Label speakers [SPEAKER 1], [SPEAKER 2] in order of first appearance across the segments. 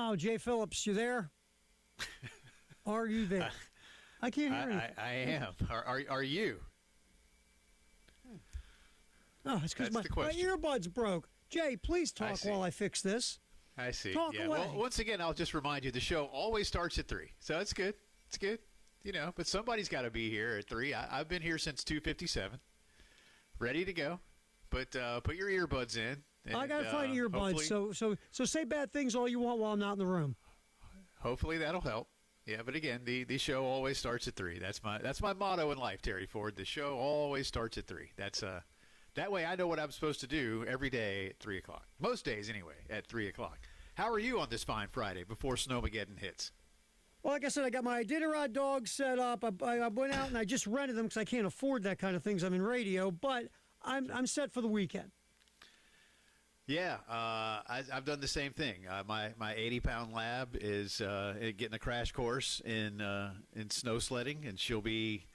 [SPEAKER 1] Wow, Jay Phillips, you there? Are you there? I can't hear anything.
[SPEAKER 2] I am. Are you?
[SPEAKER 1] Oh, it's because my
[SPEAKER 2] question.
[SPEAKER 1] earbuds broke. Jay, please talk while I fix this.
[SPEAKER 2] I see.
[SPEAKER 1] Talk away.
[SPEAKER 2] Well, once again, I'll just remind you, the show always starts at 3. So it's good. It's good. But somebody's got to be here at 3. I've been here since 2:57, ready to go. But put your earbuds in. And,
[SPEAKER 1] I got to find earbuds. So say bad things all you want while I'm not in the room.
[SPEAKER 2] Hopefully that'll help. Yeah, but again, the show always starts at 3. That's my motto in life, Terry Ford. The show always starts at 3. That's that way I know what I'm supposed to do every day at 3 o'clock. Most days, anyway, at 3 o'clock. How are you on this fine Friday before Snowmageddon hits?
[SPEAKER 1] Well, like I said, I got my Iditarod dogs set up. I went out and I just rented them because I can't afford that kind of things. I'm in radio, but I'm set for the weekend.
[SPEAKER 2] Yeah, I've done the same thing. My 80-pound lab is getting a crash course in snow sledding, and she'll be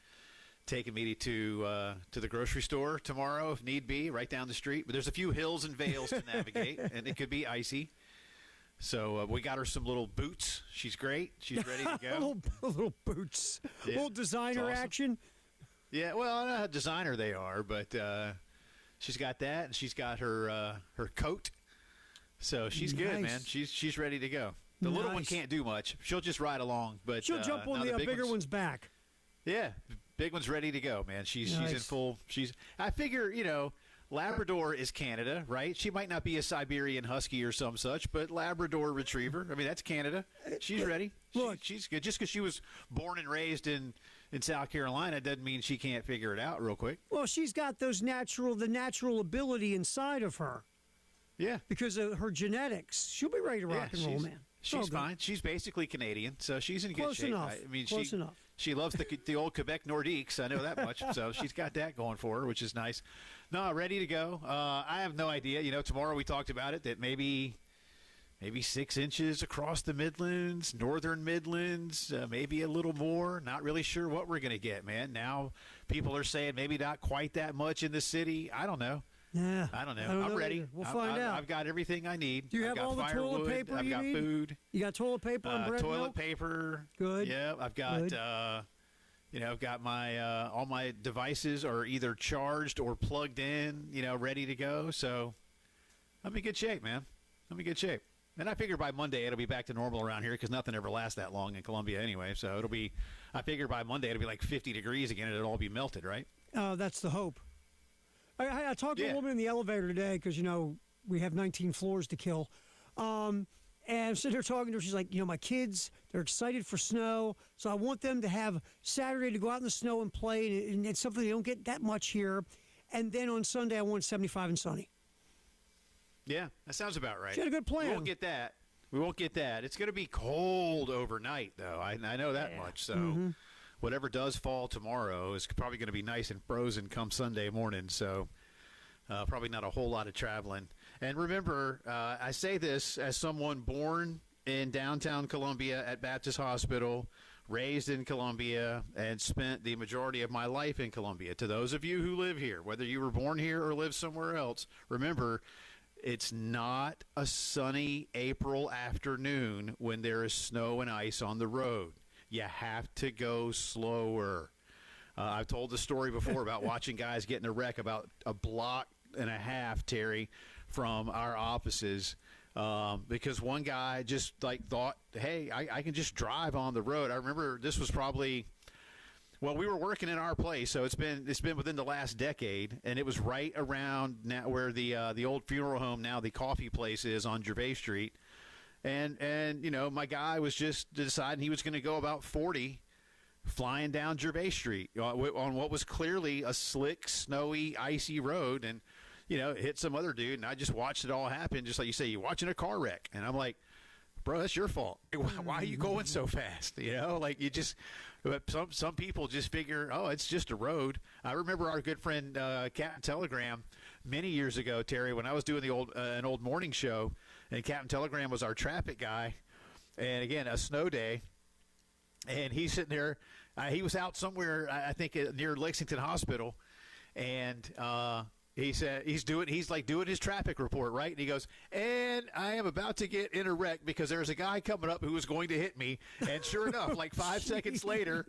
[SPEAKER 2] taking me to the grocery store tomorrow if need be, right down the street. But there's a few hills and vales to navigate, and it could be icy. So we got her some little boots. She's great. She's ready to go.
[SPEAKER 1] little boots. Yeah, little designer
[SPEAKER 2] awesome.
[SPEAKER 1] action.
[SPEAKER 2] Yeah, well, I don't know how designer they are, but she's got that, and she's got her coat. So she's good, man. She's ready to go. The little one can't do much. She'll just ride along, but
[SPEAKER 1] she'll jump on the bigger one's back.
[SPEAKER 2] Yeah, big one's ready to go, man. She's in full. I figure, Labrador is Canada, right? She might not be a Siberian Husky or some such, but Labrador Retriever. I mean, that's Canada. She's ready. Look, she's good. Just because she was born and raised in South Carolina doesn't mean she can't figure it out real quick.
[SPEAKER 1] Well, she's got the natural ability inside of her.
[SPEAKER 2] Yeah.
[SPEAKER 1] Because of her genetics. She'll be ready to rock and roll, man.
[SPEAKER 2] She's fine. She's basically Canadian, so she's in good shape.
[SPEAKER 1] Close enough.
[SPEAKER 2] She loves the old Quebec Nordiques. I know that much. So she's got that going for her, which is nice. No, ready to go. I have no idea. Tomorrow we talked about it, that maybe 6 inches across the Midlands, northern Midlands, maybe a little more. Not really sure what we're going to get, man. Now people are saying maybe not quite that much in the city. I don't know.
[SPEAKER 1] Yeah,
[SPEAKER 2] I don't know. I'm ready.
[SPEAKER 1] We'll find out.
[SPEAKER 2] I've got everything I need.
[SPEAKER 1] Do you have all the toilet paper
[SPEAKER 2] I've got food.
[SPEAKER 1] You got toilet paper and bread
[SPEAKER 2] toilet
[SPEAKER 1] milk?
[SPEAKER 2] paper.
[SPEAKER 1] Good.
[SPEAKER 2] Yeah, I've got I've got my all my devices are either charged or plugged in, ready to go. So I'm in good shape, man. I'm in good shape. And I figure by Monday it'll be back to normal around here because nothing ever lasts that long in Columbia anyway. So I figure by Monday it'll be like 50 degrees again and it'll all be melted, right?
[SPEAKER 1] That's the hope. I talked to a woman in the elevator today because, we have 19 floors to kill. And I'm sitting there talking to her. She's like, my kids, they're excited for snow. So I want them to have Saturday to go out in the snow and play. And it's something they don't get that much here. And then on Sunday, I want 75 and sunny.
[SPEAKER 2] Yeah, that sounds about right.
[SPEAKER 1] She had a good plan.
[SPEAKER 2] We won't get that. It's going to be cold overnight, though. I know that much. So whatever does fall tomorrow is probably going to be nice and frozen come Sunday morning. So probably not a whole lot of traveling. And remember, I say this as someone born in downtown Columbia at Baptist Hospital, raised in Columbia, and spent the majority of my life in Columbia. To those of you who live here, whether you were born here or live somewhere else, remember, it's not a sunny April afternoon when there is snow and ice on the road. You have to go slower. I've told the story before about watching guys get in a wreck about a block and a half, Terry, from our offices because one guy just thought, hey, I can just drive on the road. I remember this was probably, we were working in our place, so it's been within the last decade, and it was right around now where the old funeral home, now the coffee place, is on Gervais Street. And my guy was just deciding he was going to go about 40 flying down Gervais Street on what was clearly a slick, snowy, icy road, and hit some other dude. And I just watched it all happen, just like you say, you're watching a car wreck. And I'm like, bro, that's your fault. Why are you going so fast? Some people just figure, oh, it's just a road. I remember our good friend Captain Telegram many years ago, Terry, when I was doing an old morning show, and Captain Telegram was our traffic guy. And again, a snow day. And he's sitting there. He was out somewhere, I think, near Lexington Hospital. And He said he's doing his traffic report, right? And he goes, and I am about to get in a wreck because there's a guy coming up who is going to hit me. And sure enough, like 5 seconds later,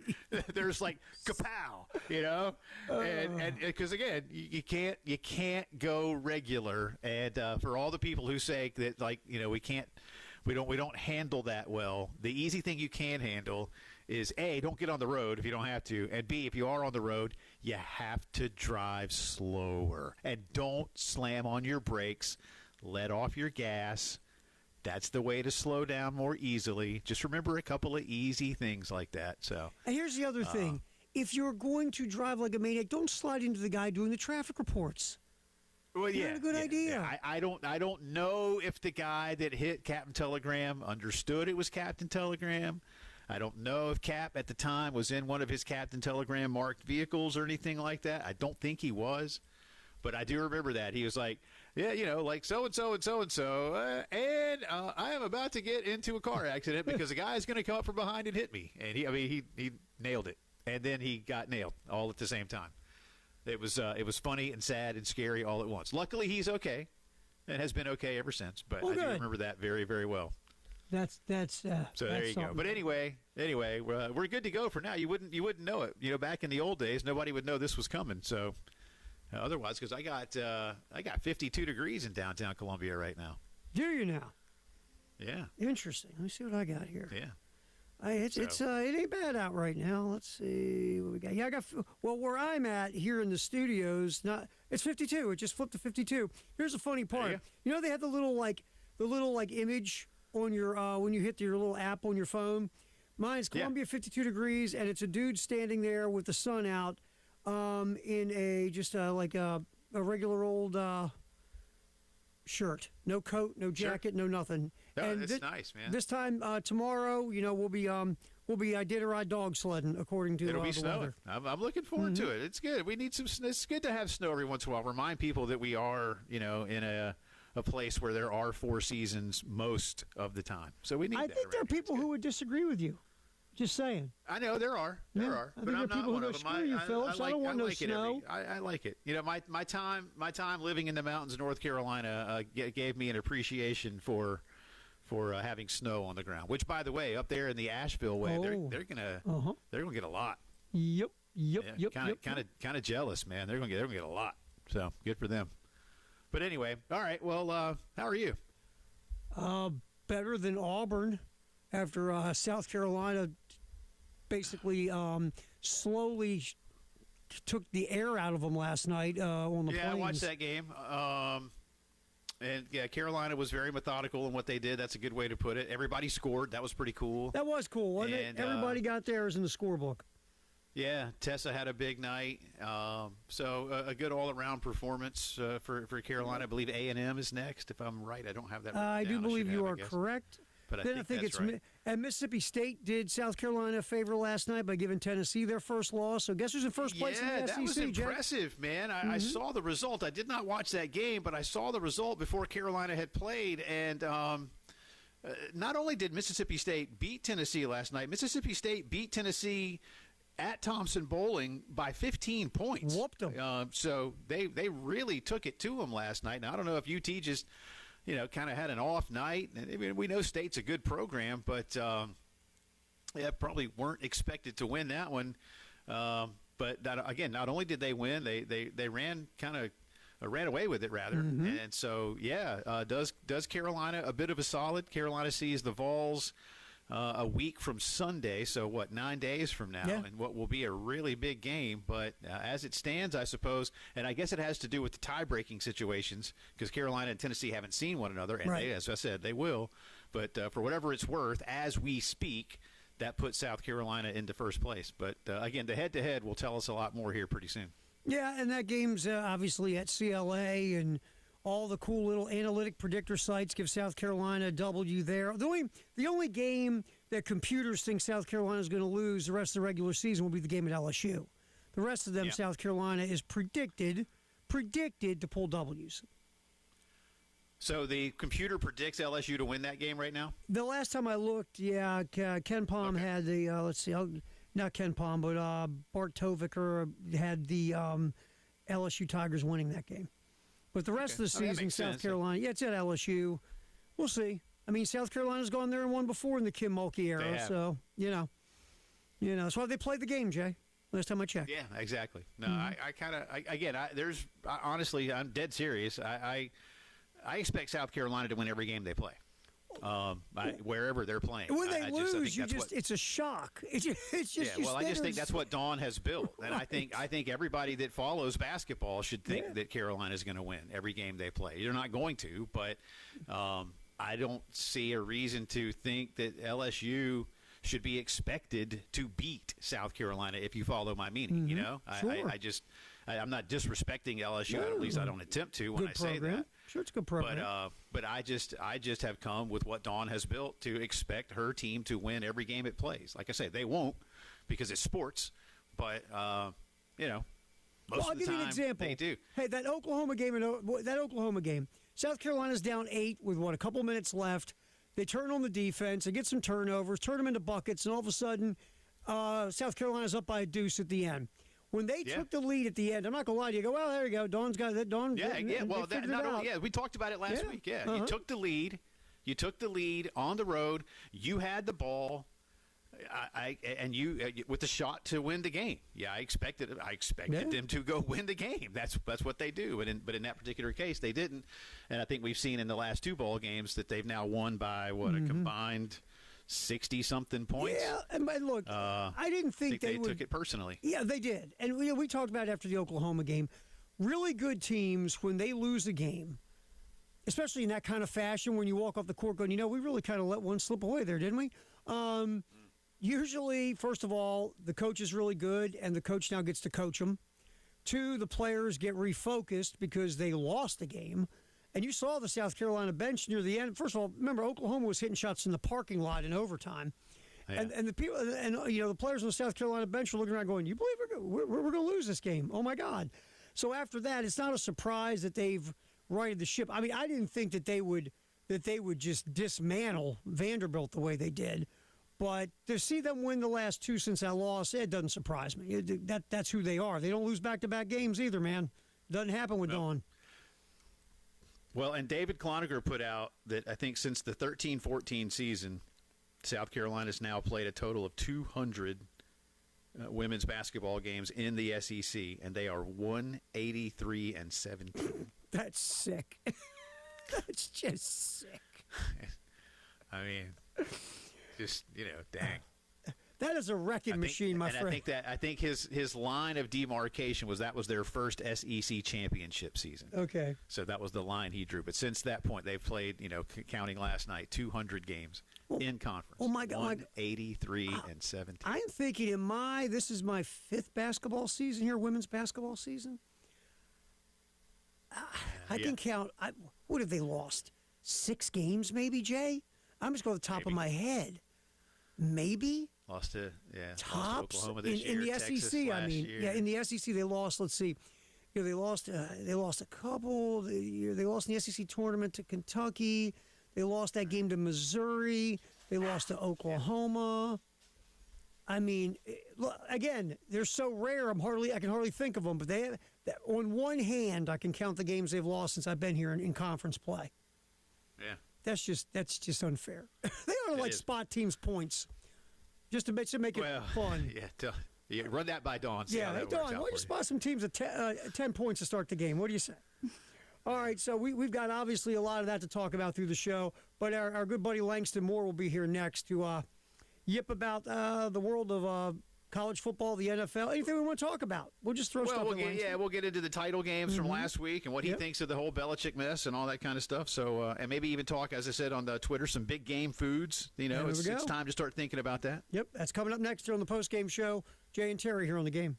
[SPEAKER 2] there's like kapow, and because again, you can't go regular. And for all the people who say that, like, we don't handle that well, the easy thing you can handle is A, don't get on the road if you don't have to, and B, if you are on the road, you have to drive slower and don't slam on your brakes. Let off your gas. That's the way to slow down more easily. Just remember a couple of easy things like that. So, and
[SPEAKER 1] here's the other thing: if you're going to drive like a maniac, don't slide into the guy doing the traffic reports.
[SPEAKER 2] Well, yeah,
[SPEAKER 1] not a good idea.
[SPEAKER 2] Yeah. I don't know if the guy that hit Captain Telegram understood it was Captain Telegram. I don't know if Cap at the time was in one of his Captain Telegram marked vehicles or anything like that. I don't think he was, but I do remember that. He was like, yeah, like so-and-so and so-and-so, and I am about to get into a car accident because a guy is going to come up from behind and hit me. And he nailed it, and then he got nailed all at the same time. It was funny and sad and scary all at once. Luckily, he's okay and has been okay ever since, but I do remember that very, very well.
[SPEAKER 1] So
[SPEAKER 2] there you go. But anyway, we're good to go for now. You wouldn't know it. Back in the old days, nobody would know this was coming. So otherwise, because I got 52 degrees in downtown Columbia right now.
[SPEAKER 1] Do you now?
[SPEAKER 2] Yeah.
[SPEAKER 1] Interesting. Let me see what I got here.
[SPEAKER 2] Yeah.
[SPEAKER 1] It ain't bad out right now. Let's see what we got. Yeah, where I'm at here in the studios. It's 52. It just flipped to 52. Here's the funny part. They have the little image on your when you hit your little app on your phone. Mine's Columbia 52 degrees, and it's a dude standing there with the sun out in a regular old shirt. No coat, no jacket, no nothing.
[SPEAKER 2] No, that's nice, man.
[SPEAKER 1] This time tomorrow, we'll be dead or dog sledding according to
[SPEAKER 2] It'll be
[SPEAKER 1] the
[SPEAKER 2] snowing.
[SPEAKER 1] weather.
[SPEAKER 2] I'm looking forward to it. It's good. We need some. It's good to have snow every once in a while. Remind people that we are, in a place where there are 4 seasons most of the time. So we need.
[SPEAKER 1] I think there are people who would disagree with you. Just saying.
[SPEAKER 2] I know there are. There are.
[SPEAKER 1] I think there are people who go, screw you, Phillips. I don't want no snow.
[SPEAKER 2] I like it. My time living in the mountains of North Carolina gave me an appreciation for having snow on the ground. Which, by the way, up there in the Asheville way, they're gonna get a lot.
[SPEAKER 1] Yep.
[SPEAKER 2] Kind of jealous, man. They're gonna get a lot. So good for them. But anyway, all right. Well, how are you?
[SPEAKER 1] Better than Auburn after South Carolina basically slowly took the air out of them last night on the plains.
[SPEAKER 2] Yeah, I watched that game. And Carolina was very methodical in what they did. That's a good way to put it. Everybody scored. That was pretty cool.
[SPEAKER 1] That was cool, wasn't it? Everybody got theirs in the scorebook.
[SPEAKER 2] Yeah, Tessa had a big night. So a good all-around performance for Carolina. I believe A&M is next, if I'm right. I don't have that.
[SPEAKER 1] I do believe you are correct.
[SPEAKER 2] But
[SPEAKER 1] I think
[SPEAKER 2] that's right.
[SPEAKER 1] And Mississippi State did South Carolina a favor last night by giving Tennessee their first loss. So guess who's in first place in the SEC,
[SPEAKER 2] that was impressive,
[SPEAKER 1] Jack?
[SPEAKER 2] man. I saw the result. I did not watch that game, but I saw the result before Carolina had played. And not only did Mississippi State beat Tennessee last night, Mississippi State beat Tennessee at Thompson Bowling by 15 points.
[SPEAKER 1] Whooped them.
[SPEAKER 2] So they really took it to them last night. Now, I don't know if UT just – kind of had an off night. I mean, we know State's a good program, but probably weren't expected to win that one. But again, not only did they win, they ran ran away with it rather.
[SPEAKER 1] Mm-hmm.
[SPEAKER 2] And so does Carolina a bit of a solid. Carolina sees the Vols a week from Sunday, so 9 days from now, and what will be a really big game. But as it stands, I suppose, and I guess it has to do with the tie-breaking situations, because Carolina and Tennessee haven't seen one another, and they, as I said, they will. But for whatever it's worth, as we speak, that puts South Carolina into first place. But again, the head-to-head will tell us a lot more here pretty soon. Yeah,
[SPEAKER 1] and that game's obviously at CLA, and all the cool little analytic predictor sites give South Carolina a W there. The only game that computers think South Carolina is going to lose the rest of the regular season will be the game at LSU. The rest of them, South Carolina is predicted to pull W's.
[SPEAKER 2] So the computer predicts LSU to win that game right now?
[SPEAKER 1] The last time I looked, Ken Palm had the, not Ken Palm, but Bart Toviker had the LSU Tigers winning that game. But the rest of the
[SPEAKER 2] I mean, that
[SPEAKER 1] season,
[SPEAKER 2] makes
[SPEAKER 1] South
[SPEAKER 2] sense.
[SPEAKER 1] Carolina, yeah, it's at LSU. We'll see. I mean, South Carolina's gone there and won before in the Kim Mulkey era,
[SPEAKER 2] They have.
[SPEAKER 1] so that's why they played the game, Jay. Last time I checked.
[SPEAKER 2] Yeah, exactly. No, honestly, I'm dead serious. I expect South Carolina to win every game they play, wherever they're playing.
[SPEAKER 1] When they lose,
[SPEAKER 2] it's
[SPEAKER 1] it's a shock. It's just
[SPEAKER 2] yeah. Well, I just think that's what Dawn has built, and I think everybody that follows basketball should think that Carolina is going to win every game they play. They're not going to, but I don't see a reason to think that LSU should be expected to beat South Carolina, if you follow my meaning.
[SPEAKER 1] Sure.
[SPEAKER 2] I'm not disrespecting LSU. At least I don't attempt to when I say that.
[SPEAKER 1] Sure, it's a good program.
[SPEAKER 2] But I just have come with what Dawn has built to expect her team to win every game it plays. Like I say, they won't because it's sports, but most
[SPEAKER 1] I'll
[SPEAKER 2] of the
[SPEAKER 1] give you an
[SPEAKER 2] time
[SPEAKER 1] example.
[SPEAKER 2] they do.
[SPEAKER 1] Hey, that Oklahoma game, South Carolina's down 8 with a couple minutes left. They turn on the defense, they get some turnovers, turn them into buckets, and all of a sudden, South Carolina's up by a deuce at the end. When they took the lead at the end, I'm not gonna lie to you. Go, well, there you go. Dawn's got that. Dawn.
[SPEAKER 2] Yeah. Well, we talked about it last week. Yeah, you took the lead. You took the lead on the road. You had the ball. You with the shot to win the game. Yeah, I expected them to go win the game. That's what they do. But in that particular case, they didn't. And I think we've seen in the last 2 ball games that they've now won by a combined 60-something points.
[SPEAKER 1] Yeah, and look, I didn't think
[SPEAKER 2] they
[SPEAKER 1] would,
[SPEAKER 2] took it personally.
[SPEAKER 1] Yeah, they did. And we talked about it after the Oklahoma game. Really good teams, when they lose a game, especially in that kind of fashion, when you walk off the court going, we really kind of let one slip away there, didn't we? Usually, first of all, the coach is really good, and the coach now gets to coach them. 2, the players get refocused because they lost the game. And you saw the South Carolina bench near the end. First of all, remember, Oklahoma was hitting shots in the parking lot in overtime. Yeah. And the people, the players on the South Carolina bench were looking around going, you believe we're going to lose this game? Oh, my God. So after that, it's not a surprise that they've righted the ship. I mean, I didn't think that they would just dismantle Vanderbilt the way they did. But to see them win the last 2 since that loss, it doesn't surprise me. That's who they are. They don't lose back-to-back games either, man. Doesn't happen with Dawn.
[SPEAKER 2] Well, and David Cloninger put out that I think since the 13-14 season, South Carolina's now played a total of 200 women's basketball games in the SEC, and they are 183-17.
[SPEAKER 1] That's sick. That's just sick.
[SPEAKER 2] I mean, just, dang.
[SPEAKER 1] That is a wrecking machine, my friend.
[SPEAKER 2] I think his line of demarcation was that was their first SEC championship season.
[SPEAKER 1] Okay.
[SPEAKER 2] So that was the line he drew. But since that point, they've played, counting last night, 200 games in conference.
[SPEAKER 1] Oh my God!
[SPEAKER 2] 183-17.
[SPEAKER 1] I'm thinking, this is my 5th basketball season here, women's basketball season. I can count. What have they lost? 6 games, maybe, Jay? I'm just going to the top of my head. Maybe.
[SPEAKER 2] Lost to
[SPEAKER 1] tops
[SPEAKER 2] Oklahoma this year.
[SPEAKER 1] In the
[SPEAKER 2] Texas
[SPEAKER 1] SEC,
[SPEAKER 2] last year.
[SPEAKER 1] in the SEC they lost. Let's see, they lost a couple. They lost in the SEC tournament to Kentucky. They lost that game to Missouri. They lost to Oklahoma. I mean, again, they're so rare. I can hardly think of them. But on one hand, I can count the games they've lost since I've been here in conference play.
[SPEAKER 2] Yeah,
[SPEAKER 1] that's just unfair. They ought to spot teams' points. Just to make it fun.
[SPEAKER 2] Yeah, run that by Dawn.
[SPEAKER 1] Yeah, hey, Dawn, why don't you spot some teams at 10 points to start the game? What do you say? All right, so we've got obviously a lot of that to talk about through the show, but our good buddy Langston Moore will be here next to yip about the world of college football, the NFL, anything we want to talk about. We'll just throw stuff in.
[SPEAKER 2] We'll get into the title games from last week and what he thinks of the whole Belichick mess and all that kind of stuff. So, and maybe even talk, as I said on the Twitter, some big game foods. It's time to start thinking about that.
[SPEAKER 1] Yep, that's coming up next here on the post-game show. Jay and Terry here on the game.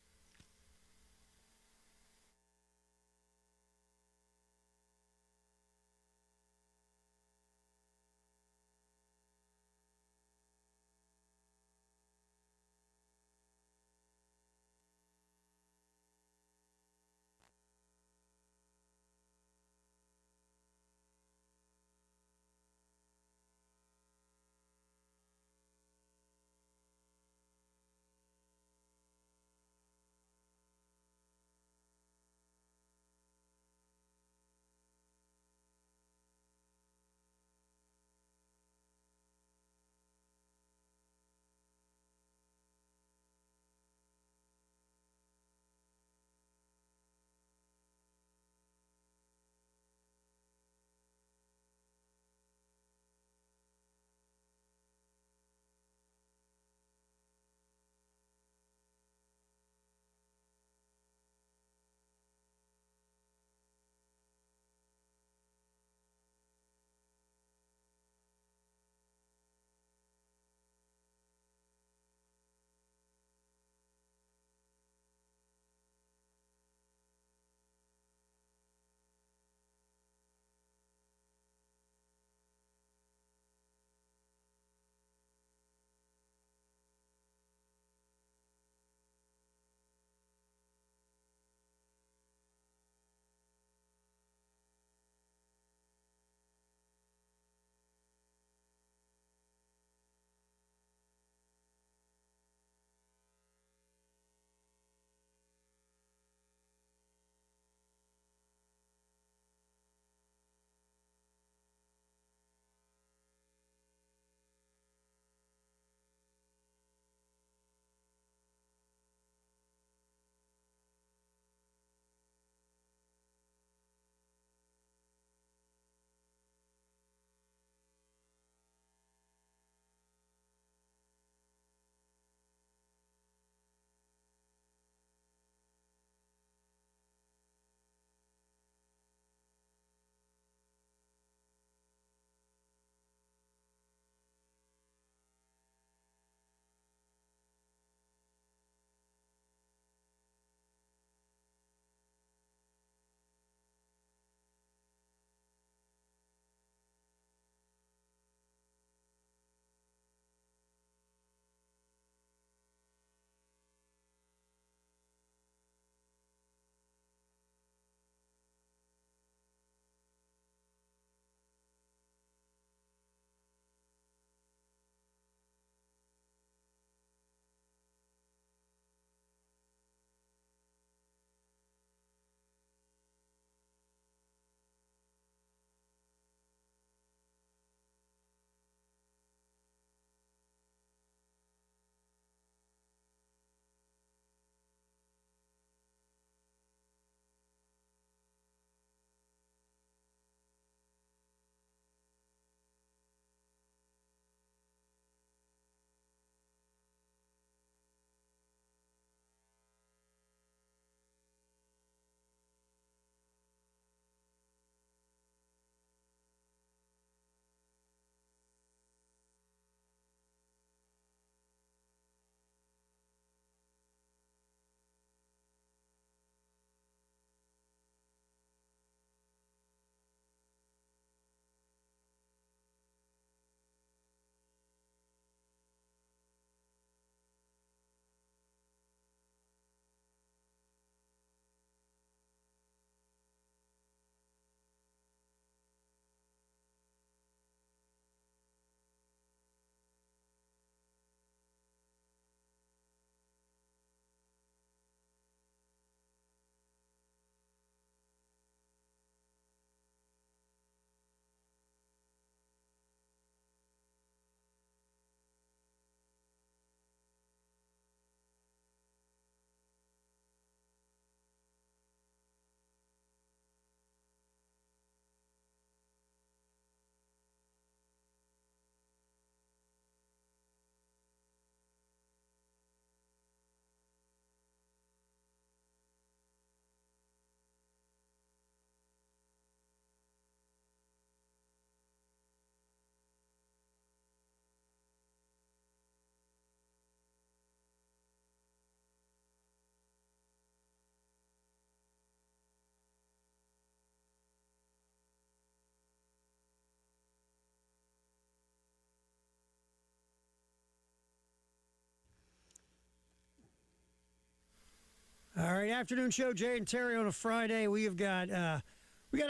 [SPEAKER 1] All right, afternoon show, Jay and Terry on a Friday. We got our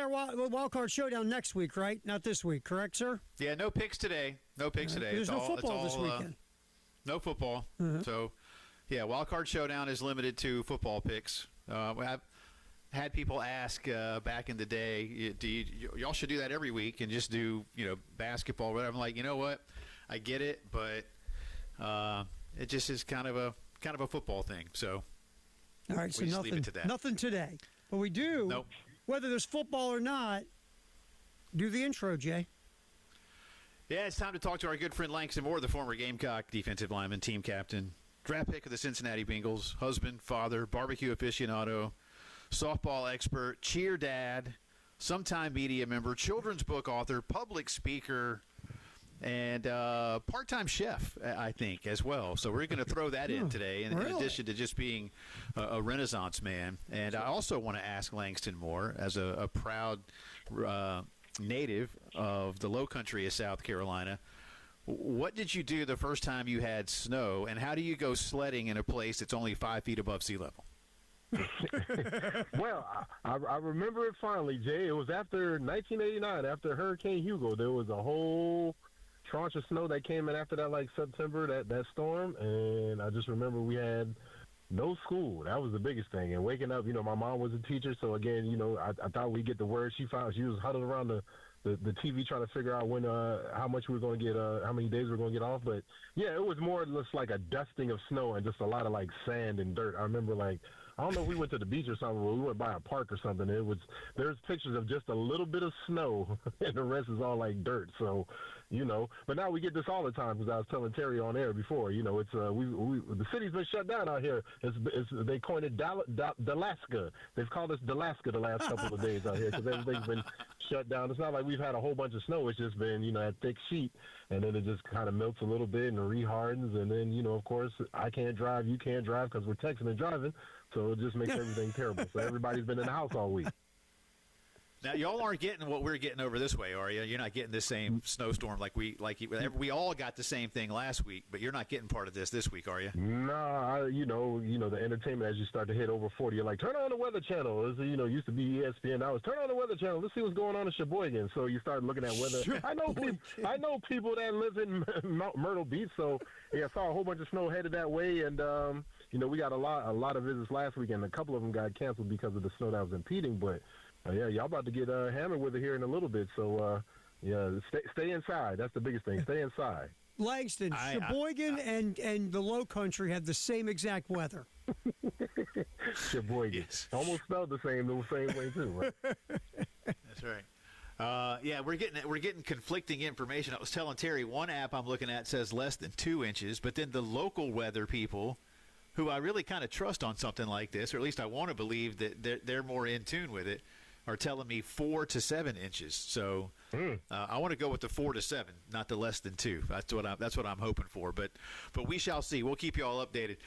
[SPEAKER 1] wild card showdown next week, right? Not this week, correct, sir?
[SPEAKER 2] Yeah, no picks today. No picks today.
[SPEAKER 1] There's no football this weekend.
[SPEAKER 2] No football. So, yeah, wild card showdown is limited to football picks. I've had people ask back in the day, y'all should do that every week and just do basketball. Whatever. I'm like, you know what? I get it, but it just is kind of a football thing. So,
[SPEAKER 1] all right, so
[SPEAKER 2] we just leave it to that.
[SPEAKER 1] Nothing today, but we do.
[SPEAKER 2] Nope.
[SPEAKER 1] Whether there's football or not, do the intro, Jay.
[SPEAKER 2] Yeah, it's time to talk to our good friend Langston Moore, the former Gamecock defensive lineman, team captain, draft pick of the Cincinnati Bengals, husband, father, barbecue aficionado, softball expert, cheer dad, sometime media member, children's book author, public speaker, and part-time chef, I think, as well. So we're going to throw that in today, in addition to just being a Renaissance man. And I also want to ask Langston Moore, as a proud native of the low country of South Carolina, what did you do the first time you had snow, and how do you go sledding in a place that's only 5 feet above sea level?
[SPEAKER 3] Well, I remember it fondly, Jay. It was after 1989, after Hurricane Hugo. There was a whole tranche of snow that came in after that, like September, that storm, and I just remember we had no school. That was the biggest thing. And waking up, my mom was a teacher, so again, I thought we'd get the word. She was huddled around the TV trying to figure out when how much we were going to get, how many days we were going to get off. But yeah, it was more or less like a dusting of snow and just a lot of like sand and dirt. I remember I don't know if we went to the beach or something, but we went by a park or something. There's pictures of just a little bit of snow, and the rest is all like dirt. So, but now we get this all the time, because I was telling Terry on air before. It's the city's been shut down out here. They coined it Dalaska. They've called us Dalaska the last couple of days out here, because everything's been shut down. It's not like we've had a whole bunch of snow. It's just been that thick sheet, and then it just kind of melts a little bit and rehardens, and then of course I can't drive, you can't drive because we're texting and driving. So it just makes everything terrible. So everybody's been in the house all week.
[SPEAKER 2] Now, y'all aren't getting what we're getting over this way, are you? You're not getting the same snowstorm like we all got the same thing last week, but you're not getting part of this week, are you?
[SPEAKER 3] Nah, the entertainment, as you start to hit over 40, you're like, turn on the Weather Channel. It used to be ESPN. Now it's turn on the Weather Channel. Let's see what's going on in Sheboygan. So you start looking at weather. I know people that live in Myrtle Beach, so yeah, I saw a whole bunch of snow headed that way, and we got a lot of visits last weekend. A couple of them got canceled because of the snow that was impeding, but yeah, y'all about to get hammered with it here in a little bit. So, stay inside. That's the biggest thing. Stay inside.
[SPEAKER 1] Langston, Sheboygan and the Low Country have the same exact weather.
[SPEAKER 3] Sheboygan.
[SPEAKER 2] Yes.
[SPEAKER 3] Almost spelled the same way, too. Right?
[SPEAKER 2] That's right. Yeah, we're getting conflicting information. I was telling Terry, one app I'm looking at says less than 2 inches, but then the local weather people, who I really kind of trust on something like this, or at least I want to believe that they're more in tune with it, are telling me 4 to 7 inches. So I want to go with the 4 to 7, not the less than 2. That's what I'm hoping for. But we shall see. We'll keep you all updated.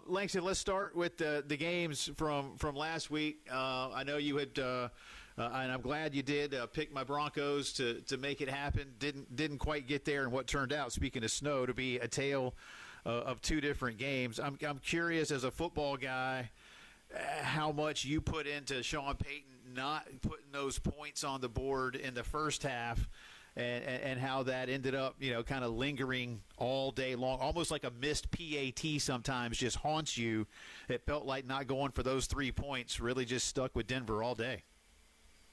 [SPEAKER 2] Langston, let's start with the games from last week. I know you had, and I'm glad you did pick my Broncos to make it happen. Didn't quite get there, and what turned out, speaking of snow, to be a tale of two different games. I'm curious, as a football guy, how much you put into Sean Payton not putting those points on the board in the first half, and how that ended up, kind of lingering all day long, almost like a missed PAT sometimes just haunts you. It felt like not going for those 3 points really just stuck with Denver all day.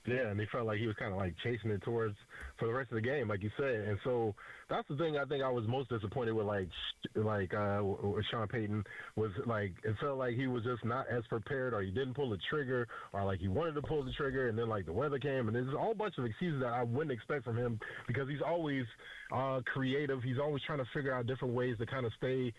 [SPEAKER 3] Yeah, and he felt like he was kind of like chasing it towards for the rest of the game, like you said. And so that's the thing I think I was most disappointed with, with Sean Payton, was like it felt like he was just not as prepared, or he didn't pull the trigger, or like he wanted to pull the trigger, and then like the weather came, and there's a whole bunch of excuses that I wouldn't expect from him, because he's always creative. He's always trying to figure out different ways to kind of stay,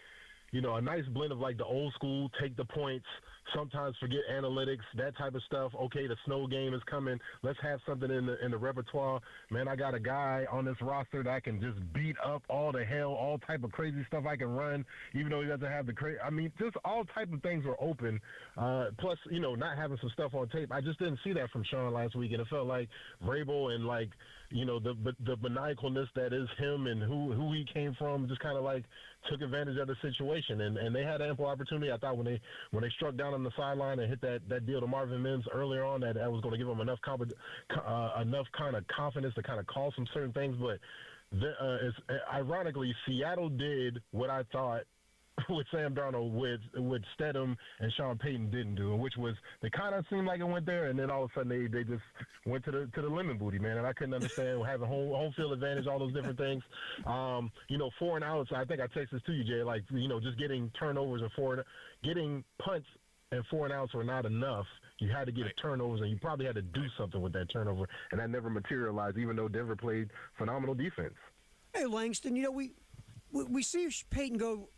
[SPEAKER 3] a nice blend of like the old school, take the points, sometimes forget analytics, that type of stuff. Okay, the snow game is coming. Let's have something in the repertoire. Man, I got a guy on this roster that can just beat up all the hell, all type of crazy stuff I can run, even though he doesn't have the crazy. I mean, just all type of things were open. Plus, not having some stuff on tape. I just didn't see that from Sean last week, and it felt like Vrabel and like, the maniacalness that is him and who he came from just kind of like took advantage of the situation, and they had ample opportunity. I thought when they struck down down on the sideline and hit that deal to Marvin Mims earlier on that was going to give him enough kind of confidence to kind of call some certain things. But ironically, Seattle did what I thought with Sam Darnold, with Stedham and Sean Payton didn't do, which was they kind of seemed like it went there, and then all of a sudden they just went to the lemon booty, man. And I couldn't understand having home field advantage, all those different things. 4 and outs. I think I texted this to you, Jay. Like, just getting turnovers and getting punts and 4 and outs were not enough. You had to get turnovers, and you probably had to do something with that turnover, and that never materialized, even though Denver played phenomenal defense.
[SPEAKER 1] Hey, Langston, we see Peyton go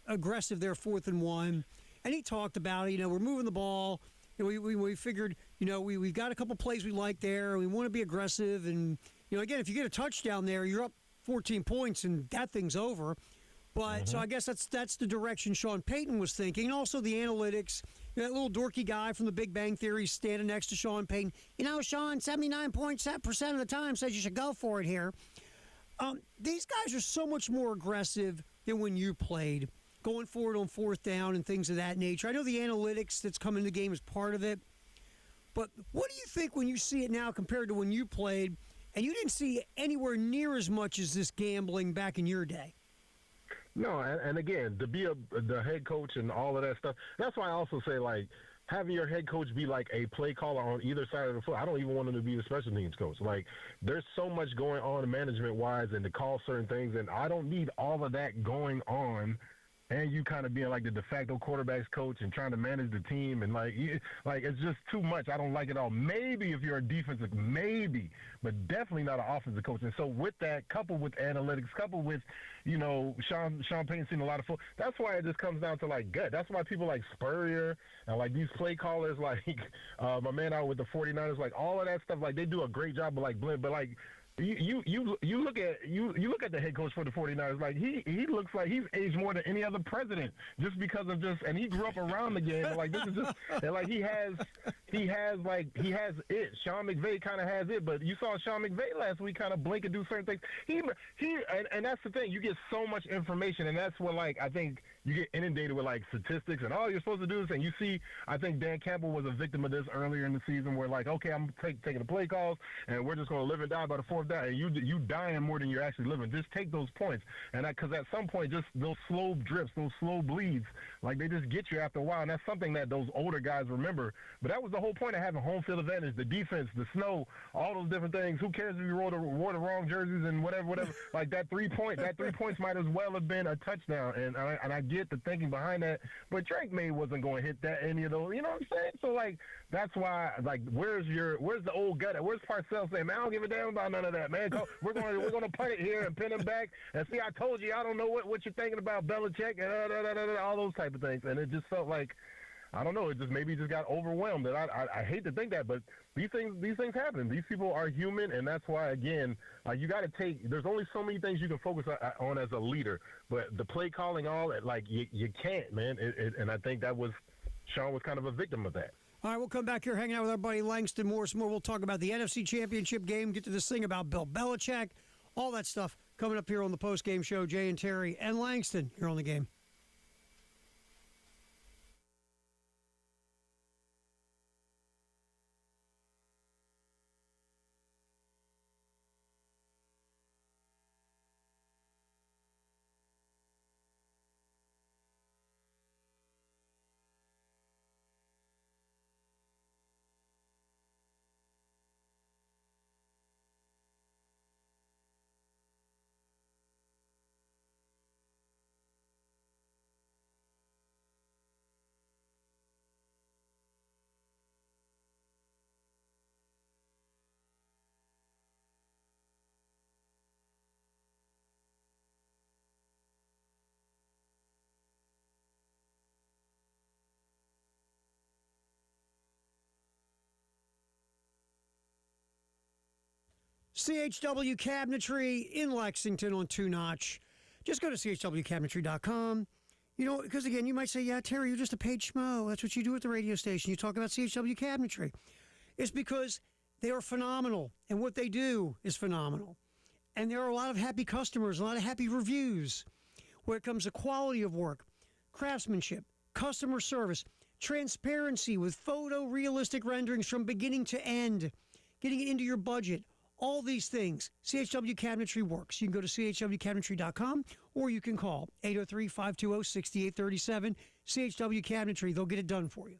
[SPEAKER 1] aggressive there, 4th and 1, and he talked about it. We're moving the ball. We figured, we've got a couple plays we like there. We want to be aggressive, and again, if you get a touchdown there, you're up 14 points, and that thing's over. But so I guess that's the direction Sean Payton was thinking. And also the analytics. That little dorky guy from the Big Bang Theory standing next to Sean Payton. Sean, 79% of the time says you should go for it here. These guys are so much more aggressive than when you played, going forward on 4th down and things of that nature. I know the analytics that's come into the game is part of it, but what do you think when you see it now compared to when you played, and you didn't see anywhere near as much as this gambling back in your day?
[SPEAKER 3] No, and again, to be the head coach and all of that stuff, that's why I also say, like, having your head coach be like a play caller on either side of the foot. I don't even want him to be the special teams coach. Like, there's so much going on management-wise and to call certain things, and I don't need all of that going on and you kind of being like the de facto quarterbacks coach and trying to manage the team. And, it's just too much. I don't like it all. Maybe if you're a defensive, maybe, but definitely not an offensive coach. And so with that, coupled with analytics, coupled with, Sean Payton seen a lot of football. That's why it just comes down to, gut. That's why people like Spurrier and, these play callers, my man out with the 49ers, all of that stuff, they do a great job of, blend. But, you look at the head coach for the 49ers, he looks like he's aged more than any other president just because of and he grew up around the game. This is just, and he has it. Sean McVay kind of has it, but you saw Sean McVay last week kind of blink and do certain things. And that's the thing. You get so much information, and that's what I think you get inundated with statistics and all you're supposed to do is, and you see, I think Dan Campbell was a victim of this earlier in the season where okay, I'm taking the play calls and we're just going to live and die by the 4th down, and you dying more than you're actually living. Just take those points, and because at some point, just those slow drips, those slow bleeds, they just get you after a while, and that's something that those older guys remember. But that was the whole point of having home field advantage, the defense, the snow, all those different things. Who cares if you wore the wrong jerseys and whatever. That 3 points might as well have been a touchdown, and I get the thinking behind that, but Drake May wasn't going to hit any of those. You know what I'm saying? So that's why where's the old gut? Where's Parcells saying, man, I don't give a damn about none of that, man. We're gonna punt it here and pin him back and see. I told you, I don't know what you're thinking about Belichick and all those type of things, and it just felt like, I don't know. It just maybe just got overwhelmed. And I hate to think that, but these things happen. These people are human, and that's why, again, you got to take. There's only so many things you can focus on as a leader, but the play calling, all you can't, man. And I think that was Sean was kind of a victim of that.
[SPEAKER 1] All right, we'll come back here, hanging out with our buddy Langston Morris. We'll talk about the NFC Championship game, get to this thing about Bill Belichick, all that stuff coming up here on the post-game show. Jay and Terry and Langston here on the game. CHW Cabinetry in Lexington on 2-Notch. Just go to chwcabinetry.com. Because again, you might say, yeah, Terry, you're just a paid schmo. That's what you do at the radio station. You talk about CHW Cabinetry. It's because they are phenomenal, and what they do is phenomenal. And there are a lot of happy customers, a lot of happy reviews when it comes to quality of work, craftsmanship, customer service, transparency with photorealistic renderings from beginning to end, getting it into your budget. All these things, CHW Cabinetry works. You can go to chwcabinetry.com or you can call 803-520-6837. CHW Cabinetry, they'll get it done for you.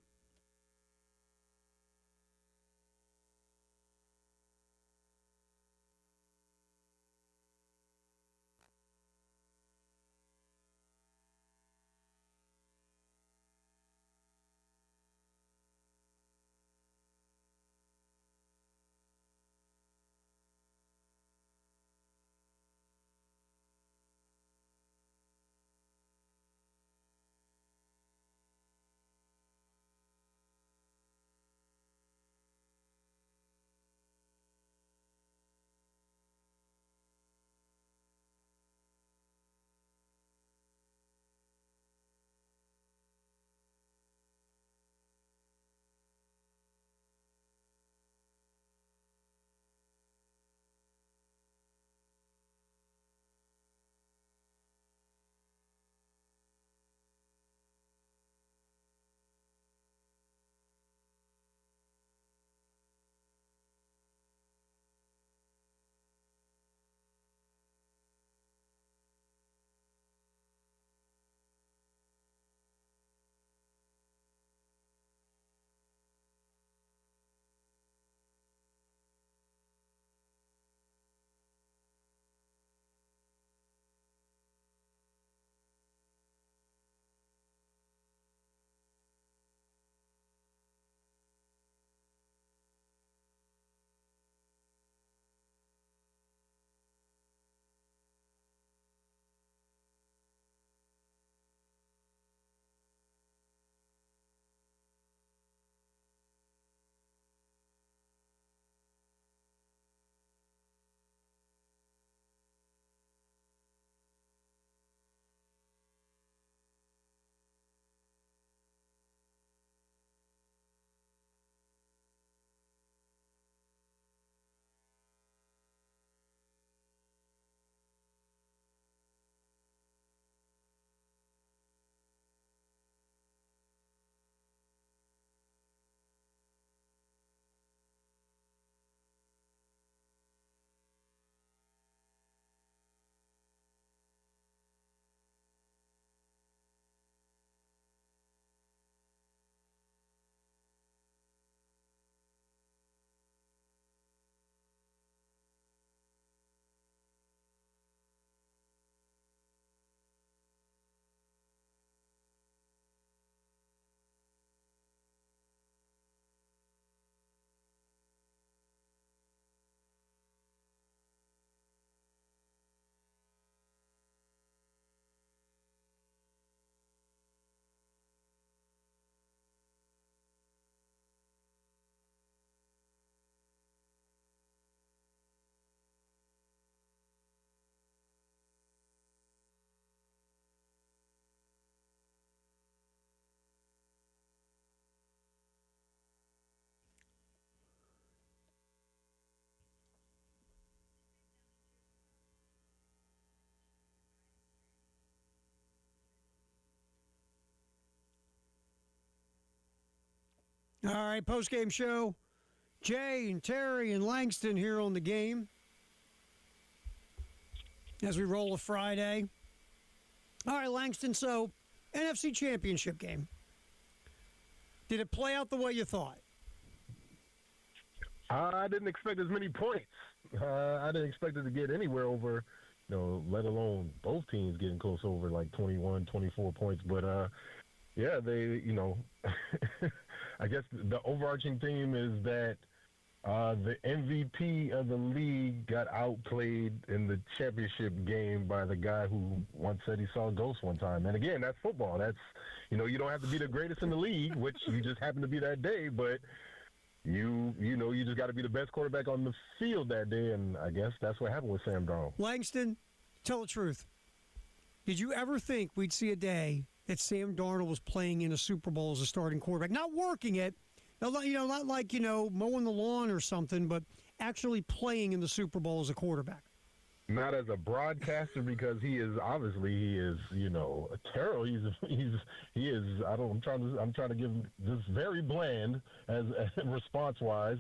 [SPEAKER 1] All right, post-game show. Jay and Terry and Langston here on the game as we roll a Friday. All right, Langston, so NFC Championship game. Did it play out the way you thought?
[SPEAKER 3] I didn't expect as many points. I didn't expect it to get anywhere over, let alone both teams getting close over like 21, 24 points. But, yeah, they, I guess the overarching theme is that the MVP of the league got outplayed in the championship game by the guy who once said he saw ghosts one time. And again, that's football. That's, you don't have to be the greatest in the league, which you just happen to be that day, but you just got to be the best quarterback on the field that day. And I guess that's what happened with Sam Darnold.
[SPEAKER 1] Langston, tell the truth. Did you ever think we'd see a day that Sam Darnold was playing in a Super Bowl as a starting quarterback? Not working it, not like, mowing the lawn or something, but actually playing in the Super Bowl as a quarterback.
[SPEAKER 3] Not as a broadcaster, because he is a terror. I'm trying to give him just very bland as response wise.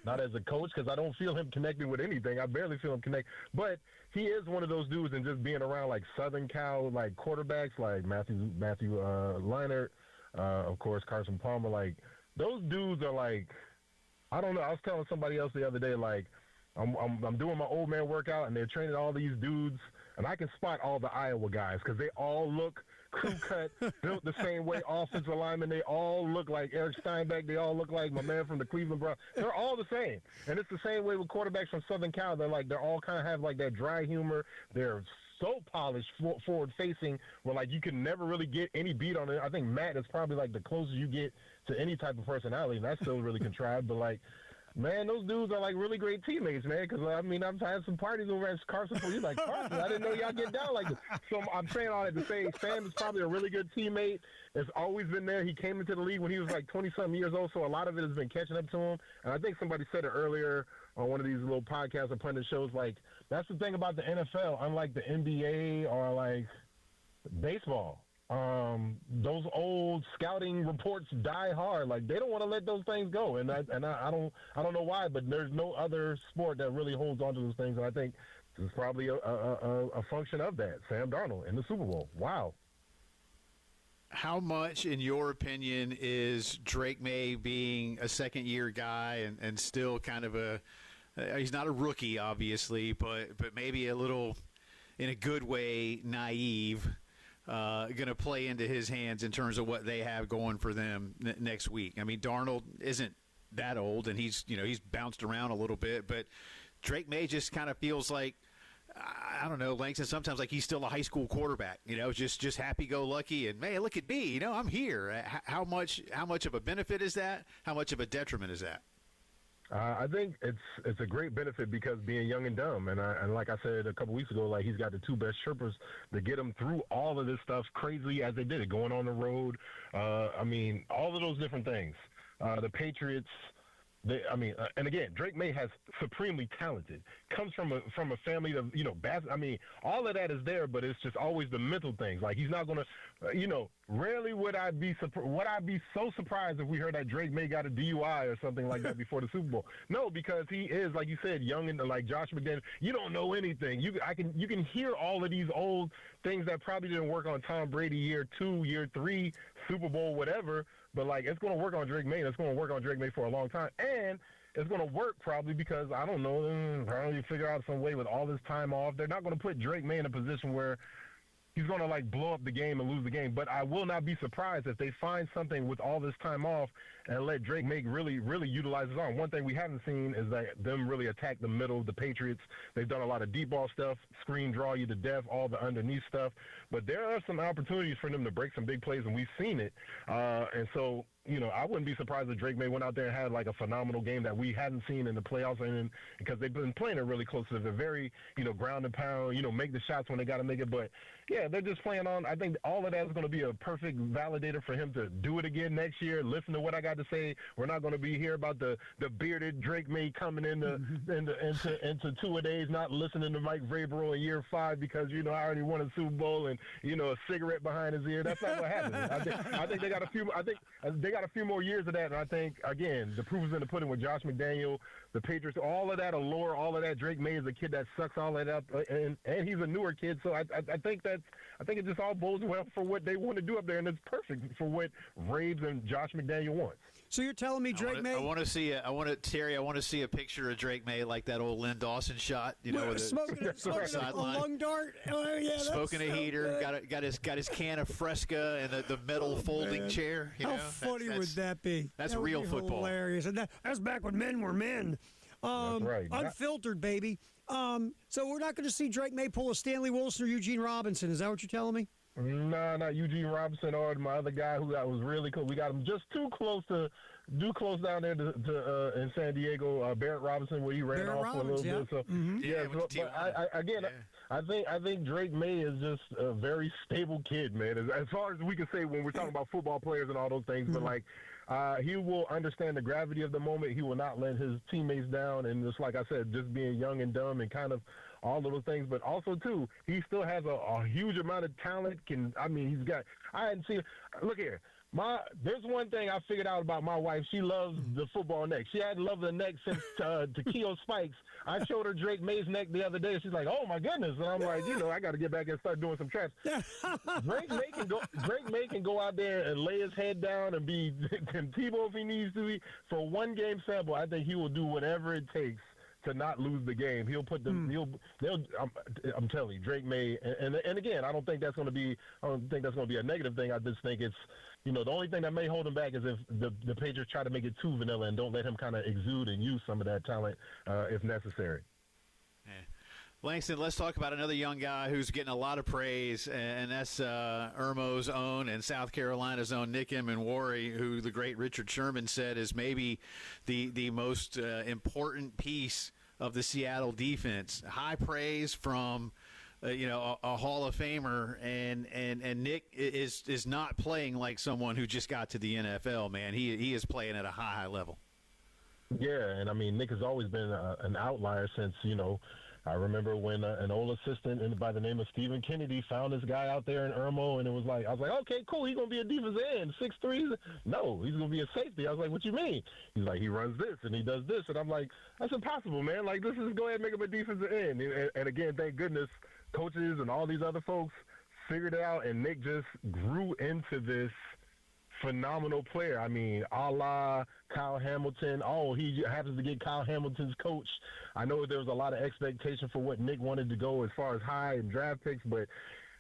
[SPEAKER 3] Not as a coach, because I don't feel him connecting with anything. I barely feel him connect. But he is one of those dudes, and just being around like Southern Cal like quarterbacks like Matthew Leinart, of course Carson Palmer. Like those dudes are like, I don't know. I was telling somebody else the other day, like, I'm doing my old man workout, and they're training all these dudes, and I can spot all the Iowa guys because they all look crew cut, built the same way, offensive linemen. They all look like Eric Steinbeck. They all look like my man from the Cleveland Browns. They're all the same, and it's the same way with quarterbacks from Southern Cal. They're all kind of have like that dry humor. They're so polished, forward facing, where like you can never really get any beat on it. I think Matt is probably like the closest you get to any type of personality, and that's still really contrived, but like. Man, those dudes are like really great teammates, man. Because I mean, I've had some parties over at Carson. You're like, Carson, I didn't know y'all get down like this. So I'm saying all that to say, Sam is probably a really good teammate. Has always been there. He came into the league when he was like 20-something years old, so a lot of it has been catching up to him. And I think somebody said it earlier on one of these little podcasts or pundit shows. Like, that's the thing about the NFL, unlike the NBA or like baseball. Those old scouting reports die hard. Like they don't want to let those things go, and I don't know why, but there's no other sport that really holds on to those things, and I think it's probably a function of that. Sam Darnold in the Super Bowl. Wow.
[SPEAKER 2] How much, in your opinion, is Drake May being a second-year guy and still kind of he's not a rookie, obviously, but maybe a little, in a good way, naive, going to play into his hands in terms of what they have going for them next week? I mean, Darnold isn't that old, and he's bounced around a little bit, but Drake May just kind of feels like, I don't know, Langston, sometimes like he's still a high school quarterback, just happy-go-lucky, and, man, look at me, I'm here. How much of a benefit is that? How much of a detriment is that?
[SPEAKER 3] I think it's a great benefit because being young and dumb, and like I said a couple weeks ago, like he's got the two best Sherpas to get him through all of this stuff, crazy as they did it, going on the road. I mean, all of those different things. The Patriots. And again, Drake May has supremely talented. Comes from a family of I mean, all of that is there, but it's just always the mental things. Like he's not gonna, Rarely would I be so surprised if we heard that Drake May got a DUI or something like that before the Super Bowl. No, because he is, like you said, young and like Josh McDaniels. You don't know anything. You can hear all of these old things that probably didn't work on Tom Brady year 2, year 3, Super Bowl, whatever. But like it's going to work on Drake May. And it's going to work on Drake May for a long time. And it's going to work probably because, I don't know, probably figure out some way with all this time off. They're not going to put Drake May in a position where he's going to, like, blow up the game and lose the game. But I will not be surprised if they find something with all this time off and let Drake May really, really utilize his arm. One thing we haven't seen is that them really attack the middle of the Patriots. They've done a lot of deep ball stuff, screen draw you to death, all the underneath stuff. But there are some opportunities for them to break some big plays, and we've seen it. And so, I wouldn't be surprised if Drake May went out there and had like a phenomenal game that we hadn't seen in the playoffs, and because they've been playing it really close to the very, ground and pound, make the shots when they got to make it. But yeah, they're just playing on. I think all of that is going to be a perfect validator for him to do it again next year. Listen to what I got to say. We're not going to be here about the bearded Drake May coming into two-a-days, not listening to Mike Vrabel in year 5 because I already won a Super Bowl and a cigarette behind his ear. That's not what happened. I think they got a few. I think they got a few more years of that, and I think, again, the proof is in the pudding with Josh McDaniel, the Patriots, all of that allure, all of that. Drake May is a kid that sucks all that up, and he's a newer kid, so I think it just all bodes well for what they want to do up there, and it's perfect for what Braves and Josh McDaniel want.
[SPEAKER 1] So you're telling me Drake May?
[SPEAKER 2] I want to see a picture of Drake May like that old Lynn Dawson shot, with
[SPEAKER 1] smoking a lung dart. Oh yeah,
[SPEAKER 2] smoking a heater. Got his can of Fresca and the metal folding chair.
[SPEAKER 1] How funny would that be?
[SPEAKER 2] That's real football.
[SPEAKER 1] Hilarious, and that's back when men were men.
[SPEAKER 3] That's right.
[SPEAKER 1] Unfiltered, baby. So we're not going to see Drake May pull a Stanley Wilson or Eugene Robinson. Is that what you're telling me?
[SPEAKER 3] No, not Eugene Robinson or my other guy who was really cool. We got him just too close down there to in San Diego. Barrett Robinson, where he ran off for a little bit. So I think Drake May is just a very stable kid, man. As far as we can say when we're talking about football players and all those things, but like. He will understand the gravity of the moment. He will not let his teammates down. And just like I said, just being young and dumb and kind of all of those things. But also, too, he still has a huge amount of talent. I hadn't seen – look here. There's one thing I figured out about my wife. She loves the football neck. She hadn't loved the neck since Takeo Spikes. I showed her Drake May's neck the other day. She's like, "Oh my goodness!" And I'm like, I got to get back and start doing some traps. Drake May can go out there and lay his head down and be Tim Tebow if he needs to be for one game sample. I think he will do whatever it takes to not lose the game. He'll put them. I'm telling you, Drake May. And again, I don't think that's going to be a negative thing. I just think it's. The only thing that may hold him back is if the Patriots try to make it too vanilla and don't let him kind of exude and use some of that talent if necessary.
[SPEAKER 2] Yeah. Langston, let's talk about another young guy who's getting a lot of praise, and that's Irmo's own and South Carolina's own Nick Emmanwori, who the great Richard Sherman said is maybe the most important piece of the Seattle defense. High praise from a Hall of Famer, and Nick is not playing like someone who just got to the NFL, man. He is playing at a high level.
[SPEAKER 3] Yeah, and I mean, Nick has always been an outlier since, I remember when an old assistant by the name of Stephen Kennedy found this guy out there in Irmo, and I was like, okay, cool, he's going to be a defensive end, 6'3". No, he's going to be a safety. I was like, what you mean? He's like, he runs this and he does this. And I'm like, that's impossible, man. Like, this is go ahead and make him a defensive end. And again, thank goodness, coaches and all these other folks figured it out, and Nick just grew into this phenomenal player. I mean, a la Kyle Hamilton. Oh, he happens to get Kyle Hamilton's coach. I know there was a lot of expectation for what Nick wanted to go as far as high and draft picks, but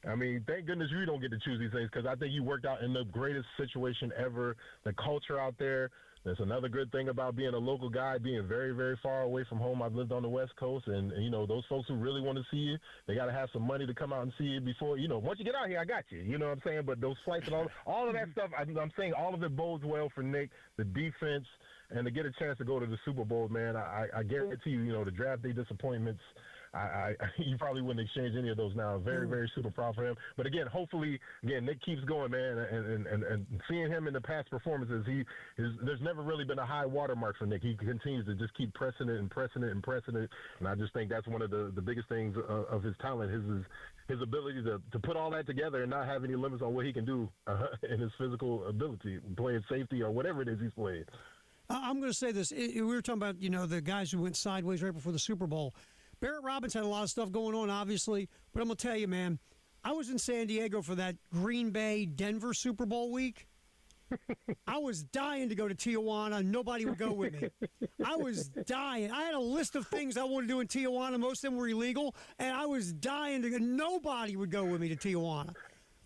[SPEAKER 3] I mean, thank goodness you don't get to choose these things, because I think you worked out in the greatest situation ever. The culture out there. That's another good thing about being a local guy, being very, very far away from home. I've lived on the West Coast, and those folks who really want to see you, they got to have some money to come out and see you before, once you get out here, I got you. You know what I'm saying? But those flights and all of that stuff, I'm saying all of it bodes well for Nick, the defense, and to get a chance to go to the Super Bowl, man. I guarantee you, the draft day disappointments, you probably wouldn't exchange any of those now. Very, very super proud for him. But again, hopefully, Nick keeps going, man, and seeing him in the past performances, there's never really been a high watermark for Nick. He continues to just keep pressing it and pressing it and pressing it, and I just think that's one of the biggest things of his talent, his ability to put all that together and not have any limits on what he can do in his physical ability, playing safety or whatever it is he's playing.
[SPEAKER 1] I'm going to say this. We were talking about, the guys who went sideways right before the Super Bowl. Barrett Robbins had a lot of stuff going on, obviously, but I'm going to tell you, man, I was in San Diego for that Green Bay-Denver Super Bowl week. I was dying to go to Tijuana. Nobody would go with me. I was dying. I had a list of things I wanted to do in Tijuana. Most of them were illegal, and I was dying to go. Nobody would go with me to Tijuana.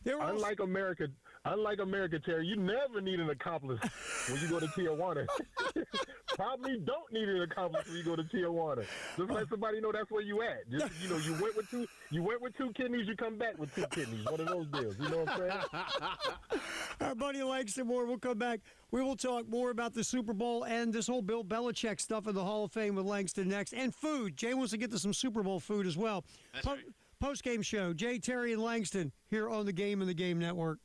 [SPEAKER 3] Unlike America, Terry, you never need an accomplice when you go to Tijuana. Probably don't need an accomplice when you go to Tijuana. Just let somebody know that's where you at. Just you went with two kidneys, you come back with two kidneys. One of those deals. You know what I'm saying?
[SPEAKER 1] Our buddy Langston Moore. We'll come back. We will talk more about the Super Bowl and this whole Bill Belichick stuff in the Hall of Fame with Langston next, and food. Jay wants to get to some Super Bowl food as well. Post-game show. Jay, Terry, and Langston here on the Game and the Game Network.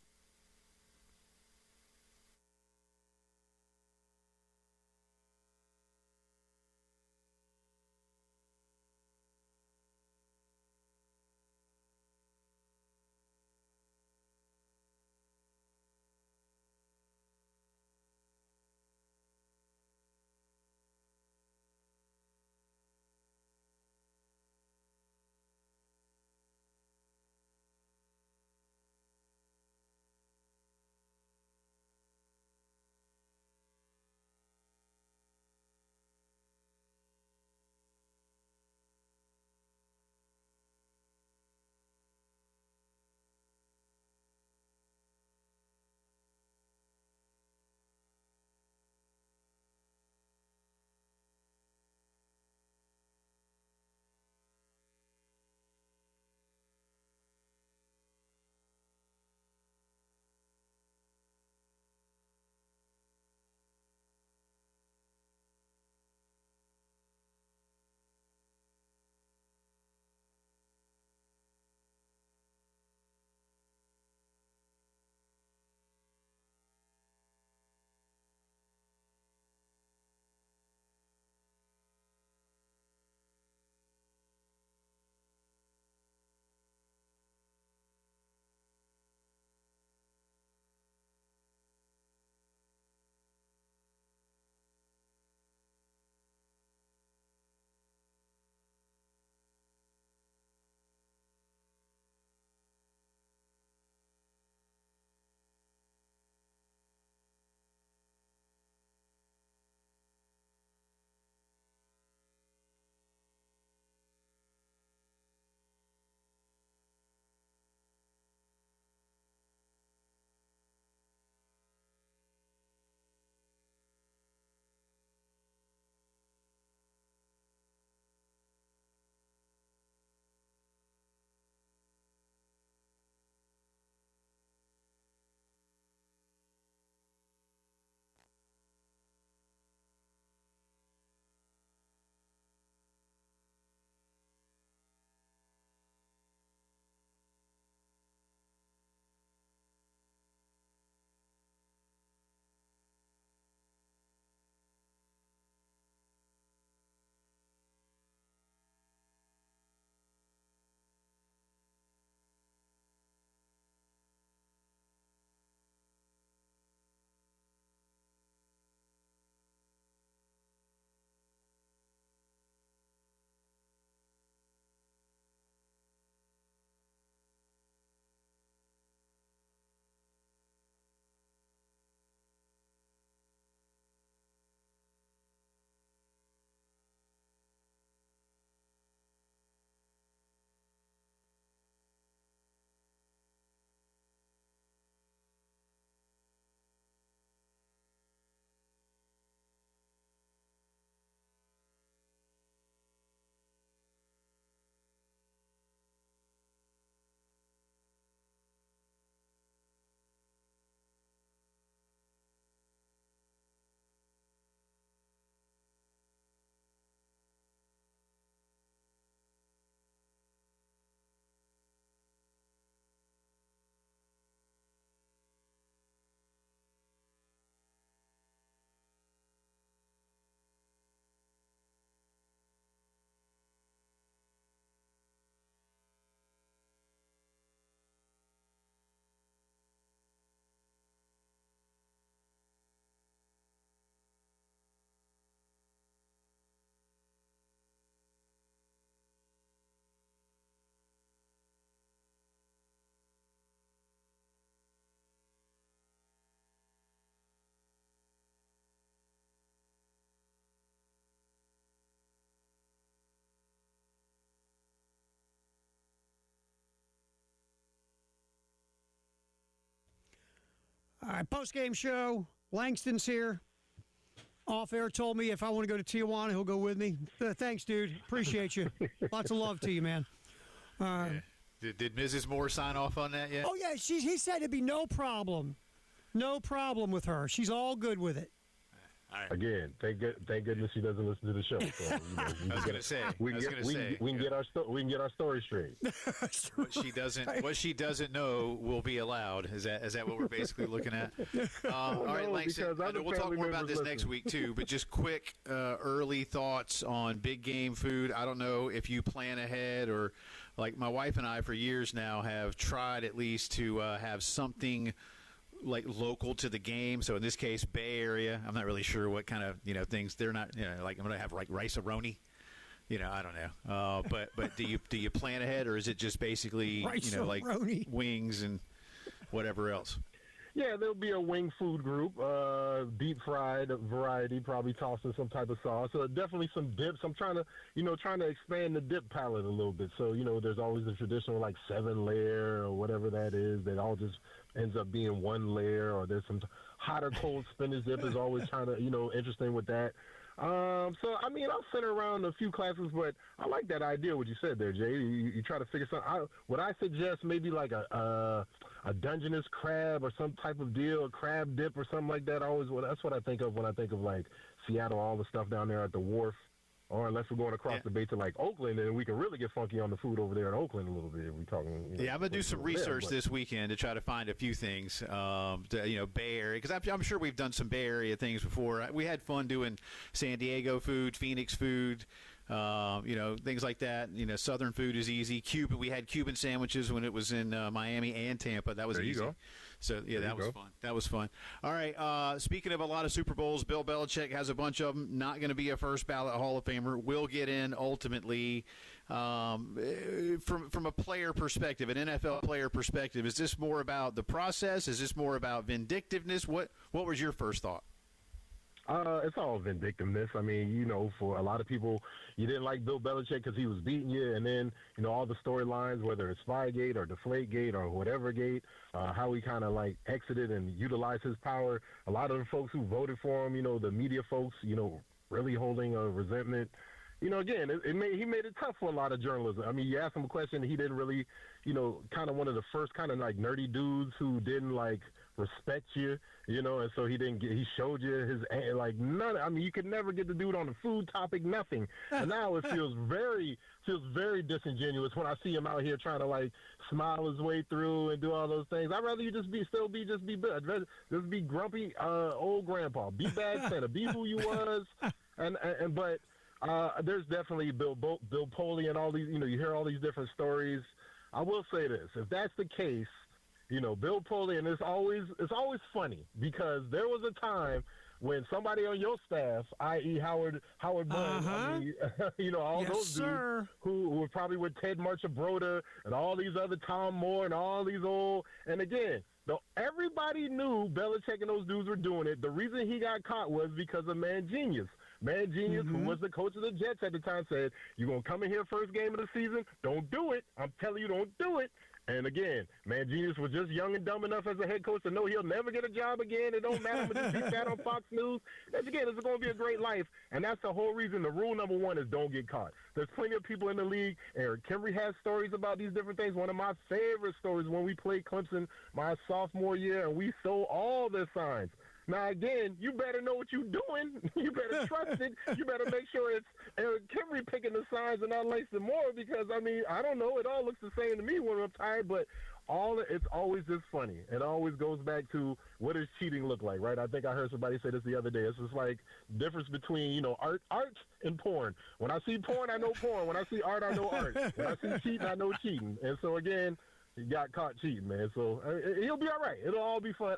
[SPEAKER 1] right, post-game show. Langston's here. Off air told me if I want to go to Tijuana, he'll go with me. Thanks, dude. Appreciate you. Lots of love to you, man.
[SPEAKER 2] Did Mrs. Moore sign off on that yet?
[SPEAKER 1] Oh, yeah. He said it'd be no problem. No problem with her. She's all good with it.
[SPEAKER 2] Right.
[SPEAKER 3] Again, thank goodness she doesn't listen to the show. So,
[SPEAKER 2] I was going to say.
[SPEAKER 3] We can get our story straight.
[SPEAKER 2] What she doesn't know will be allowed. Is that what we're basically looking at? All right, Langston. We'll talk more about this next week too. But just quick early thoughts on big game food. I don't know if you plan ahead or, like my wife and I for years now have tried at least to have something like local to the game. So in this case, Bay Area. I'm not really sure what kind of things they're not. Like I'm gonna have like rice-a-roni. I don't know. But do you plan ahead, or is it just basically like wings and whatever else?
[SPEAKER 3] Yeah, there'll be a wing food group, deep fried variety, probably tossed in some type of sauce. So definitely some dips. I'm trying to expand the dip palette a little bit. So, there's always the traditional like 7-layer or whatever that is that all just ends up being 1 layer, or there's some hot or cold spinach dip is always kind of, interesting with that. So, I mean, I'll center around a few classes, but I like that idea, what you said there, Jay. You try to figure something out. Would I suggest maybe like a Dungeness crab or some type of deal, a crab dip or something like that? That's what I think of when I think of like Seattle, all the stuff down there at the wharf. Or unless we're going across the bay to like Oakland, and we can really get funky on the food over there in Oakland a little bit. If we're talking.
[SPEAKER 2] I'm gonna do some research this weekend to try to find a few things. Bay Area, because I'm sure we've done some Bay Area things before. We had fun doing San Diego food, Phoenix food. Things like that. Southern food is easy. Cuban, we had Cuban sandwiches when it was in Miami and Tampa. That was easy. Go. So, that was fun. That was fun. All right, speaking of a lot of Super Bowls, Bill Belichick has a bunch of them. Not going to be a first-ballot Hall of Famer. Will get in ultimately. From a player perspective, an NFL player perspective, is this more about the process? Is this more about vindictiveness? What was your first thought?
[SPEAKER 3] It's all vindictiveness. I mean, for a lot of people, you didn't like Bill Belichick because he was beating you, and then, all the storylines, whether it's Spygate or Deflategate or whatever gate, how he kind of like exited and utilized his power. A lot of the folks who voted for him, the media folks, really holding a resentment. Again, he made it tough for a lot of journalism. I mean, you ask him a question, he didn't really, kind of one of the first kind of like nerdy dudes who didn't like respect you, and so he showed you his, like, none. I mean, you could never get the dude on the food topic, nothing. And now it feels very disingenuous when I see him out here trying to like smile his way through and do all those things. I'd rather you just be just be grumpy old grandpa, be bad Santa, be who you was, but there's definitely Bill Poley and all these, you hear all these different stories. I will say this, if that's the case, Bill Poley, and it's always funny because there was a time when somebody on your staff, i.e. Howard Bunn, I mean, all those dudes who were probably with Ted Marchibroda and all these other Tom Moore and all these old, and again, everybody knew Belichick and those dudes were doing it. The reason he got caught was because of Mangenius. Mangenius, who was the coach of the Jets at the time, said, "You're going to come in here first game of the season? Don't do it. I'm telling you, don't do it." And again, Mangenius was just young and dumb enough as a head coach to know he'll never get a job again. It don't matter. I'm going to just be fat on Fox News. It's going to be a great life. And that's the whole reason. The rule number one is don't get caught. There's plenty of people in the league. Eric Kimry has stories about these different things. One of my favorite stories when we played Clemson my sophomore year, and we stole all their signs. Now, again, you better know what you're doing. You better trust it. You better make sure it's Eric Kimry picking the signs and not Langston Moore because, I mean, I don't know. It all looks the same to me when I'm tired, but it's always just funny. It always goes back to what does cheating look like, right? I think I heard somebody say this the other day. It's just like difference between, art and porn. When I see porn, I know porn. When I see art, I know art. When I see cheating, I know cheating. And so, again, he got caught cheating, man. So he'll be all right. It'll all be fun.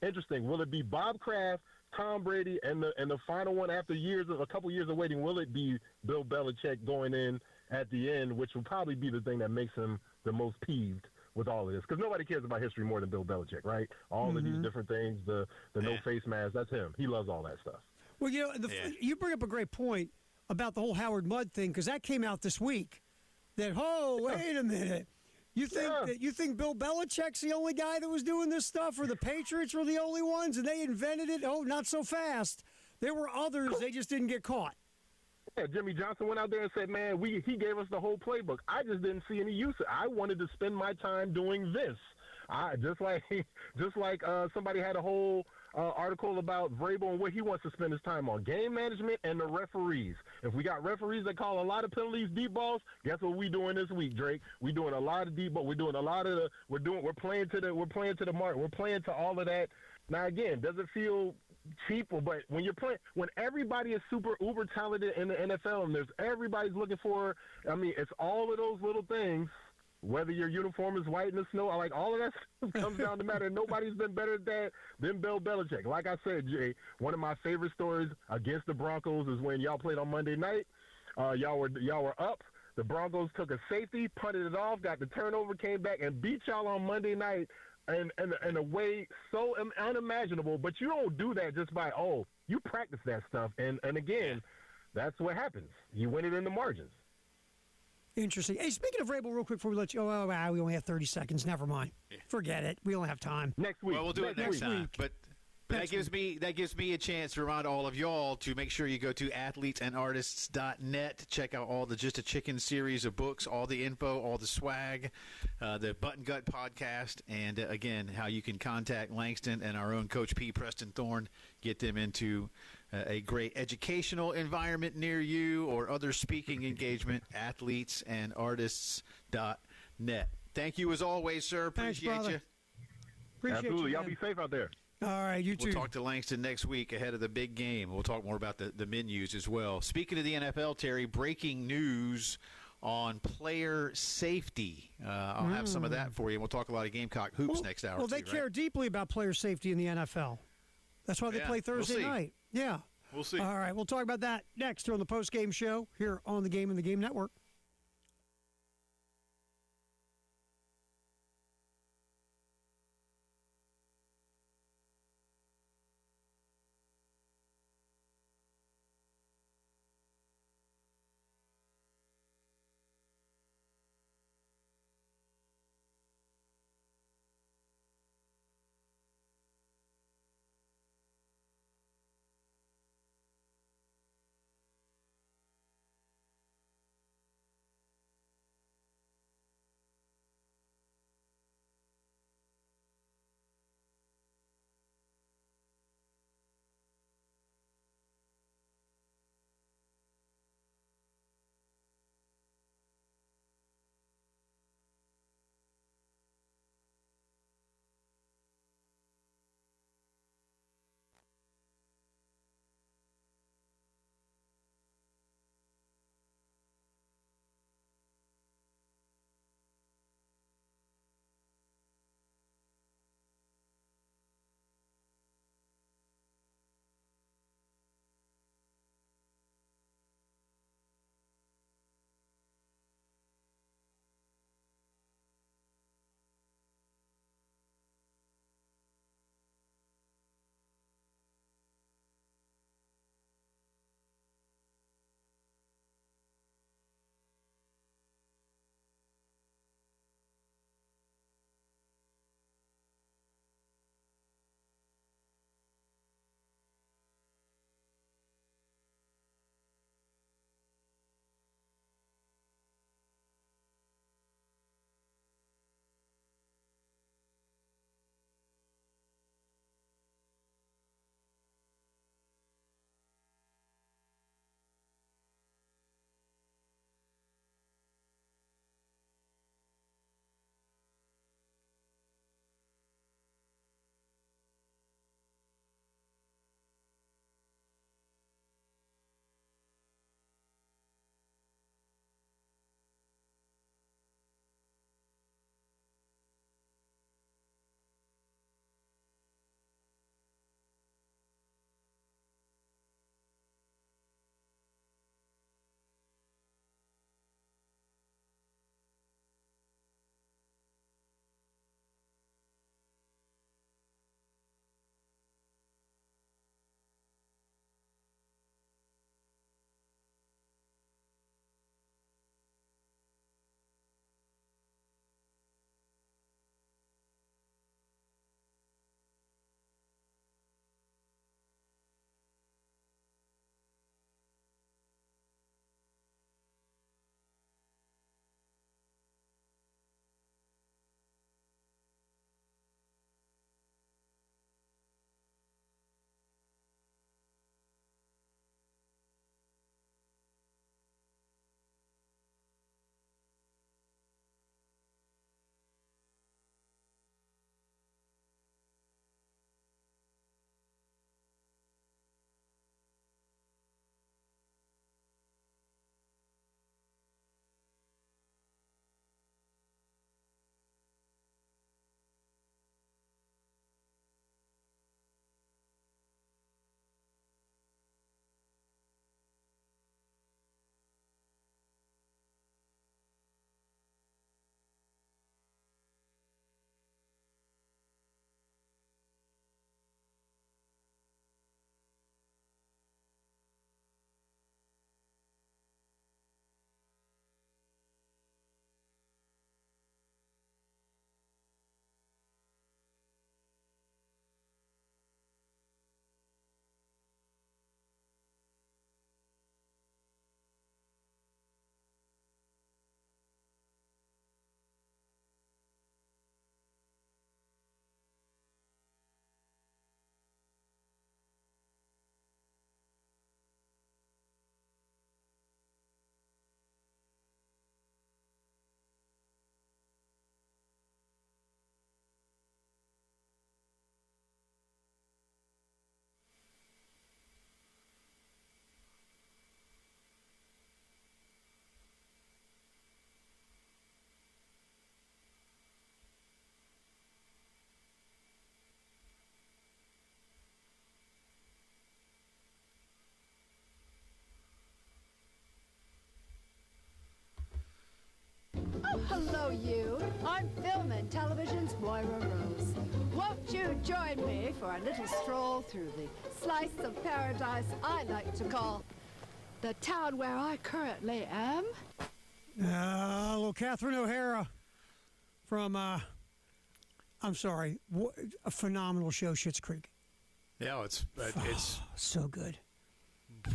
[SPEAKER 3] Interesting. Will it be Bob Kraft, Tom Brady, and the final one after a couple years of waiting? Will it be Bill Belichick going in at the end, which will probably be the thing that makes him the most peeved with all of this? Because nobody cares about history more than Bill Belichick, right? All of these different things, the no face mask, that's him. He loves all that stuff.
[SPEAKER 1] Well, you bring up a great point about the whole Howard Mudd thing because that came out this week. That wait a minute. You think Bill Belichick's the only guy that was doing this stuff, or the Patriots were the only ones, and they invented it? Oh, not so fast. There were others. They just didn't get caught.
[SPEAKER 3] Yeah, Jimmy Johnson went out there and said, man, he gave us the whole playbook. I just didn't see any use. I wanted to spend my time doing this. Just like somebody had a whole article about Vrabel and what he wants to spend his time on: game management and the referees. If we got referees that call a lot of penalties, deep balls, guess what we doing this week, Drake? We doing a lot of deep ball. We're doing a lot of we're playing to the mark. We're playing to all of that. Now again, does it feel cheap? But when everybody is super uber talented in the NFL and everybody's looking for, it's all of those little things. Whether your uniform is white in the snow, like all of that stuff comes down to matter. Nobody's been better at that than Bill Belichick. Like I said, Jay, one of my favorite stories against the Broncos is when y'all played on Monday night. Y'all were up. The Broncos took a safety, punted it off, got the turnover, came back and beat y'all on Monday night in a way so unimaginable. But you don't do that just by, you practice that stuff. And again, that's what happens. You win it in the margins.
[SPEAKER 1] Interesting. Hey, speaking of Vrabel, real quick before we let you go, we only have 30 seconds. Never mind. Forget it. We don't have time.
[SPEAKER 3] Next week.
[SPEAKER 2] Well, we'll do it next time.
[SPEAKER 1] Week.
[SPEAKER 2] But that gives me a chance to remind all of y'all to make sure you go to athletesandartists.net. Check out all the Just a Chicken series of books, all the info, all the swag, the Button Gut podcast, and again, how you can contact Langston and our own Coach P. Preston Thorne, get them into a great educational environment near you or other speaking engagement, athletesandartists.net. Thank you as always, sir. Appreciate you.
[SPEAKER 3] Absolutely. Y'all be safe out there.
[SPEAKER 1] All right, you too.
[SPEAKER 2] We'll talk to Langston next week ahead of the big game. We'll talk more about the menus as well. Speaking of the NFL, Terry, breaking news on player safety. I'll have some of that for you. We'll talk a lot of Gamecock hoops next hour.
[SPEAKER 1] Well, they care deeply about player safety in the NFL. That's why they play Thursday night. Yeah.
[SPEAKER 2] We'll see.
[SPEAKER 1] All right, we'll talk about that next on the post-game show here on the Game and the Game Network.
[SPEAKER 4] I'm film and television's Moira Rose. Won't you join me for a little stroll through the slice of paradise I like to call the town where I currently am?
[SPEAKER 1] Little Catherine O'Hara from, I'm sorry, a phenomenal show, Schitt's Creek.
[SPEAKER 2] Yeah, it's
[SPEAKER 1] so good.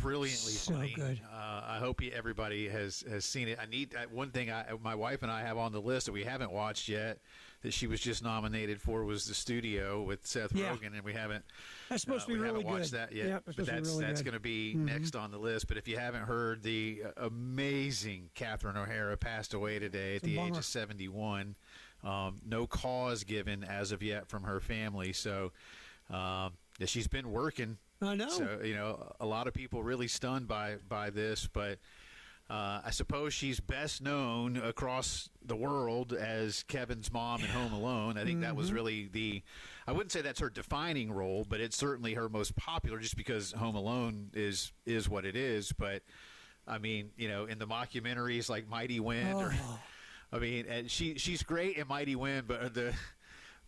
[SPEAKER 2] Brilliantly
[SPEAKER 1] So
[SPEAKER 2] funny.
[SPEAKER 1] good.
[SPEAKER 2] I hope everybody has seen it. I need one thing. My wife and I have on the list that we haven't watched yet, that she was just nominated for, was The Studio with Seth Rogen, and we haven't.
[SPEAKER 1] That's supposed to be really good.
[SPEAKER 2] We haven't watched that yet,
[SPEAKER 1] yep,
[SPEAKER 2] but that's going to be next on the list. But if you haven't heard, the amazing Catherine O'Hara passed away today at the age of 71. No cause given as of yet from her family. So she's been working.
[SPEAKER 1] I know.
[SPEAKER 2] So, a lot of people really stunned by this, but I suppose she's best known across the world as Kevin's mom in Home Alone. I think that was really I wouldn't say that's her defining role, but it's certainly her most popular, just because Home Alone is what it is. But, I mean, in the mockumentaries like Mighty Wind, and she's great in Mighty Wind, but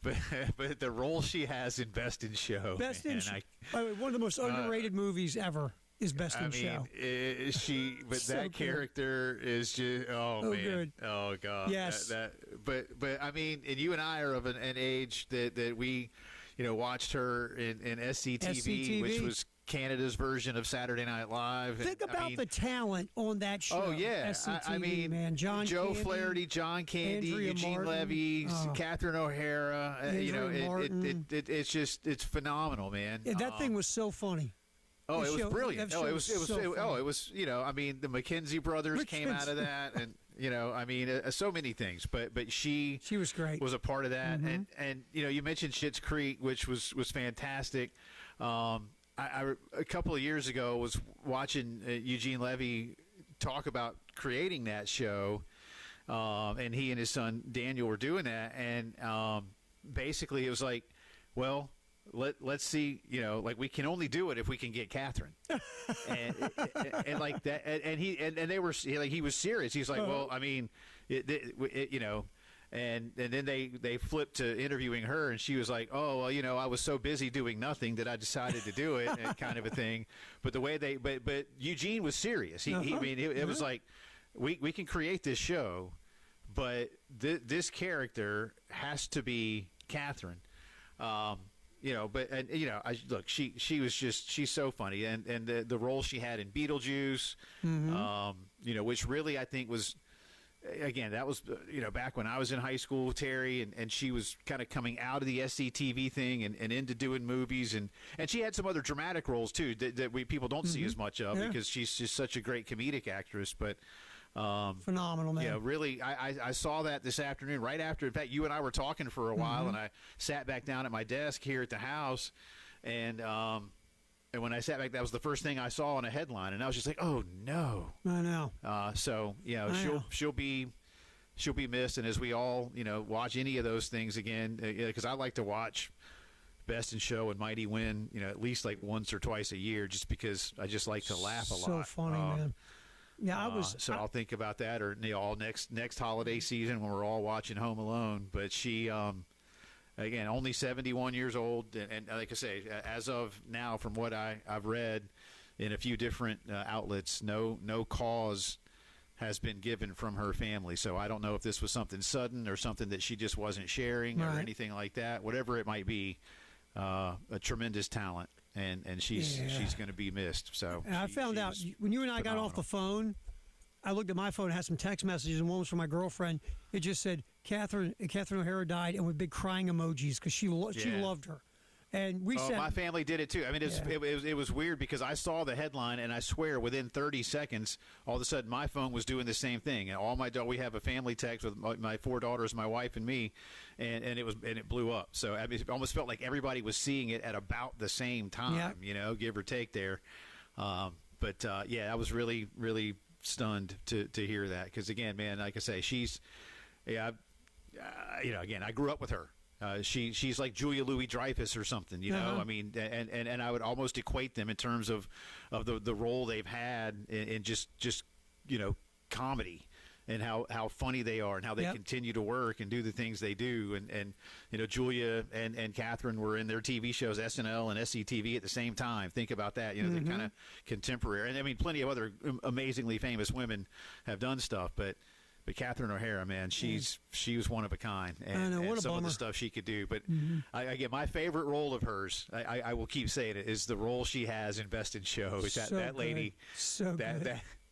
[SPEAKER 2] But the role she has in Best in Show.
[SPEAKER 1] Best in Show. By the way, one of the most underrated movies ever is Best in Show.
[SPEAKER 2] That character is just, man.
[SPEAKER 1] Good.
[SPEAKER 2] Oh, God.
[SPEAKER 1] Yes.
[SPEAKER 2] But I mean, and you and I are of an age that we, watched her in SCTV, which was Canada's version of Saturday Night Live.
[SPEAKER 1] Think about the talent on that show.
[SPEAKER 2] Oh, yeah.
[SPEAKER 1] SCTV, man.
[SPEAKER 2] Joe
[SPEAKER 1] Candy,
[SPEAKER 2] Flaherty, John Candy, Eugene
[SPEAKER 1] Martin.
[SPEAKER 2] Levy, Catherine O'Hara. It's phenomenal, man.
[SPEAKER 1] That thing was so funny.
[SPEAKER 2] Oh, it was brilliant.
[SPEAKER 1] It was
[SPEAKER 2] the McKenzie brothers came out of that, and so many things. But she
[SPEAKER 1] was great.
[SPEAKER 2] Was a part of that, and you mentioned Schitt's Creek, which was fantastic. I a couple of years ago was watching Eugene Levy talk about creating that show, and he and his son Daniel were doing that, and basically it was like, well, let's see, we can only do it if we can get Catherine, and like that, and they were like, he was serious. He's like, well, I mean, And then they flipped to interviewing her, and she was like, "Oh, well, I was so busy doing nothing that I decided to do it," and kind of a thing. But the way but Eugene was serious. It was like, we can create this show, but this character has to be Catherine. She's so funny, and the role she had in Beetlejuice, which really I think was. Again, that was back when I was in high school, Terry, and she was kind of coming out of the SCTV thing and into doing movies, and she had some other dramatic roles too that people don't see as much of, because she's just such a great comedic actress. But
[SPEAKER 1] phenomenal, man.
[SPEAKER 2] Really, I saw that this afternoon right after. In fact, you and I were talking for a while, and I sat back down at my desk here at the house, and when I sat back, that was the first thing I saw on a headline, and I was just like, "Oh no!"
[SPEAKER 1] I know.
[SPEAKER 2] She'll be missed, and as we all watch any of those things again, because I like to watch Best in Show and Mighty Wind, at least like once or twice a year, just because I just like to laugh a lot.
[SPEAKER 1] So funny, man. Yeah,
[SPEAKER 2] I'll think about that, or all next holiday season when we're all watching Home Alone. But she. Again, only 71 years old, and like I say, as of now, from what I've read in a few different outlets, no cause has been given from her family. So I don't know if this was something sudden or something that she just wasn't sharing or anything like that. Whatever it might be, a tremendous talent, and she's going to be missed. So
[SPEAKER 1] and I found out when you and I got off the phone, I looked at my phone and had some text messages, and one was from my girlfriend. It just said, Catherine O'Hara died, and with big crying emojis because she loved her. And we said,
[SPEAKER 2] my family did it too. I mean, it was weird because I saw the headline, and I swear within 30 seconds, all of a sudden my phone was doing the same thing. And we have a family text with my four daughters, my wife, and me, and it blew up. So I mean, it almost felt like everybody was seeing it at about the same time, give or take there. I was really, really stunned to hear that, because again, man, like I say, she's again, I grew up with her. She's like Julia Louis-Dreyfus or something, I mean, and I would almost equate them in terms of the role they've had in just comedy and how funny they are and how they continue to work and do the things they do. And Julia and Catherine were in their TV shows, SNL and SCTV at the same time. Think about that. They're kind of contemporary. And I mean, plenty of other amazingly famous women have done stuff, but Catherine O'Hara, man, she was one of a kind, and some of the stuff she could do. But again, my favorite role of hers, I will keep saying it, is the role she has in Best in Show. That lady,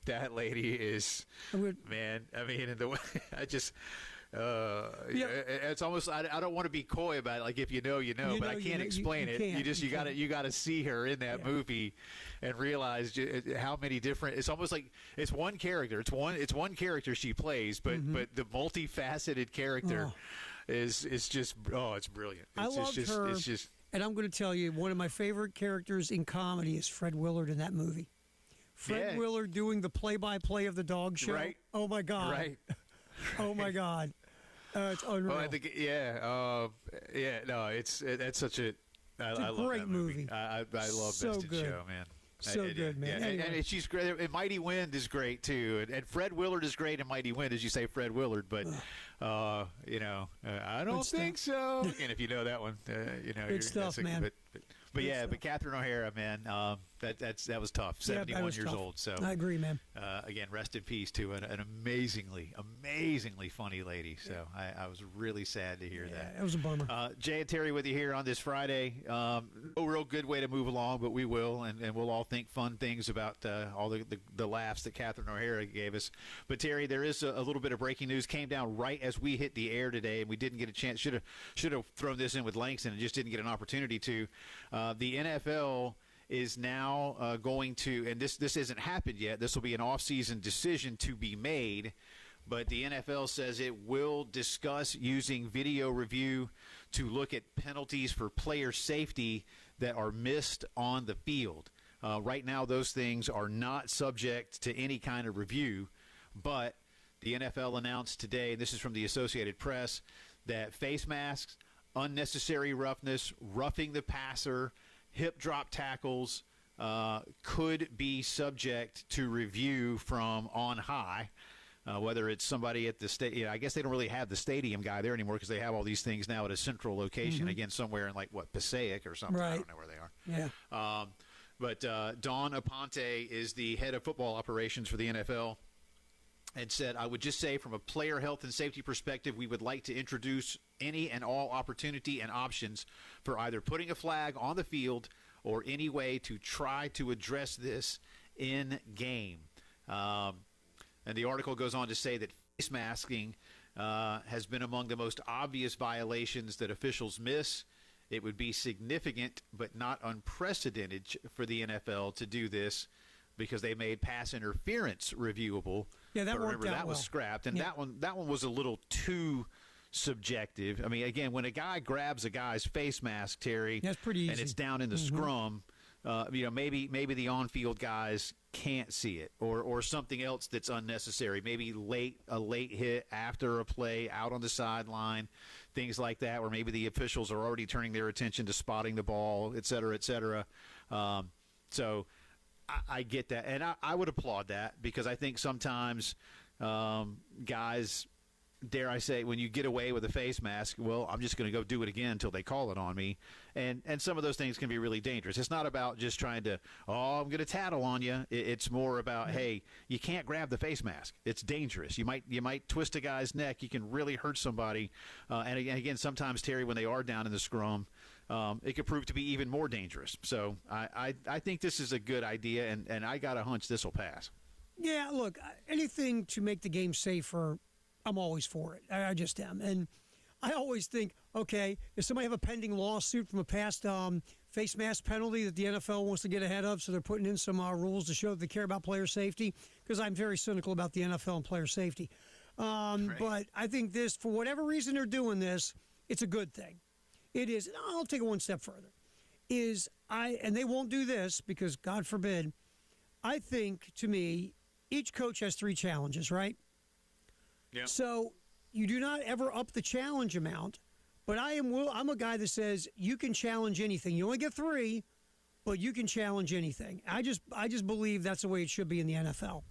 [SPEAKER 2] that lady is, man. I mean, in the way I just. It's almost I don't want to be coy about it. Like, if you know, but I can't explain it. You got to see her in that movie and realize how many different. It's almost like it's one character. It's one character she plays, but the multifaceted character is just it's brilliant.
[SPEAKER 1] I loved her. It's just, and I'm going to tell you, one of my favorite characters in comedy is Fred Willard in that movie. Fred Willard doing the play-by-play of the dog show.
[SPEAKER 2] Right.
[SPEAKER 1] Oh my God.
[SPEAKER 2] Right.
[SPEAKER 1] Oh my God. It's unreal.
[SPEAKER 2] I think, no, it's such a. I love
[SPEAKER 1] great
[SPEAKER 2] that movie.
[SPEAKER 1] movie.
[SPEAKER 2] I love
[SPEAKER 1] So
[SPEAKER 2] Best in
[SPEAKER 1] good.
[SPEAKER 2] Show, man.
[SPEAKER 1] So good, man.
[SPEAKER 2] Yeah.
[SPEAKER 1] Anyway.
[SPEAKER 2] And she's great. And Mighty Wind is great too. And Fred Willard is great in Mighty Wind, as you say, Fred Willard. But I don't think so. And if you know that one,
[SPEAKER 1] good stuff, man.
[SPEAKER 2] But Catherine O'Hara, man, that was tough. 71 years
[SPEAKER 1] tough.
[SPEAKER 2] old. So
[SPEAKER 1] I agree, man.
[SPEAKER 2] Again, rest in peace to an amazingly funny lady. So I was really sad to hear that.
[SPEAKER 1] It was a bummer.
[SPEAKER 2] Jay and Terry with you here on this Friday. No real good way to move along, but we will, and we'll all think fun things about all the laughs that Catherine O'Hara gave us. But Terry, there is a little bit of breaking news. Came down right as we hit the air today, and we didn't get a chance. Should have thrown this in with Langston and just didn't get an opportunity to. The NFL is now going to, and this hasn't happened yet. This will be an off-season decision to be made, but the NFL says it will discuss using video review to look at penalties for player safety that are missed on the field. Right now, those things are not subject to any kind of review, but the NFL announced today, and this is from the Associated Press, that face masks, unnecessary roughness, roughing the passer, hip drop tackles could be subject to review from on high, whether it's somebody at the stadium. I guess they don't really have the stadium guy there anymore because they have all these things now at a central location, again, somewhere in Passaic or something.
[SPEAKER 1] Right.
[SPEAKER 2] I don't know where they are.
[SPEAKER 1] Yeah.
[SPEAKER 2] But Dawn Aponte is the head of football operations for the NFL, and said, I would just say from a player health and safety perspective, we would like to introduce any and all opportunity and options for either putting a flag on the field or any way to try to address this in game. And the article goes on to say that face masking has been among the most obvious violations that officials miss. It would be significant but not unprecedented for the NFL to do this because they made pass interference reviewable.
[SPEAKER 1] Yeah, that worked out
[SPEAKER 2] that was
[SPEAKER 1] well.
[SPEAKER 2] scrapped, and that one was a little too subjective. I mean, again, when a guy grabs a guy's face mask, Terry,
[SPEAKER 1] that's pretty easy.
[SPEAKER 2] And it's down in the scrum, maybe the on-field guys can't see it, or something else that's unnecessary. Maybe a late hit after a play out on the sideline, things like that, where maybe the officials are already turning their attention to spotting the ball, et cetera, et cetera. So I get that, and I would applaud that because I think sometimes guys, dare I say, when you get away with a face mask, well, I'm just going to go do it again until they call it on me. And some of those things can be really dangerous. It's not about just trying to, I'm going to tattle on you. It's more about, hey, you can't grab the face mask. It's dangerous. You might twist a guy's neck. You can really hurt somebody. And again, sometimes, Terry, when they are down in the scrum, it could prove to be even more dangerous. So I think this is a good idea, and I got a hunch this will pass.
[SPEAKER 1] Yeah, look, anything to make the game safer, I'm always for it. I just am. And I always think, okay, if somebody have a pending lawsuit from a past face mask penalty that the NFL wants to get ahead of, so they're putting in some rules to show that they care about player safety, because I'm very cynical about the NFL and player safety. Right. But I think this, for whatever reason they're doing this, it's a good thing. It is. I'll take it one step further. And they won't do this because, God forbid, I think, to me, each coach has 3 challenges, right?
[SPEAKER 2] Yeah.
[SPEAKER 1] So you do not ever up the challenge amount, but I'm a guy that says you can challenge anything. You only get 3, but you can challenge anything. I just believe that's the way it should be in the NFL.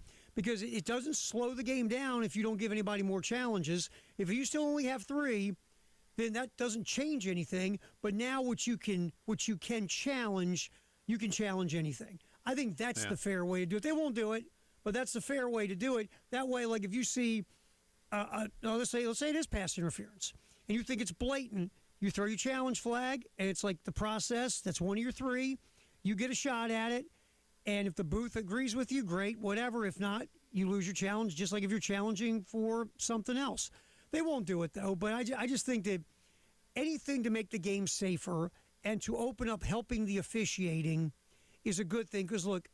[SPEAKER 1] because it doesn't slow the game down if you don't give anybody more challenges. If you still only have 3, then that doesn't change anything. But now what you can challenge, you can challenge anything. I think that's the fair way to do it. They won't do it, but that's the fair way to do it. That way, like if you see, let's say it is pass interference, and you think it's blatant, you throw your challenge flag, and it's like the process. That's one of your 3. You get a shot at it, and if the booth agrees with you, great, whatever. If not, you lose your challenge, just like if you're challenging for something else. They won't do it, though, but I just think that anything to make the game safer and to open up helping the officiating is a good thing because, look,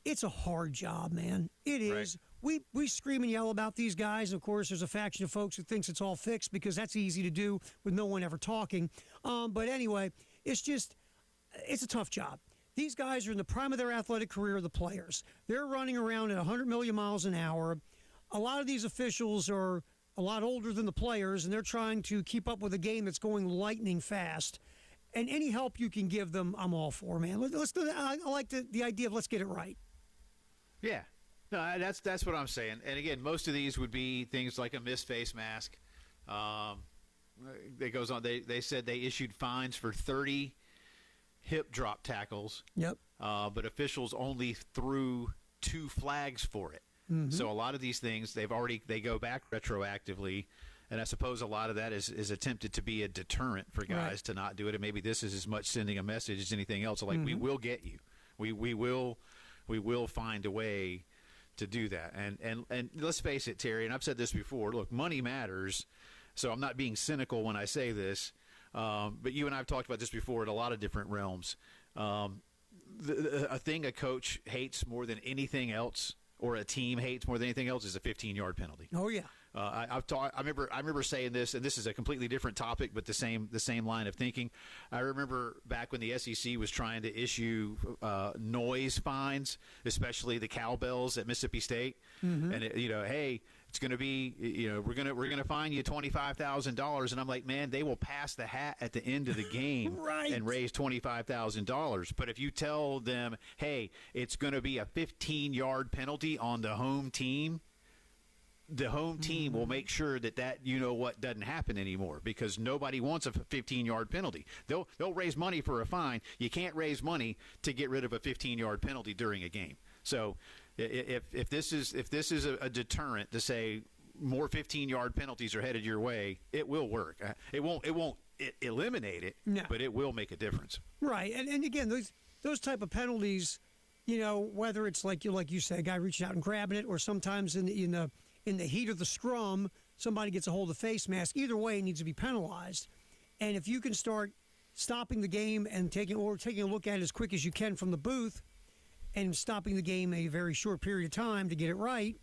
[SPEAKER 1] it's a hard job, man. It is. Right. We scream and yell about these guys. Of course, there's a faction of folks who thinks it's all fixed because that's easy to do with no one ever talking. But anyway, it's a tough job. These guys are in the prime of their athletic career, the players. They're running around at 100 million miles an hour. A lot of these officials are a lot older than the players, and they're trying to keep up with a game that's going lightning fast. And any help you can give them, I'm all for, man. Let's do that. I like the idea of let's get it right.
[SPEAKER 2] Yeah. No, that's what I'm saying. And again, most of these would be things like a missed face mask. It goes on. They said they issued fines for 30 hip drop tackles.
[SPEAKER 1] Yep.
[SPEAKER 2] But officials only threw 2 flags for it. Mm-hmm. So a lot of these things they go back retroactively, and I suppose a lot of that is attempted to be a deterrent for guys to not do it. And maybe this is as much sending a message as anything else. Like we will get you. We will find a way to do that. And let's face it, Terry, and I've said this before. Look, money matters. So I'm not being cynical when I say this. But you and I have talked about this before in a lot of different realms. A thing a coach hates more than anything else, or a team hates more than anything else, is a 15-yard penalty.
[SPEAKER 1] Oh yeah.
[SPEAKER 2] I remember saying this, and this is a completely different topic, but the same line of thinking. I remember back when the SEC was trying to issue noise fines, especially the cowbells at Mississippi State, and hey, it's going to be, we're going to fine you $25,000, and I'm like, man, they will pass the hat at the end of the game and raise $25,000. But if you tell them, hey, it's going to be a 15-yard penalty on the home team, the home team will make sure that doesn't happen anymore, because nobody wants a 15-yard penalty. They'll raise money for a fine. You can't raise money to get rid of a 15-yard penalty during a game. So if this is a deterrent to say more 15-yard penalties are headed your way, it will work. It won't eliminate it, but it will make a difference.
[SPEAKER 1] Right, and again, those type of penalties, whether it's like you said, a guy reaching out and grabbing it, or sometimes in the heat of the scrum, somebody gets a hold of the face mask. Either way, it needs to be penalized. And if you can start stopping the game and taking a look at it as quick as you can from the booth, and stopping the game a very short period of time to get it right,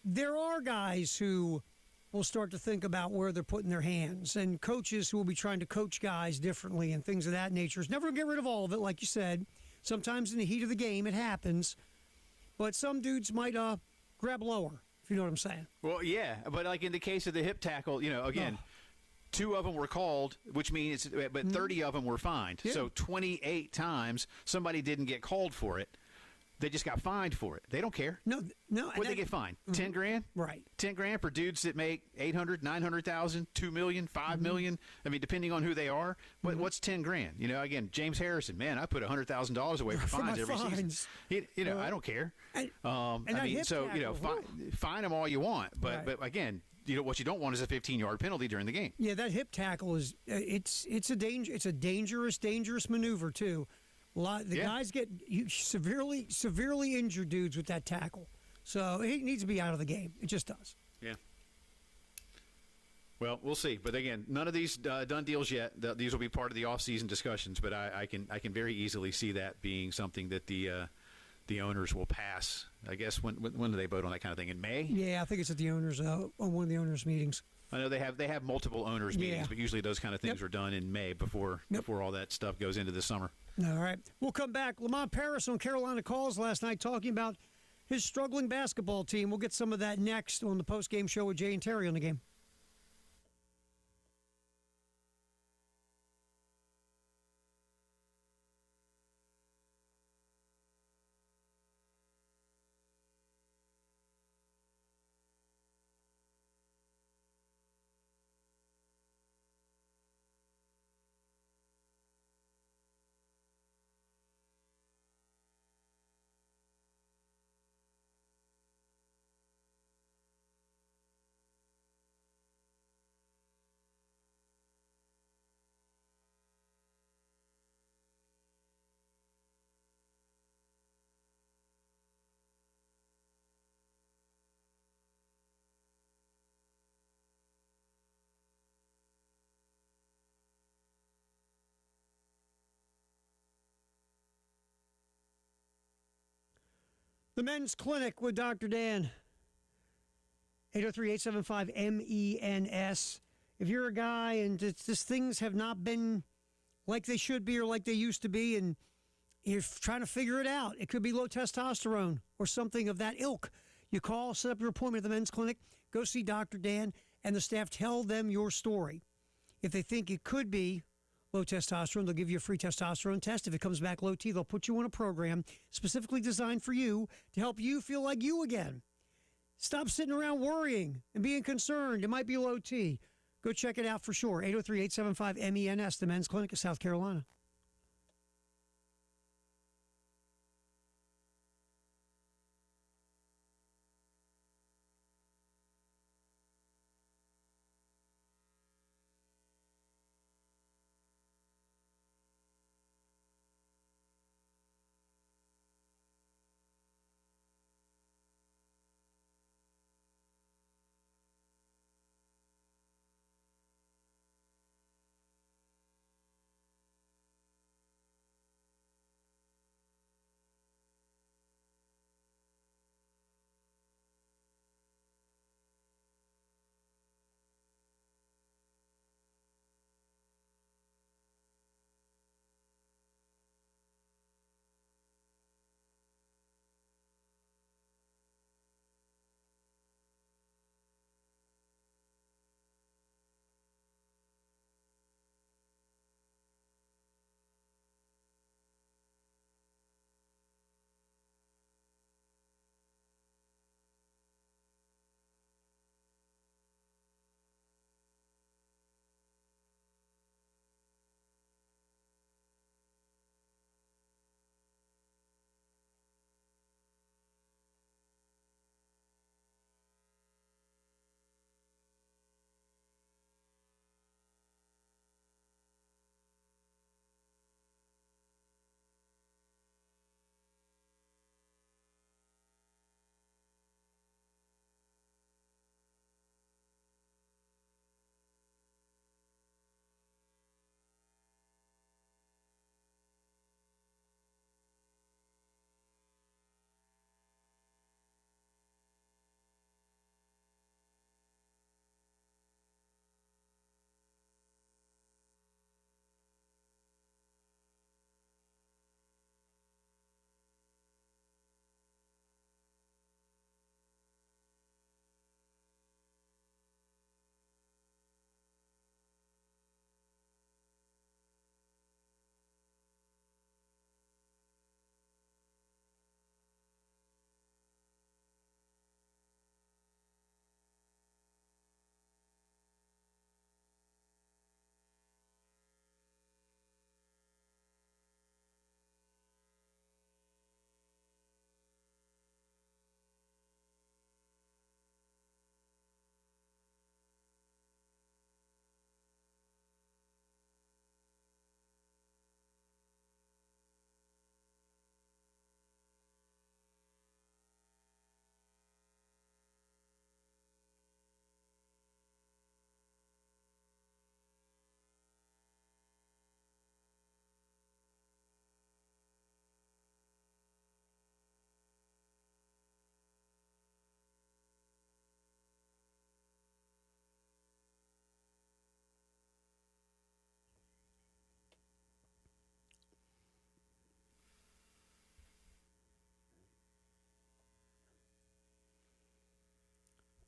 [SPEAKER 1] there are guys who will start to think about where they're putting their hands, and coaches who will be trying to coach guys differently and things of that nature. It's never get rid of all of it, like you said. Sometimes in the heat of the game, it happens. But some dudes might grab lower, if you know what I'm saying.
[SPEAKER 2] Well, yeah, but like in the case of the hip tackle, again, 2 of them were called, which means, but 30 of them were fined. Yeah. So 28 times somebody didn't get called for it. They just got fined for it. They don't care.
[SPEAKER 1] No.
[SPEAKER 2] What they get fined? $10,000?
[SPEAKER 1] Right.
[SPEAKER 2] $10,000 for dudes that make $800,000, $900,000, $2 million, $5 million. I mean, depending on who they are. But what's $10,000? Again, James Harrison. Man, I put $100,000 away for fines every season. I don't care. Fine them all you want. But again, what you don't want is a 15-yard penalty during the game.
[SPEAKER 1] Yeah, that hip tackle is it's a dangerous maneuver too. Guys get severely injured dudes with that tackle. So it needs to be out of the game. It just does.
[SPEAKER 2] Yeah. Well, we'll see. But again, none of these done deals yet. These will be part of the off-season discussions. But I can very easily see that being something that the owners will pass. I guess when do they vote on that kind of thing? In May?
[SPEAKER 1] Yeah, I think it's at the owners on one of the owners' meetings.
[SPEAKER 2] I know they have multiple owners meetings, but usually those kind of things are done in May before all that stuff goes into the summer.
[SPEAKER 1] All right. We'll come back. Lamont Paris on Carolina Calls last night talking about his struggling basketball team. We'll get some of that next on the post-game show with Jay and Terry on the game. The Men's Clinic with Dr. Dan. 803-875-MENS. If you're a guy and just things have not been like they should be or like they used to be, and you're trying to figure it out, it could be low testosterone or something of that ilk. You call, set up your appointment at the Men's Clinic, go see Dr. Dan, and the staff tell them your story. If they think it could be low testosterone, they'll give you a free testosterone test. If it comes back low T, they'll put you on a program specifically designed for you to help you feel like you again. Stop sitting around worrying and being concerned. It might be low T. Go check it out for sure. 803-875-MENS, the Men's Clinic of South Carolina.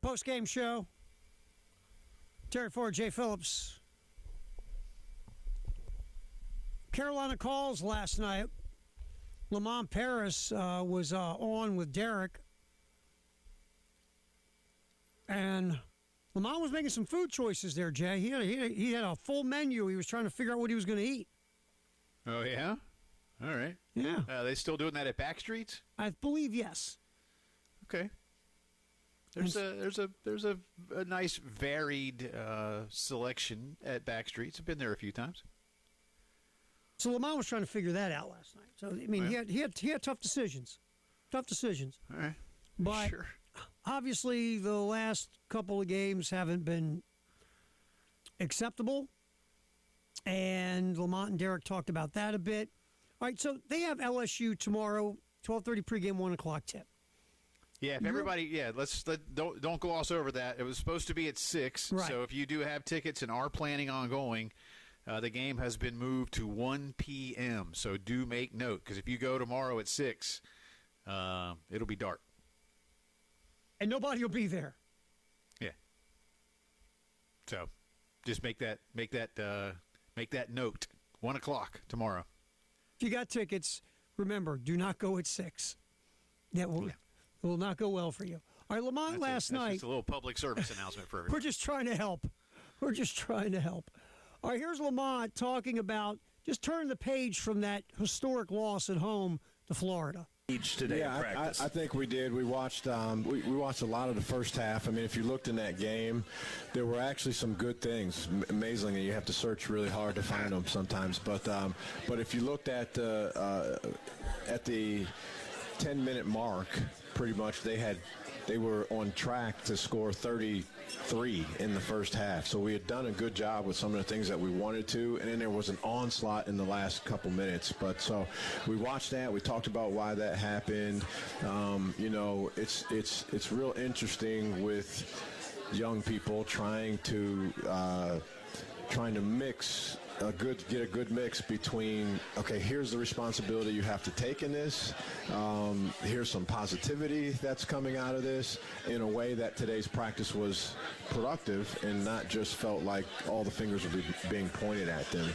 [SPEAKER 1] Post-game show. Terry Ford, Jay Phillips. Carolina calls last night. Lamont Paris was on with Derek. And Lamont was making some food choices there, Jay. He had a full menu. He was trying to figure out what he was going to eat.
[SPEAKER 2] Oh, yeah? All right.
[SPEAKER 1] Yeah.
[SPEAKER 2] Are they still doing that at Backstreets?
[SPEAKER 1] I believe yes.
[SPEAKER 2] Okay. There's a nice varied selection at Backstreets. I've been there a few times.
[SPEAKER 1] So Lamont was trying to figure that out last night. So I mean, he had tough decisions. Tough decisions.
[SPEAKER 2] All right.
[SPEAKER 1] But
[SPEAKER 2] sure.
[SPEAKER 1] Obviously the last couple of games haven't been acceptable. And Lamont and Derek talked about that a bit. All right, so they have LSU tomorrow, 12:30 pregame, 1 o'clock tip.
[SPEAKER 2] Yeah, if everybody, don't gloss over that. It was supposed to be at 6,
[SPEAKER 1] right.
[SPEAKER 2] So if you do have tickets and are planning on going, the game has been moved to 1 p.m. So do make note, because if you go tomorrow at 6, it'll be dark,
[SPEAKER 1] and nobody will be there.
[SPEAKER 2] Yeah. So just make that note. 1 o'clock tomorrow.
[SPEAKER 1] If you got tickets, remember, do not go at 6. That will not go well for you. All right, Lamont, last night.
[SPEAKER 2] That's just a little public service announcement for everybody.
[SPEAKER 1] We're just trying to help. All right, here's Lamont talking about just turning the page from that historic loss at home to Florida.
[SPEAKER 5] Today in practice.
[SPEAKER 6] I think we did. We watched we watched a lot of the first half. I mean, if you looked in that game, there were actually some good things. Amazingly, you have to search really hard to find them sometimes. But if you looked at the 10-minute mark, pretty much they were on track to score 33 in the first half. So we had done a good job with some of the things that we wanted to, and then there was an onslaught in the last couple minutes. But so we watched that. We talked about why that happened. It's real interesting with young people trying to mix get a good mix between, okay, here's the responsibility you have to take in this. Here's some positivity that's coming out of this in a way that today's practice was productive and not just felt like all the fingers were being pointed at them.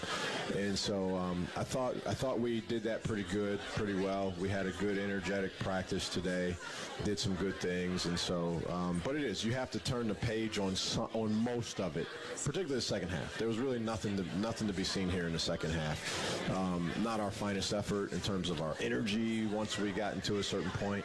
[SPEAKER 6] And so I thought we did that pretty well. We had a good, energetic practice today, did some good things. And so, but you have to turn the page on most of it, particularly the second half. There was really nothing to be seen here in the second half. Not our finest effort in terms of our energy once we got into a certain point,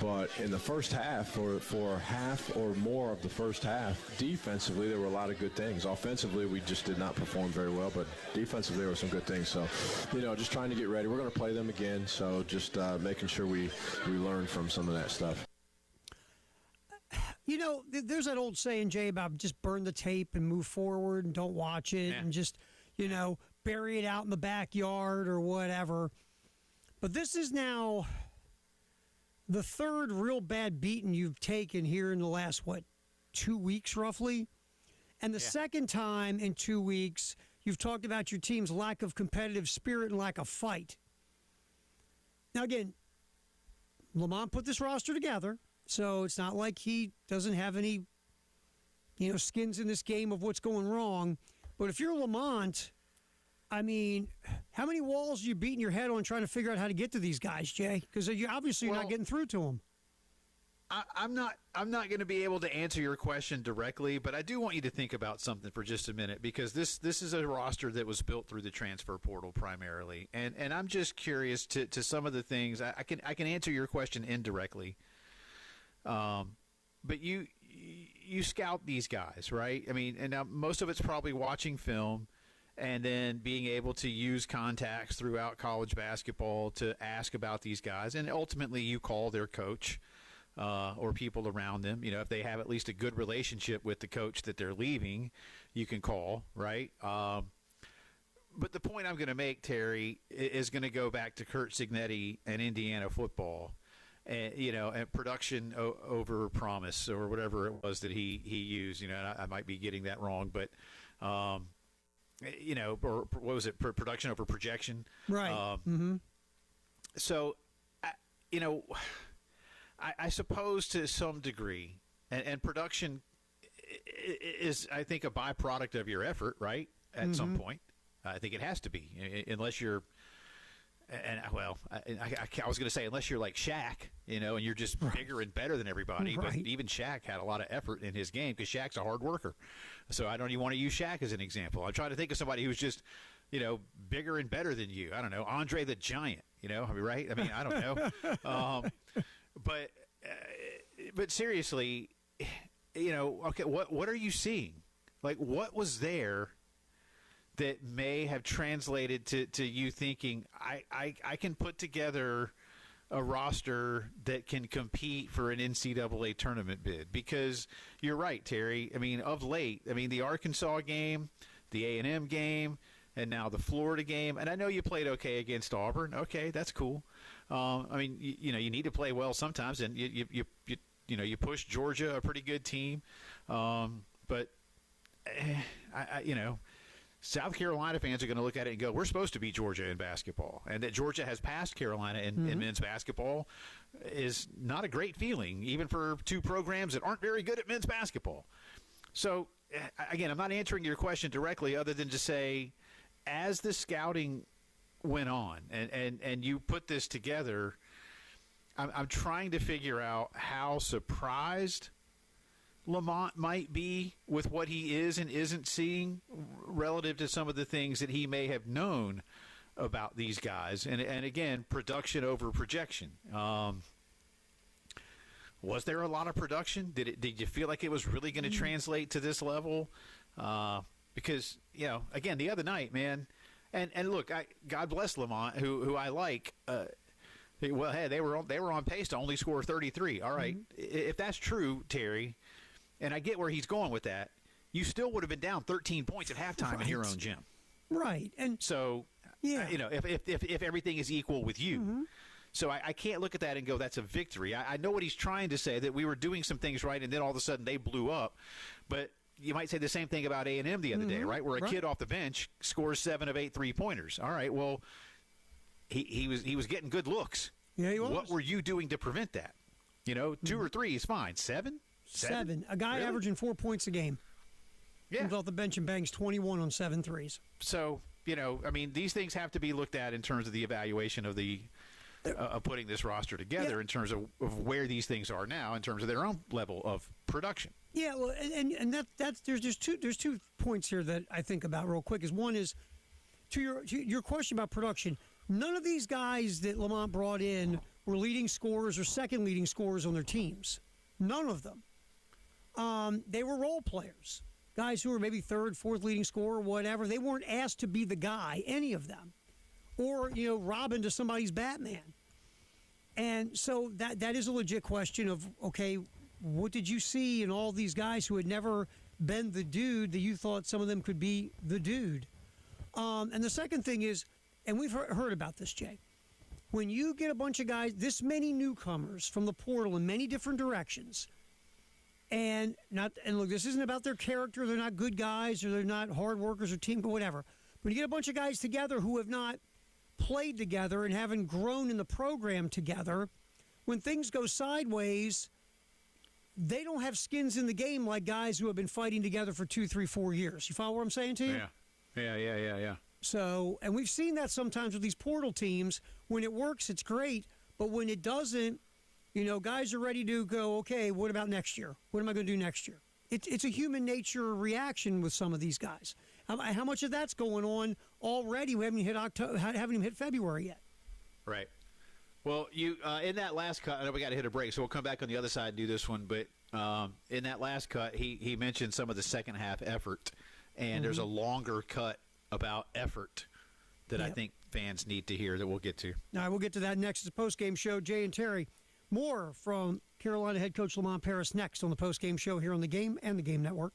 [SPEAKER 6] but in the first half, for half or more of the first half, defensively there were a lot of good things. Offensively, we just did not perform very well, but defensively there were some good things. So, just trying to get ready. We're going to play them again, so just making sure we learn from some of that stuff.
[SPEAKER 1] There's that old saying, Jay, about just burn the tape and move forward and don't watch it and just, bury it out in the backyard or whatever. But this is now the third real bad beating you've taken here in the last, 2 weeks roughly? And the second time in 2 weeks, you've talked about your team's lack of competitive spirit and lack of fight. Now, again, Lamont put this roster together, so it's not like he doesn't have any, skins in this game of what's going wrong. But if you're Lamont, I mean, how many walls are you beating your head on trying to figure out how to get to these guys, Jay? Because you're not getting through to them.
[SPEAKER 2] I'm not going to be able to answer your question directly, but I do want you to think about something for just a minute, because this is a roster that was built through the transfer portal primarily, and I'm just curious to some of the things. I can answer your question indirectly, but you scout these guys, right? I mean, and now most of it's probably watching film and then being able to use contacts throughout college basketball to ask about these guys, and ultimately you call their coach or people around them. If they have at least a good relationship with the coach that they're leaving, you can call, right? But the point I'm going to make, Terry, is going to go back to Curt Cignetti and Indiana football, and and production over promise, or whatever it was that he used. And I might be getting that wrong, but or what was it? Production over projection,
[SPEAKER 1] right?
[SPEAKER 2] So, I suppose to some degree, and production is, I think, a byproduct of your effort, right? At some point, I think it has to be, unless you're. I was going to say, unless you're like Shaq, and you're just bigger and better than everybody.
[SPEAKER 1] Right.
[SPEAKER 2] But even Shaq had a lot of effort in his game, because Shaq's a hard worker. So I don't even want to use Shaq as an example. I'm trying to think of somebody who's just, bigger and better than you. I don't know, Andre the Giant. Right? I mean, I don't know. But seriously, okay, what are you seeing? Like, what was there that may have translated to you thinking, I can put together a roster that can compete for an NCAA tournament bid? Because you're right, Terry. I mean, of late, the Arkansas game, the A&M game, and now the Florida game. And I know you played okay against Auburn. Okay, that's cool. I mean, you need to play well sometimes, and you push Georgia, a pretty good team, but South Carolina fans are going to look at it and go, we're supposed to beat Georgia in basketball. And that Georgia has passed Carolina in men's basketball is not a great feeling, even for two programs that aren't very good at men's basketball. So, again, I'm not answering your question directly other than to say, as the scouting went on and you put this together, I'm trying to figure out how surprised Lamont might be with what he is and isn't seeing relative to some of the things that he may have known about these guys. And again, production over projection. Was there a lot of production? Did you feel like it was really going to translate to this level? Because, again, the other night, man, and look, God bless Lamont, who I like. Well, hey, they were on pace to only score 33. All right, if that's true, Terry, and I get where he's going with that, you still would have been down 13 points at halftime in your own gym.
[SPEAKER 1] Right. And
[SPEAKER 2] so, if everything is equal with you. So I can't look at that and go, that's a victory. I know what he's trying to say, that we were doing some things right, and then all of a sudden they blew up. But you might say the same thing about A&M the other day, right, where a kid off the bench scores 7 of 8 3-pointers. All right, well, he was getting good looks.
[SPEAKER 1] Yeah, he was.
[SPEAKER 2] What were you doing to prevent that? 2 or 3 is fine. 7?
[SPEAKER 1] 7. A guy
[SPEAKER 2] really?
[SPEAKER 1] averaging 4 points a game.
[SPEAKER 2] Yeah.
[SPEAKER 1] Comes off the bench and bangs 21 on 7 threes.
[SPEAKER 2] So, I mean, these things have to be looked at in terms of the evaluation of of putting this roster together in terms of where these things are now in terms of their own level of production. Yeah,
[SPEAKER 1] well, and that's there's two points here that I think about real quick. One is to your question about production. None of these guys that Lamont brought in were leading scorers or second leading scorers on their teams. None of them. They were role players, guys who were maybe third, fourth leading scorer, whatever. They weren't asked to be the guy, any of them, or Robin to somebody's Batman. And so that is a legit question of, okay, what did you see in all these guys who had never been the dude that you thought some of them could be the dude? And the second thing is, and we've heard about this, Jay, when you get a bunch of guys, this many newcomers from the portal in many different directions, and look, this isn't about their character, they're not good guys, or they're not hard workers or team, or whatever. When you get a bunch of guys together who have not played together and haven't grown in the program together, when things go sideways, they don't have skins in the game like guys who have been fighting together for 2, 3, 4 years. You follow what I'm saying to you?
[SPEAKER 2] Yeah.
[SPEAKER 1] So, and we've seen that sometimes with these portal teams. When it works, it's great. But when it doesn't, guys are ready to go, okay, what about next year? What am I going to do next year? It's a human nature reaction with some of these guys. How much of that's going on already? We haven't even hit February yet.
[SPEAKER 2] Right. Well, you in that last cut, I know we got to hit a break, so we'll come back on the other side and do this one. But in that last cut, he mentioned some of the second half effort, and there's a longer cut about effort that I think fans need to hear that we'll get to.
[SPEAKER 1] All right, we'll get to that next. It's a post-game show. Jay and Terry, more from Carolina head coach Lamont Paris next on the post-game show here on the Game and the Game Network.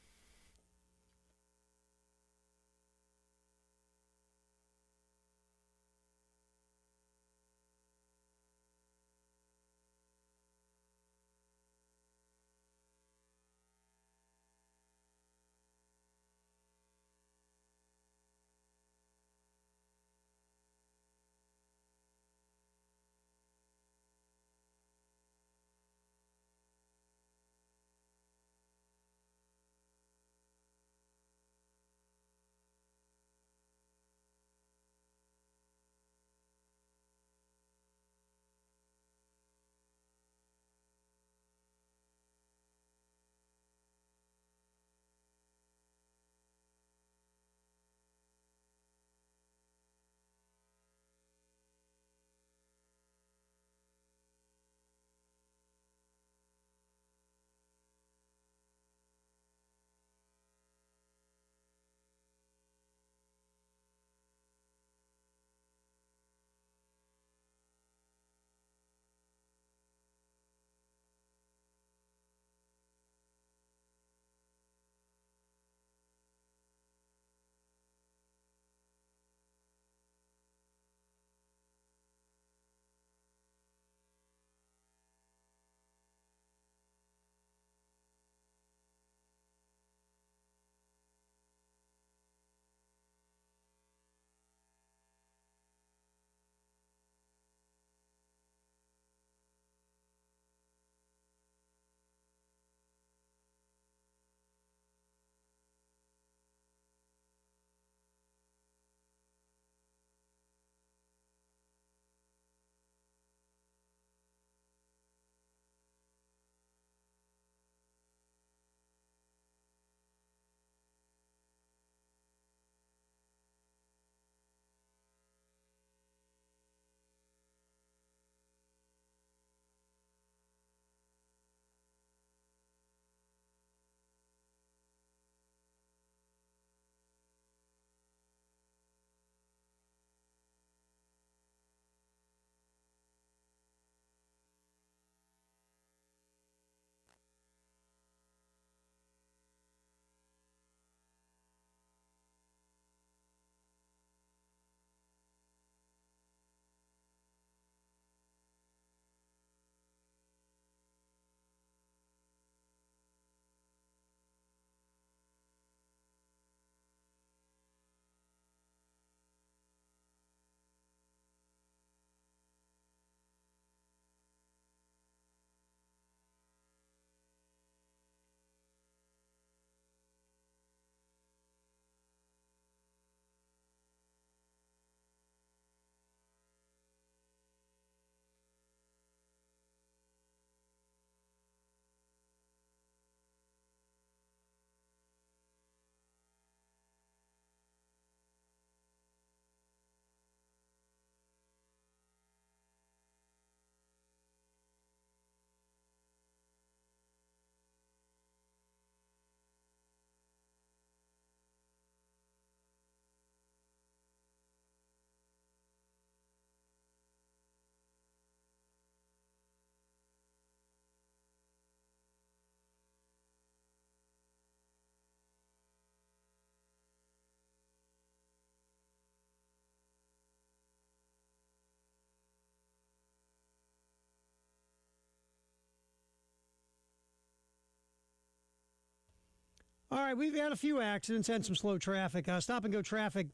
[SPEAKER 1] All right, we've had a few accidents and some slow traffic. Stop-and-go traffic.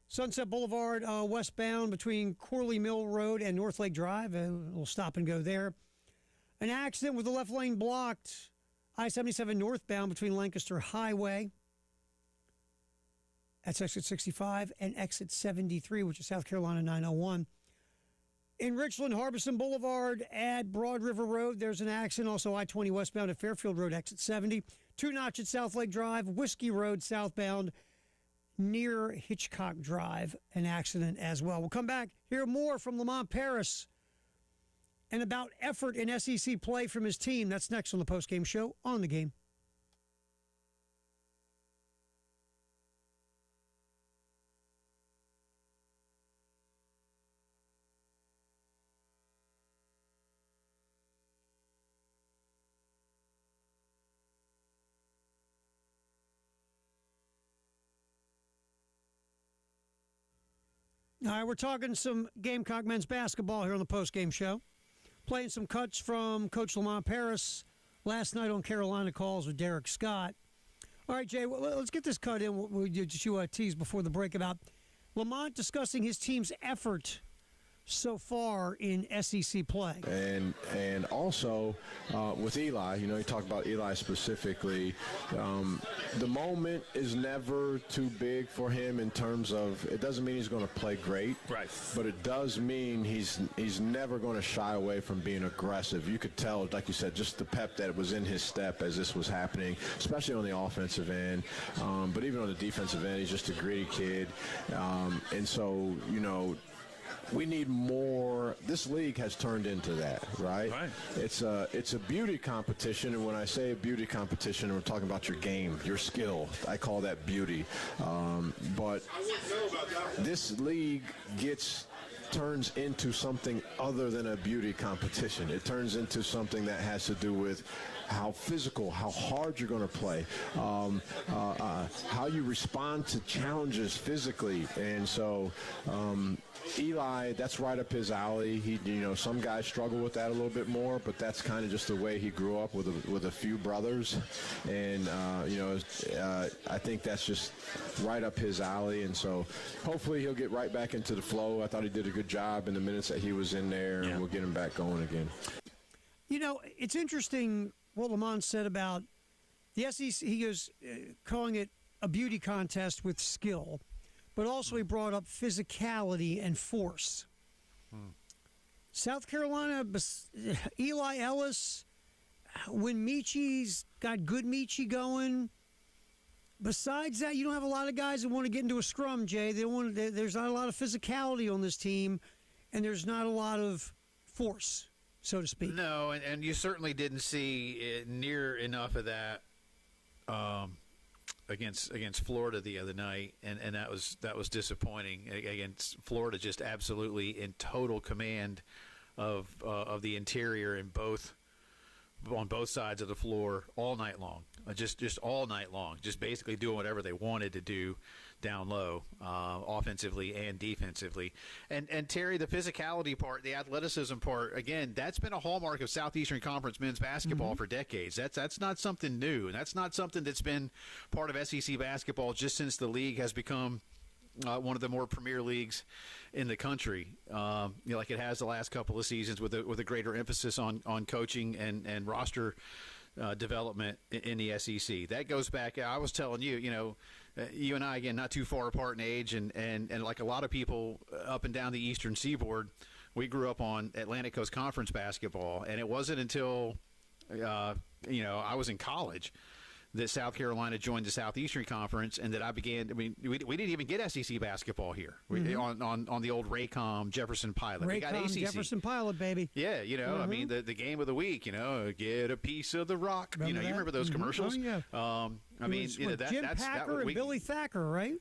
[SPEAKER 1] Sunset Boulevard westbound between Corley Mill Road and North Lake Drive. We'll stop and go there. An accident with the left lane blocked. I-77 northbound between Lancaster Highway. That's exit 65 and exit 73, which is South Carolina 901. In Richland, Harbison Boulevard at Broad River Road, there's an accident. Also, I-20 westbound at Fairfield Road, exit 70. Two Notch at South Lake Drive, Whiskey Road southbound near Hitchcock Drive, an accident as well. We'll come back, hear more from Lamont Paris and about effort in SEC play from his team. That's next on the postgame show on The Game. All right, we're talking some Gamecock men's basketball here on the postgame show. Playing some cuts from Coach Lamont Paris last night on Carolina Calls with Derek Scott. All right, Jay, let's get this cut in. We just teased before the break about Lamont discussing his team's effort so far in SEC play.
[SPEAKER 6] And also with Eli, you talked about Eli specifically. The moment is never too big for him in terms of, it doesn't mean he's going to play great,
[SPEAKER 2] right?
[SPEAKER 6] But it does mean he's never going to shy away from being aggressive. You could tell, like you said, just the pep that was in his step as this was happening, especially on the offensive end. But even on the defensive end, he's just a gritty kid. And so, we need more. This league has turned into that, right? It's a beauty competition, and when I say a beauty competition, we're talking about your game, your skill. I call that beauty. But this league turns into something other than a beauty competition. It turns into something that has to do with how physical, how hard you're going to play, how you respond to challenges physically, and so. Eli, that's right up his alley. He, some guys struggle with that a little bit more, but that's kind of just the way he grew up with a few brothers, and I think that's just right up his alley. And so, hopefully, he'll get right back into the flow. I thought he did a good job in the minutes that he was in there, and we'll get him back going again.
[SPEAKER 1] It's interesting what Lamont said about the SEC. He goes calling it a beauty contest with skill. But also he brought up physicality and force. South Carolina, Eli Ellis, when Michi's got good Michi going, besides that, you don't have a lot of guys that want to get into a scrum, Jay. There's not a lot of physicality on this team, and there's not a lot of force, so to speak.
[SPEAKER 2] No, and you certainly didn't see near enough of that against Florida the other night, and that was disappointing. Against Florida, just absolutely in total command of the interior on both sides of the floor all night long, just all night long, just basically doing whatever they wanted to do down low, offensively and defensively. And Terry, the physicality part, the athleticism part, again, that's been a hallmark of Southeastern Conference men's basketball for decades. That's not something new, and that's not something that's been part of SEC basketball just since the league has become one of the more premier leagues in the country, like it has the last couple of seasons, with a greater emphasis on coaching and roster development in the SEC. That goes back. I was telling you, you and I, again, not too far apart in age, and like a lot of people up and down the Eastern Seaboard, we grew up on Atlantic Coast Conference basketball, and it wasn't until I was in college that South Carolina joined the Southeastern Conference, and that I began. I mean, we didn't even get SEC basketball here on the old Raycom Jefferson Pilot. We got ACC.
[SPEAKER 1] Jefferson Pilot, baby.
[SPEAKER 2] Yeah, I mean, the game of the week. Get a piece of the rock.
[SPEAKER 1] Remember
[SPEAKER 2] you remember those commercials?
[SPEAKER 1] Oh, yeah.
[SPEAKER 2] I mean,
[SPEAKER 1] Jim Packer and Billy Thacker, right?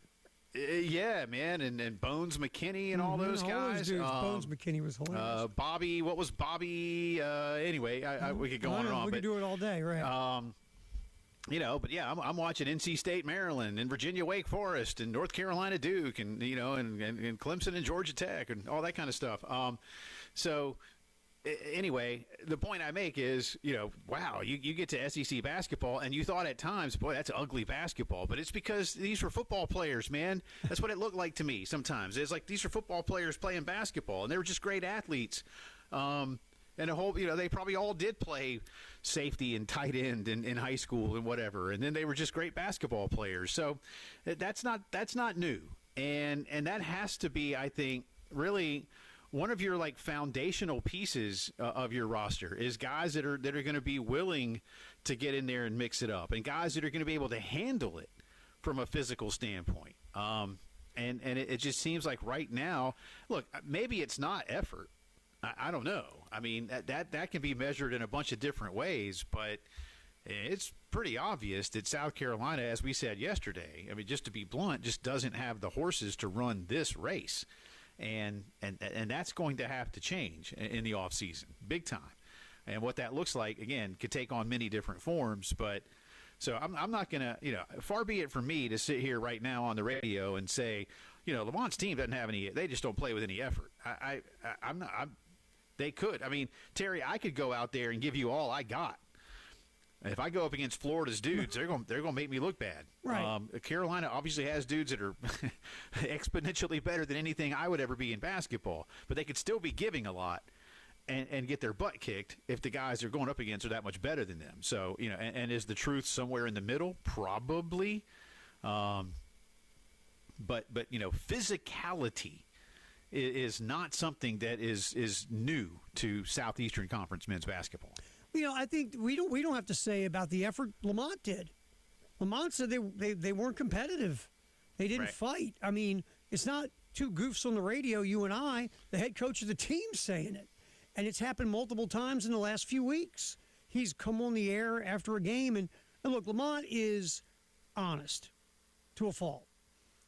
[SPEAKER 2] Yeah, man, and Bones McKinney and all those guys.
[SPEAKER 1] All those dudes. Bones McKinney was hilarious.
[SPEAKER 2] Bobby, what was Bobby? Anyway, we could go on and on.
[SPEAKER 1] We could do it all day, right?
[SPEAKER 2] But yeah, I'm watching NC State, Maryland, and Virginia, Wake Forest, and North Carolina, Duke, and and Clemson and Georgia Tech, and all that kind of stuff. So anyway, the point I make is, wow, you get to SEC basketball, and you thought at times, boy, that's ugly basketball. But it's because these were football players, man. That's what it looked like to me sometimes. It's like these are football players playing basketball, and they were just great athletes. And a whole, they probably all did play safety and tight end in high school and whatever. And then they were just great basketball players. So that's not new. And that has to be, I think, really one of your foundational pieces of your roster is guys that are going to be willing to get in there and mix it up, and guys that are going to be able to handle it from a physical standpoint. And it just seems like right now, look, maybe it's not effort. I don't know. I mean, that can be measured in a bunch of different ways, but it's pretty obvious that South Carolina, as we said yesterday, I mean, just to be blunt, just doesn't have the horses to run this race. And that's going to have to change in the offseason, big time. And what that looks like, again, could take on many different forms. But so I'm not going to, far be it from me to sit here right now on the radio and say, Lamont's team doesn't have any, they just don't play with any effort. They could. I mean, Terry, I could go out there and give you all I got. If I go up against Florida's dudes, they're going to make me look bad.
[SPEAKER 1] Right.
[SPEAKER 2] Carolina obviously has dudes that are exponentially better than anything I would ever be in basketball, but they could still be giving a lot and get their butt kicked if the guys they're going up against are that much better than them. So, and is the truth somewhere in the middle? Probably. But physicality is not something that is new to Southeastern Conference men's basketball.
[SPEAKER 1] I think we don't have to say about the effort Lamont did. Lamont said they weren't competitive. They didn't fight. I mean, it's not two goofs on the radio, you and I, the head coach of the team saying it. And it's happened multiple times in the last few weeks. He's come on the air after a game. And look, Lamont is honest to a fault.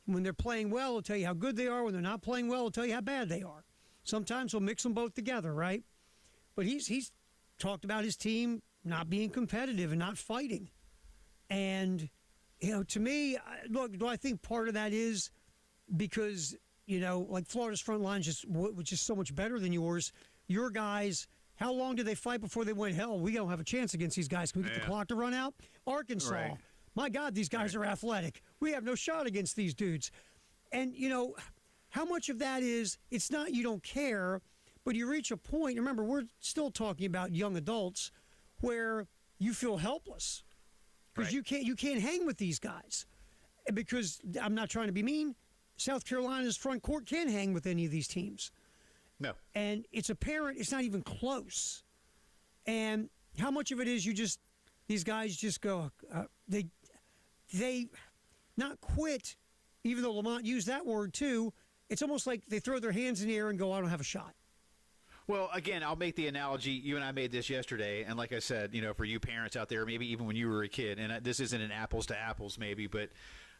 [SPEAKER 1] When they're playing well, he'll tell you how good they are. When they're not playing well, he'll tell you how bad they are. Sometimes he'll mix them both together, right? But he's talked about his team not being competitive and not fighting. And, to me, look, do I think part of that is because, Florida's front line was just so much better than yours. Your guys, how long did they fight before they went, hell, we don't have a chance against these guys. Can we get the clock to run out? Arkansas, my God, these guys are athletic. We have no shot against these dudes. And, how much of that is, it's not you don't care, but you reach a point, remember, we're still talking about young adults, where you feel helpless because you can't hang with these guys. Because I'm not trying to be mean, South Carolina's front court can't hang with any of these teams.
[SPEAKER 2] No.
[SPEAKER 1] And it's apparent it's not even close. And how much of it is these guys just go, they not quit, even though Lamont used that word too. It's almost like they throw their hands in the air and go, I don't have a shot.
[SPEAKER 2] Well, again, I'll make the analogy. You and I made this yesterday, and like I said, for you parents out there, maybe even when you were a kid, and this isn't an apples to apples maybe, but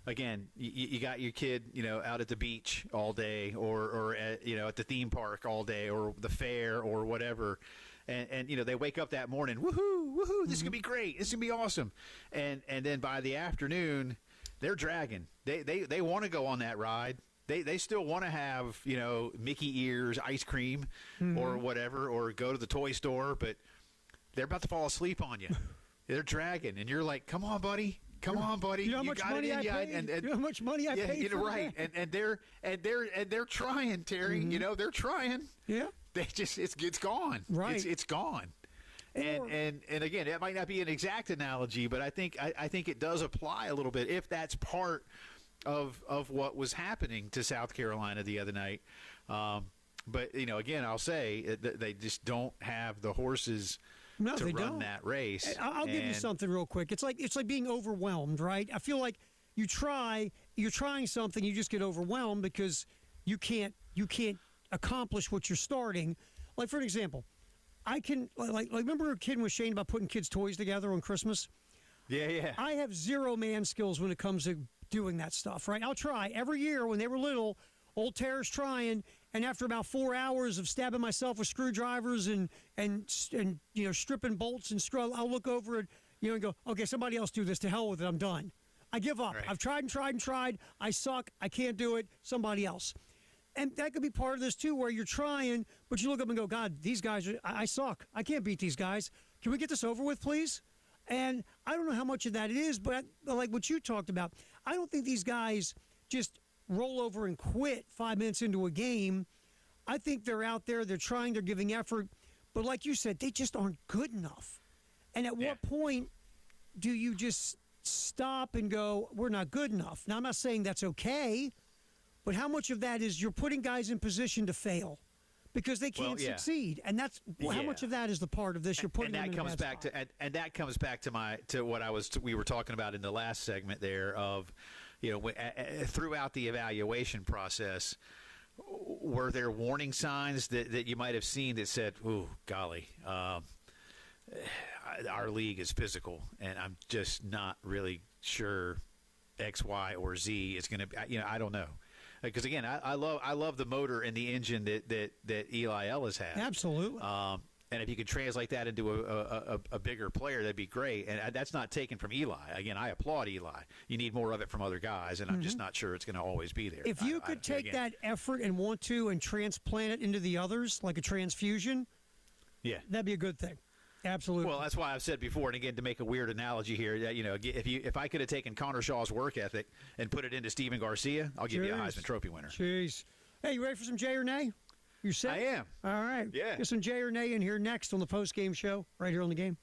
[SPEAKER 2] again, you got your kid, out at the beach all day or at, at the theme park all day or the fair or whatever, and they wake up that morning, woohoo, this is going to be great, this is going to be awesome, and then by the afternoon, they're dragging. They want to go on that ride. They still want to have, Mickey ears, ice cream or whatever, or go to the toy store, but they're about to fall asleep on you. They're dragging, and you're like, come on, buddy. Come on, buddy.
[SPEAKER 1] You know how much money I paid?
[SPEAKER 2] And,
[SPEAKER 1] you know how much money I paid for
[SPEAKER 2] right.
[SPEAKER 1] that?
[SPEAKER 2] And they're trying, Terry. They're trying.
[SPEAKER 1] Yeah.
[SPEAKER 2] They just it's gone.
[SPEAKER 1] Right.
[SPEAKER 2] It's gone. And again, that might not be an exact analogy, but I think it does apply a little bit if that's part of what was happening to South Carolina the other night. But again, I'll say they just don't have the horses to run that race.
[SPEAKER 1] I'll give you something real quick. It's like being overwhelmed, right? I feel like you're trying something, you just get overwhelmed because you can't accomplish what you're starting. Like for an example, I can remember a kid was Shane about putting kids' toys together on Christmas.
[SPEAKER 2] Yeah.
[SPEAKER 1] I have zero man skills when it comes to doing that stuff, right? I'll try every year when they were little. Old Tara's trying, and after about 4 hours of stabbing myself with screwdrivers and stripping bolts and I'll look over it, and go, okay, somebody else do this. To hell with it. I'm done. I give up.
[SPEAKER 2] Right.
[SPEAKER 1] I've tried and tried and tried. I suck. I can't do it. Somebody else. And that could be part of this, too, where you're trying, but you look up and go, God, these guys, I suck. I can't beat these guys. Can we get this over with, please? And I don't know how much of that it is, but like what you talked about, I don't think these guys just roll over and quit 5 minutes into a game. I think they're out there, they're trying, they're giving effort. But like you said, they just aren't good enough. And at what point do you just stop and go, we're not good enough? Now, I'm not saying that's okay, but how much of that is you're putting guys in position to fail because they can't succeed? And that's how much of that is the part of this you're putting them in a bad spot?
[SPEAKER 2] And that comes back to what we were talking about in the last segment there of, throughout the evaluation process, were there warning signs that you might have seen that said, "Ooh, golly, our league is physical, and I'm just not really sure X, Y, or Z is going to." I don't know, because again, I love the motor and the engine that Eli Ellis has.
[SPEAKER 1] Absolutely.
[SPEAKER 2] And if you could translate that into a bigger player, that'd be great. And that's not taken from Eli. Again, I applaud Eli. You need more of it from other guys, and I'm just not sure it's going to always be there.
[SPEAKER 1] If you could take that effort and want to and transplant it into the others, like a transfusion, that'd be a good thing. Absolutely.
[SPEAKER 2] Well, that's why I've said before, and again, to make a weird analogy here, that if I could have taken Connor Shaw's work ethic and put it into Steven Garcia, I'll give you a Heisman Trophy winner.
[SPEAKER 1] Jeez. Hey, you ready for some Jay or Nay? You set?
[SPEAKER 2] I am.
[SPEAKER 1] All right.
[SPEAKER 2] Yeah.
[SPEAKER 1] Get some Jay or Nay in here next on the post-game show, right here on the game.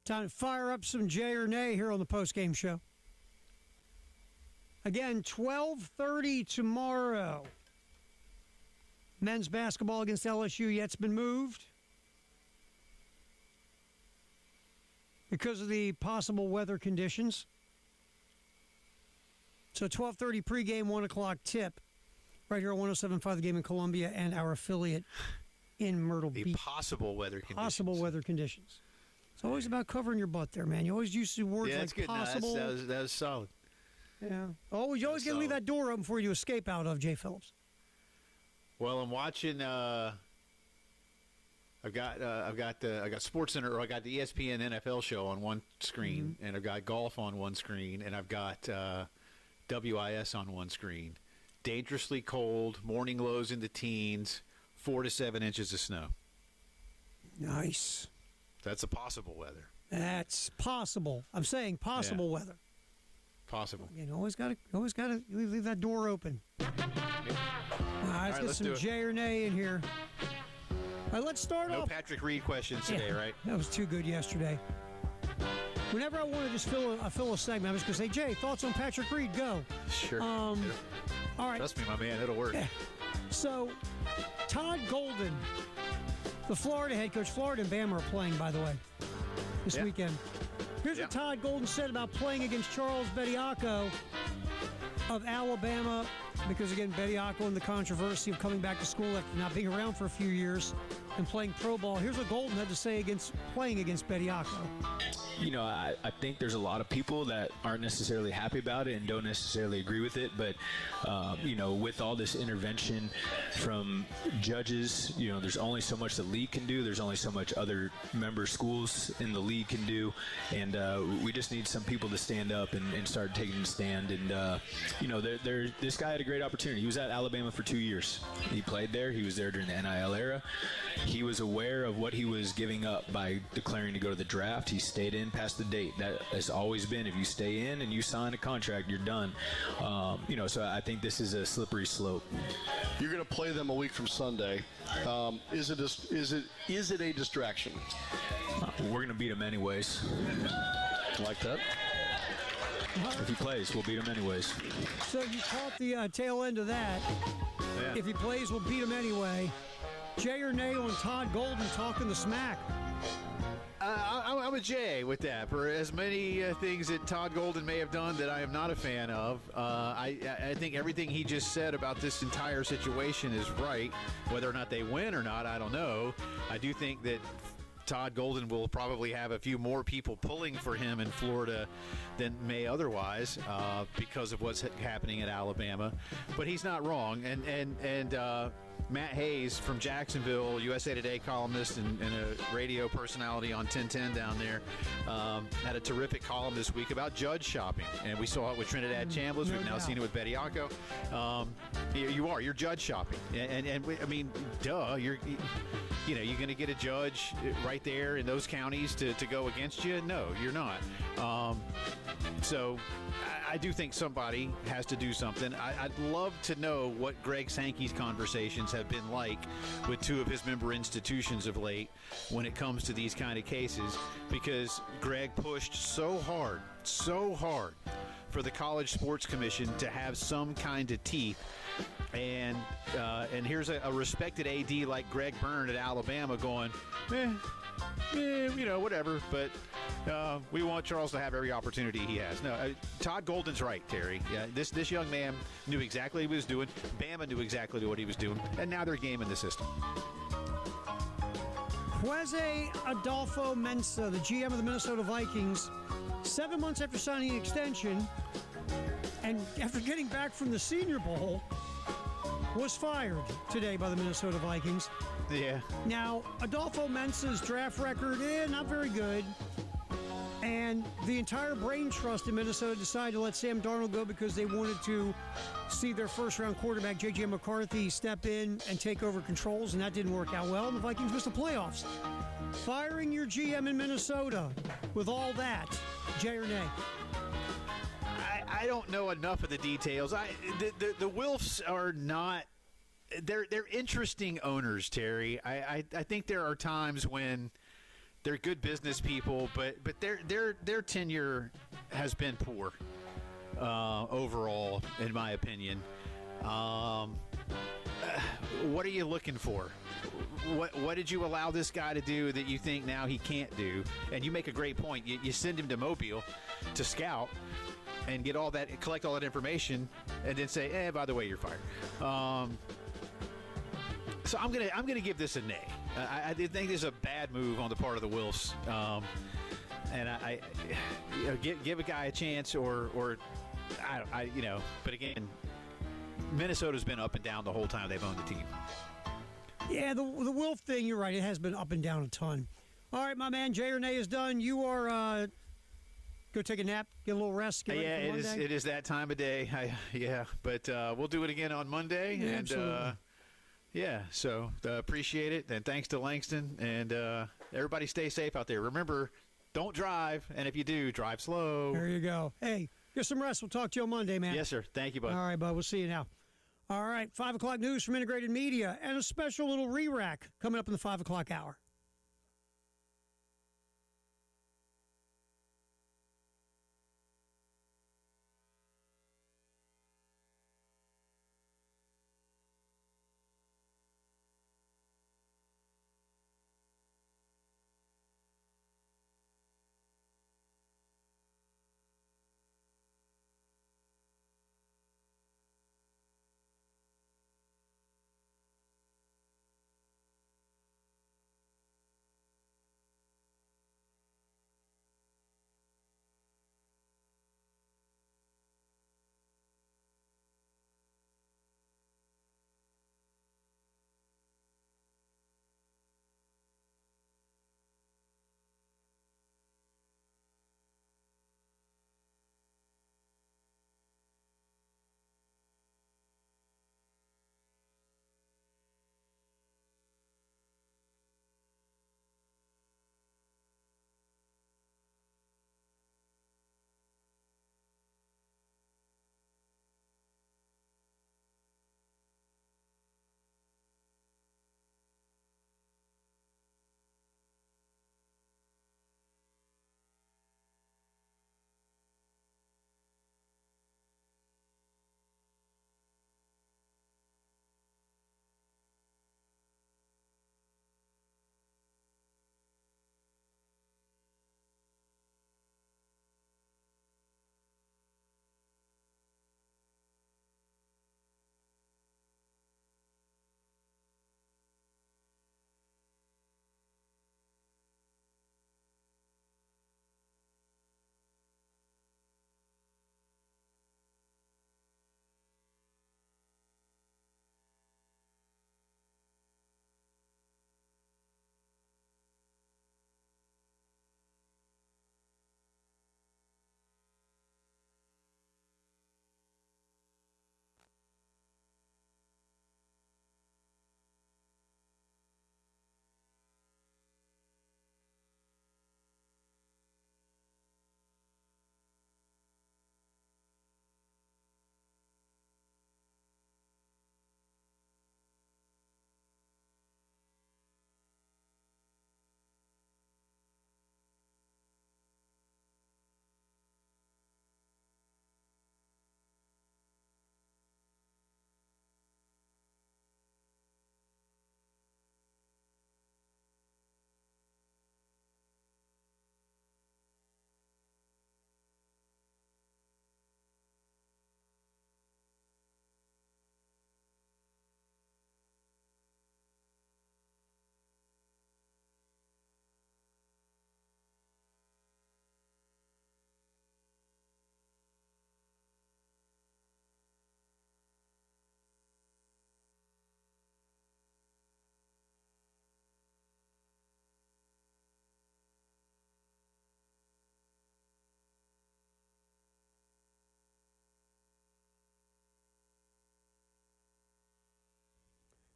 [SPEAKER 1] Time to fire up some Jay or Nay here on the postgame show. Again, 12:30 tomorrow. Men's basketball against LSU yet's been moved because of the possible weather conditions. So 12:30 pregame, 1 o'clock tip, right here on 107.5 The Game in Columbia and our affiliate in Myrtle Beach.
[SPEAKER 2] Possible weather conditions.
[SPEAKER 1] Possible weather conditions. It's always about covering your butt there, man. You always use the words
[SPEAKER 2] that's
[SPEAKER 1] like
[SPEAKER 2] good.
[SPEAKER 1] possible.
[SPEAKER 2] No, that was solid.
[SPEAKER 1] Yeah. Oh, you always got to leave that door open for you to escape out of, Jay Phillips.
[SPEAKER 2] Well, I'm watching. I've got SportsCenter, or I got the ESPN NFL show on one screen, and I've got golf on one screen, and I've got WIS on one screen. Dangerously cold, morning lows in the teens, 4 to 7 inches of snow.
[SPEAKER 1] Nice.
[SPEAKER 2] That's a possible weather.
[SPEAKER 1] That's possible. I'm saying possible weather.
[SPEAKER 2] Possible.
[SPEAKER 1] You always got to leave that door open. All right, let's get some J or Nay in here. All right, let's start off.
[SPEAKER 2] No Patrick Reed questions today, right?
[SPEAKER 1] That was too good yesterday. Whenever I want to just fill a segment, I'm just going to say, Jay, thoughts on Patrick Reed? Go.
[SPEAKER 2] Sure.
[SPEAKER 1] All right.
[SPEAKER 2] Trust me, my man, it'll work.
[SPEAKER 1] So, Todd Golden, the Florida head coach. Florida and Bama are playing, by the way, this weekend. Here's what Todd Golden said about playing against Charles Bediako of Alabama, because, again, Bediako and the controversy of coming back to school after not being around for a few years and playing pro ball. Here's what Golden had to say against playing against Bediako.
[SPEAKER 5] You know, I think there's a lot of people that aren't necessarily happy about it and don't necessarily agree with it. But, you know, with all this intervention from judges, you know, there's only so much the league can do. There's only so much other member schools in the league can do. And we just need some people to stand up and start taking a stand. And, you know, this guy had a great opportunity. He was at Alabama for 2 years. He played there. He was there during the NIL era. He was aware of what he was giving up by declaring to go to the draft. He stayed in past the date. That has always been, if you stay in and you sign a contract, you're done. You know, so I think this is a slippery slope.
[SPEAKER 7] You're going to play them a week from Sunday. Is it a distraction?
[SPEAKER 5] We're going to beat him anyways.
[SPEAKER 7] Like that?
[SPEAKER 5] If he plays, we'll beat him anyways.
[SPEAKER 1] So you caught the tail end of that. Yeah. If he plays, we'll beat him anyway. Jay or Nay on Todd Golden talking the smack?
[SPEAKER 2] I'm a J with that. For as many things that Todd Golden may have done that I am not a fan of, I think everything he just said about this entire situation is right. Whether or not they win or not, I don't know. I do think that Todd Golden will probably have a few more people pulling for him in Florida than may otherwise because of what's happening at Alabama. But he's not wrong. And Matt Hayes from Jacksonville, USA Today columnist and a radio personality on 1010 down there, had a terrific column this week about judge shopping. And we saw it with Trinidad Chambliss. We've now seen it with Bediako. You're judge shopping. And I mean, duh, you're going to get a judge right there in those counties to go against you? No, you're not. So I do think somebody has to do something. I'd love to know what Greg Sankey's conversations have been like with two of his member institutions of late when it comes to these kind of cases, because Greg pushed so hard for the College Sports Commission to have some kind of teeth. And here's a respected AD like Greg Byrne at Alabama going, whatever. But we want Charles to have every opportunity he has. No, Todd Golden's right, Terry. Yeah, this young man knew exactly what he was doing. Bama knew exactly what he was doing, and now they're gaming the system.
[SPEAKER 1] Jose Adolfo Mensa, the GM of the Minnesota Vikings, 7 months after signing an extension, and after getting back from the Senior Bowl, was fired today by the Minnesota Vikings.
[SPEAKER 2] Yeah.
[SPEAKER 1] Now, Adolfo Mensa's draft record, not very good. And the entire brain trust in Minnesota decided to let Sam Darnold go because they wanted to see their first-round quarterback, J.J. McCarthy, step in and take over controls, and that didn't work out well, and the Vikings missed the playoffs. Firing your GM in Minnesota with all that, Jay or Nay?
[SPEAKER 2] I don't know enough of the details. The Wilfs are not. They're interesting owners, Terry. I think there are times when they're good business people, but their tenure has been poor overall, in my opinion. What are you looking for? What did you allow this guy to do that you think now he can't do? And you make a great point. You send him to Mobile to scout and collect all that information, and then say, by the way, you're fired. So I'm gonna give this a nay. I think this is a bad move on the part of the Wilfs, and I give a guy a chance, or But again, Minnesota's been up and down the whole time they've owned the team.
[SPEAKER 1] Yeah, the Wilf thing, you're right. It has been up and down a ton. All right, my man, Jay or nay is done. You are go take a nap, get a little rest. Get ready for Monday.
[SPEAKER 2] It is that time of day. But we'll do it again on Monday.
[SPEAKER 1] Yeah,
[SPEAKER 2] and
[SPEAKER 1] absolutely.
[SPEAKER 2] So appreciate it. And thanks to Langston. And everybody stay safe out there. Remember, don't drive. And if you do, drive slow.
[SPEAKER 1] There you go. Hey, get some rest. We'll talk to you on Monday, man.
[SPEAKER 2] Yes, sir. Thank you, bud.
[SPEAKER 1] All right, bud. We'll see you now. All right, 5 o'clock news from Integrated Media and a special little re-rack coming up in the 5 o'clock hour.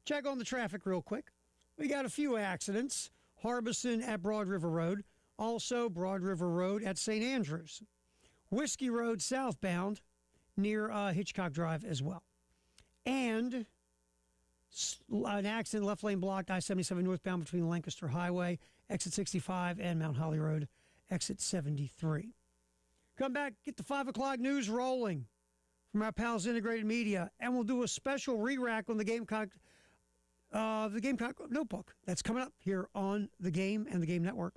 [SPEAKER 1] Check on the traffic real quick. We got a few accidents. Harbison at Broad River Road. Also Broad River Road at St. Andrews. Whiskey Road southbound near Hitchcock Drive as well. And An accident, left lane blocked, I-77 northbound between Lancaster Highway, exit 65, and Mount Holly Road, exit 73. Come back, get the 5 o'clock news rolling from our pals Integrated Media, and we'll do a special re-rack on the Gamecock Notebook. That's coming up here on The Game and the Game Network.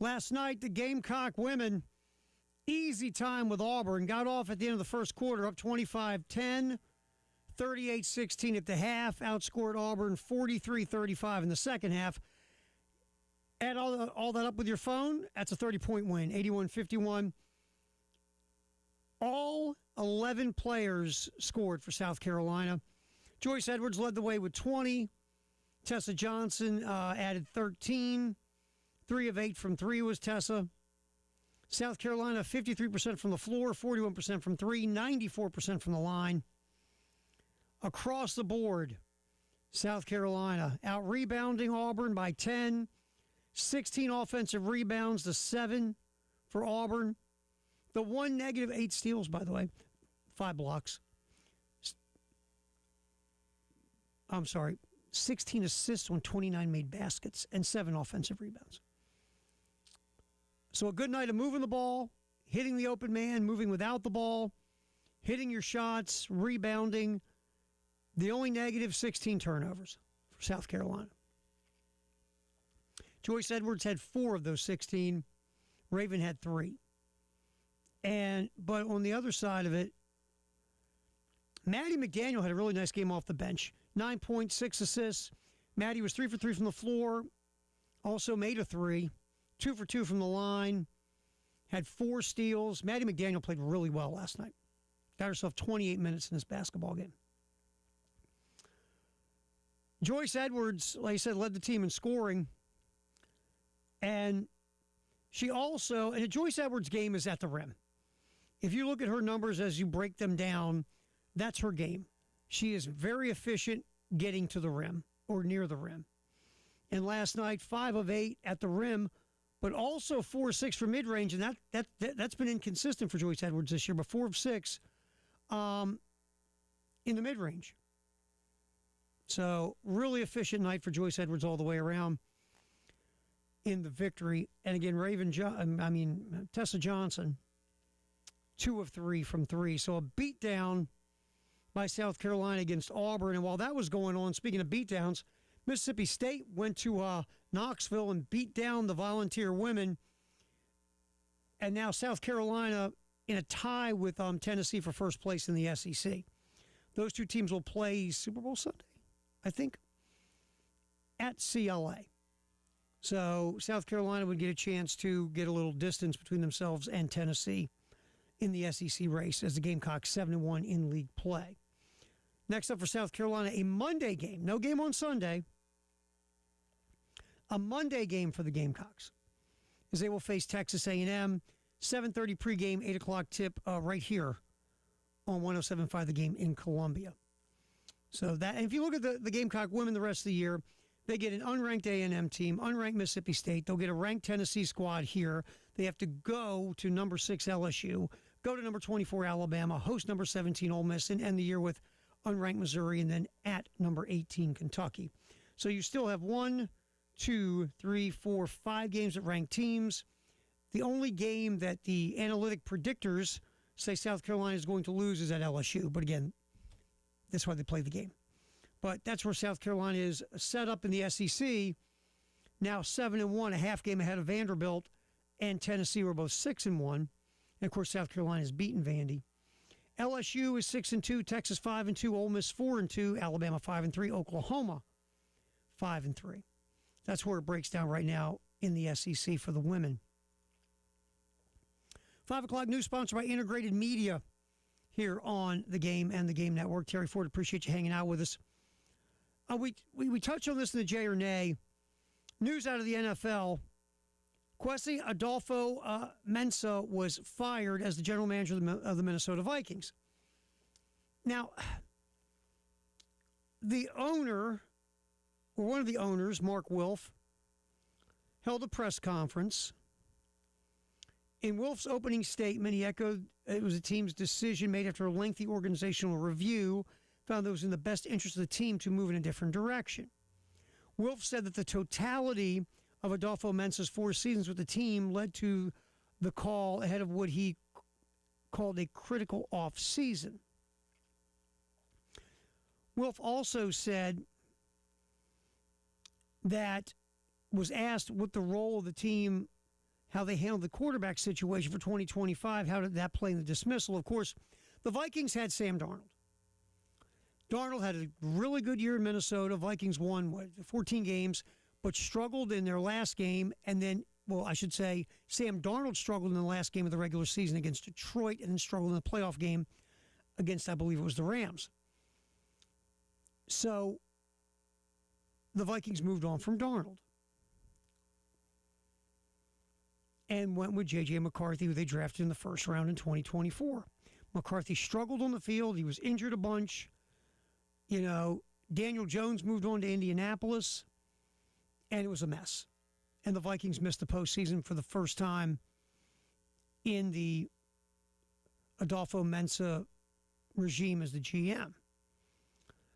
[SPEAKER 1] Last night, the Gamecock women, easy time with Auburn, got off at the end of the first quarter, up 25-10, 38-16 at the half, outscored Auburn 43-35 in the second half. Add all that up with your phone, that's a 30-point win, 81-51. All 11 players scored for South Carolina. Joyce Edwards led the way with 20. Tessa Johnson added 13. 3 of 8 from 3 was Tessa. South Carolina, 53% from the floor, 41% from 3, 94% from the line. Across the board, South Carolina out-rebounding Auburn by 10. 16 offensive rebounds to 7 for Auburn. The one negative, 8 steals, by the way. 5 blocks. 16 assists on 29 made baskets and 7 offensive rebounds. So a good night of moving the ball, hitting the open man, moving without the ball, hitting your shots, rebounding. The only negative, 16 turnovers for South Carolina. Joyce Edwards had 4 of those 16. Raven had 3. But on the other side of it, Maddie McDaniel had a really nice game off the bench. 9 points, 6 assists. Maddie was 3 for 3 from the floor. Also made a 3. 2 for 2 from the line. Had 4 steals. Maddie McDaniel played really well last night. Got herself 28 minutes in this basketball game. Joyce Edwards, like I said, led the team in scoring. And she also, and Joyce Edwards' game is at the rim. If you look at her numbers as you break them down, that's her game. She is very efficient getting to the rim or near the rim. And last night, 5 of 8 at the rim, but also 4 of 6 from mid-range, and that's been inconsistent for Joyce Edwards this year, but 4 of 6 in the mid-range. So really efficient night for Joyce Edwards all the way around in the victory. And again, Tessa Johnson, 2 of 3 from 3. So a beatdown by South Carolina against Auburn. And while that was going on, speaking of beatdowns, Mississippi State went to Knoxville and beat down the Volunteer women. And now South Carolina in a tie with Tennessee for first place in the SEC. Those 2 teams will play Super Bowl Sunday, I think, at CLA. So South Carolina would get a chance to get a little distance between themselves and Tennessee in the SEC race as the Gamecocks 7-1 in league play. Next up for South Carolina, a Monday game. No game on Sunday. A Monday game for the Gamecocks as they will face Texas A&M. 7:30 pregame, 8 o'clock tip right here on 107.5 The Game in Columbia. So that, and if you look at the Gamecock women the rest of the year, they get an unranked A&M team, unranked Mississippi State. They'll get a ranked Tennessee squad here. They have to go to number 6 LSU, go to number 24 Alabama, host number 17 Ole Miss, and end the year with unranked Missouri, and then at number 18 Kentucky. So you still have 1, 2, 3, 4, 5 games at ranked teams. The only game that the analytic predictors say South Carolina is going to lose is at LSU. But again, That's why they play the game. But that's where South Carolina is set up in the SEC. Now 7-1, a half game ahead of Vanderbilt, and Tennessee were both 6-1. And of course, South Carolina has beaten Vandy. LSU is 6-2, Texas 5-2, Ole Miss 4-2, Alabama 5-3, Oklahoma 5-3. That's where it breaks down right now in the SEC for the women. 5 o'clock news sponsored by Integrated Media here on The Game and The Game Network. Terry Ford, appreciate you hanging out with us. We touched on this in the J or Nay. News out of the NFL. Kwesi Adolfo-Mensah was fired as the general manager of the Minnesota Vikings. Now, the owner, or one of the owners, Mark Wilf, held a press conference. In Wilf's opening statement, he echoed it was the team's decision made after a lengthy organizational review, found that it was in the best interest of the team to move in a different direction. Wilf said that the totality of Adolfo-Mensah's 4 seasons with the team led to the call ahead of what he called a critical off-season. Wilf also said that was asked what the role of the team, how they handled the quarterback situation for 2025, how did that play in the dismissal? Of course, the Vikings had Sam Darnold. Darnold had a really good year in Minnesota. Vikings won, 14 games, but struggled in their last game. And then, well, I should say, Sam Darnold struggled in the last game of the regular season against Detroit and then struggled in the playoff game against, I believe it was the Rams. So the Vikings moved on from Darnold and went with J.J. McCarthy, who they drafted in the first round in 2024. McCarthy struggled on the field. He was injured a bunch. You know, Daniel Jones moved on to Indianapolis, and it was a mess. And the Vikings missed the postseason for the first time in the Adolfo-Mensah regime as the GM.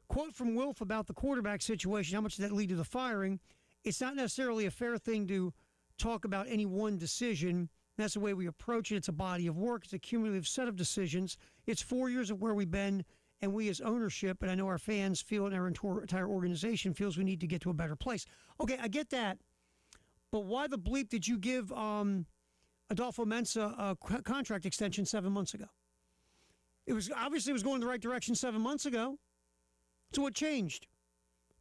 [SPEAKER 1] Quote from Wilf about the quarterback situation, how much did that lead to the firing? It's not necessarily a fair thing to talk about any one decision. That's the way we approach it. It's a body of work. It's a cumulative set of decisions. It's 4 years of where we've been, and we as ownership, and I know our fans feel and our entire organization feels we need to get to a better place. Okay, I get that. But why the bleep did you give Adolfo-Mensah a contract extension 7 months ago? It was obviously it was going the right direction 7 months ago. So what changed?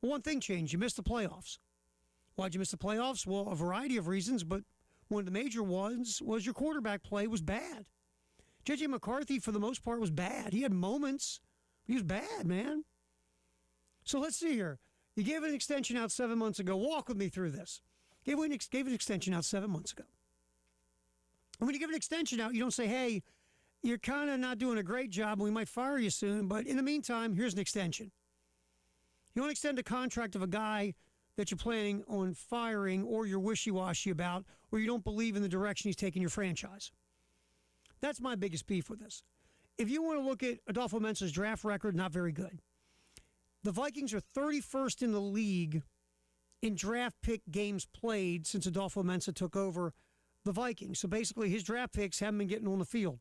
[SPEAKER 1] Well, one thing changed. You missed the playoffs. Why'd you miss the playoffs? Well, a variety of reasons, but one of the major ones was your quarterback play was bad. J.J. McCarthy, for the most part, was bad. He had moments. He was bad, man. So let's see here. You gave an extension out 7 months ago. Walk with me through this. Gave an extension out 7 months ago. And when you give an extension out, you don't say, hey, you're kind of not doing a great job and we might fire you soon, but in the meantime, here's an extension. You don't extend a contract of a guy that you're planning on firing or you're wishy-washy about or you don't believe in the direction he's taking your franchise. That's my biggest beef with this. If you want to look at Adolfo-Mensah's draft record, not very good. The Vikings are 31st in the league in draft pick games played since Adolfo-Mensah took over the Vikings. So basically his draft picks haven't been getting on the field.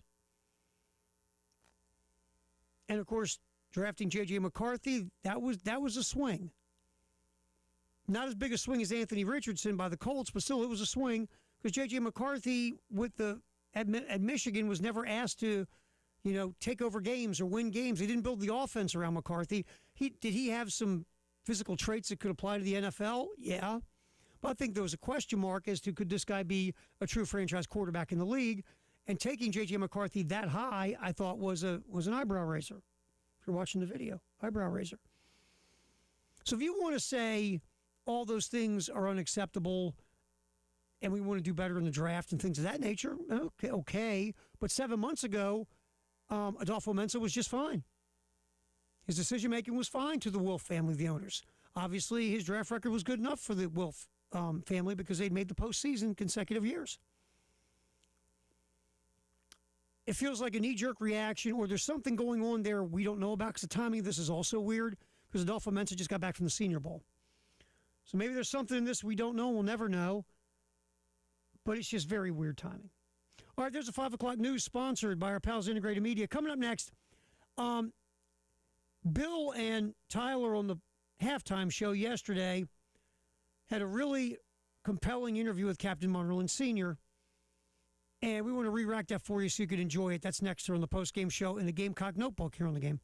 [SPEAKER 1] And of course, drafting J.J. McCarthy, that was a swing. Not as big a swing as Anthony Richardson by the Colts, but still it was a swing because J.J. McCarthy at Michigan was never asked to, take over games or win games. They didn't build the offense around McCarthy. Did he have some physical traits that could apply to the NFL? Yeah. But I think there was a question mark as to could this guy be a true franchise quarterback in the league? And taking J.J. McCarthy that high, I thought was an eyebrow raiser. If you're watching the video, eyebrow raiser. So if you want to say all those things are unacceptable and we want to do better in the draft and things of that nature, okay. But 7 months ago, Adolfo-Mensah was just fine. His decision-making was fine to the Wilf family, the owners. Obviously, his draft record was good enough for the Wilf family because they'd made the postseason consecutive years. It feels like a knee-jerk reaction, or there's something going on there we don't know about because the timing of this is also weird because Adolfo-Mensah just got back from the Senior Bowl. So maybe there's something in this we don't know, we'll never know, but it's just very weird timing. All right, there's a 5 o'clock news sponsored by our pals Integrated Media. Coming up next, Bill and Tyler on the halftime show yesterday had a really compelling interview with Captain Munderland Sr., and we want to re-rack that for you so you can enjoy it. That's next here on the post-game show in the Gamecock Notebook here on the game.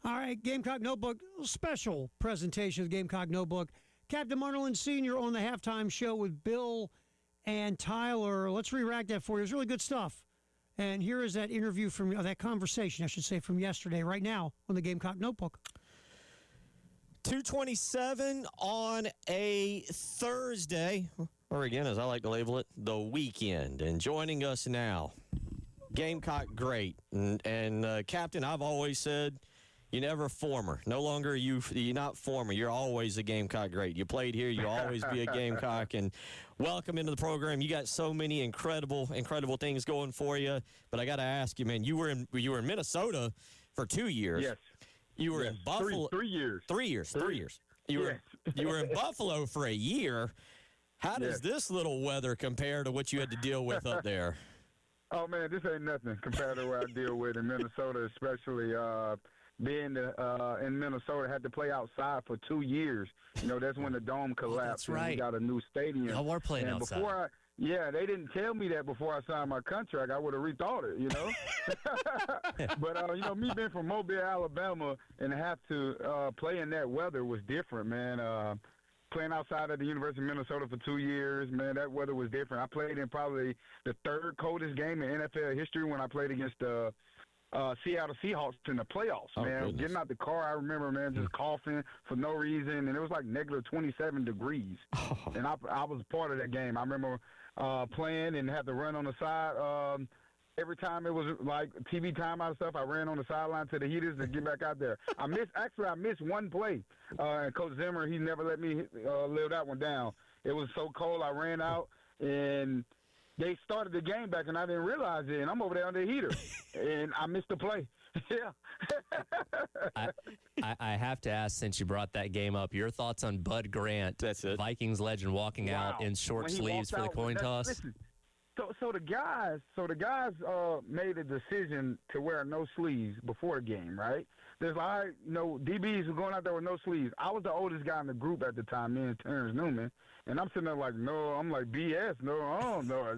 [SPEAKER 1] All right, Gamecock Notebook, special presentation of the Gamecock Notebook. Captain Munderland Sr. on the halftime show with Bill and Tyler. Let's re-rack that for you. It was really good stuff. And here is that interview from, that conversation, I should say, from yesterday, right now on the Gamecock Notebook.
[SPEAKER 8] 2:27 on a Thursday, or again, as I like to label it, the weekend. And joining us now, Gamecock great. And Captain, I've always said, you're never a former. No longer you're not former. You're always a Gamecock great. You played here. You'll always be a Gamecock. And welcome into the program. You got so many incredible things going for you. But I got to ask you, man, you were in Minnesota for 2 years.
[SPEAKER 3] Yes.
[SPEAKER 8] You were in Buffalo.
[SPEAKER 3] 3 years.
[SPEAKER 8] 3 years. 3 years. You were in Buffalo for a year. How does this little weather compare to what you had to deal with up there?
[SPEAKER 3] Oh, man, this ain't nothing compared to what I deal with in Minnesota, especially being in Minnesota. Had to play outside for 2 years. You know, that's when the dome collapsed.
[SPEAKER 9] That's right.
[SPEAKER 3] And we got a new stadium.
[SPEAKER 9] Y'all were playing
[SPEAKER 3] and
[SPEAKER 9] outside.
[SPEAKER 3] They didn't tell me that before I signed my contract. I would have rethought it, you know. But, you know, me being from Mobile, Alabama, and have to play in that weather was different, man. Playing outside at the University of Minnesota for 2 years, man, that weather was different. I played in probably the third coldest game in NFL history when I played against the Seattle Seahawks in the playoffs, man.
[SPEAKER 8] Goodness.
[SPEAKER 3] Getting out the car, I remember, man, just coughing for no reason, and it was like negative 27 degrees. And I was part of that game. I remember playing and had to run on the side. Every time it was like TV timeout and stuff, I ran on the sideline to the heaters to get back out there. I missed one play. And Coach Zimmer, he never let me live that one down. It was so cold, I ran out, and they started the game back, and I didn't realize it, and I'm over there on the heater, and I missed the play. Yeah.
[SPEAKER 9] I have to ask, since you brought that game up, your thoughts on Bud Grant, Vikings legend, walking out in short sleeves for the coin toss?
[SPEAKER 3] Listen, so the guys made a decision to wear no sleeves before the game, right? There's DBs were going out there with no sleeves. I was the oldest guy in the group at the time, me and Terrence Newman, and I'm sitting there like, no, I'm like, BS, no, no.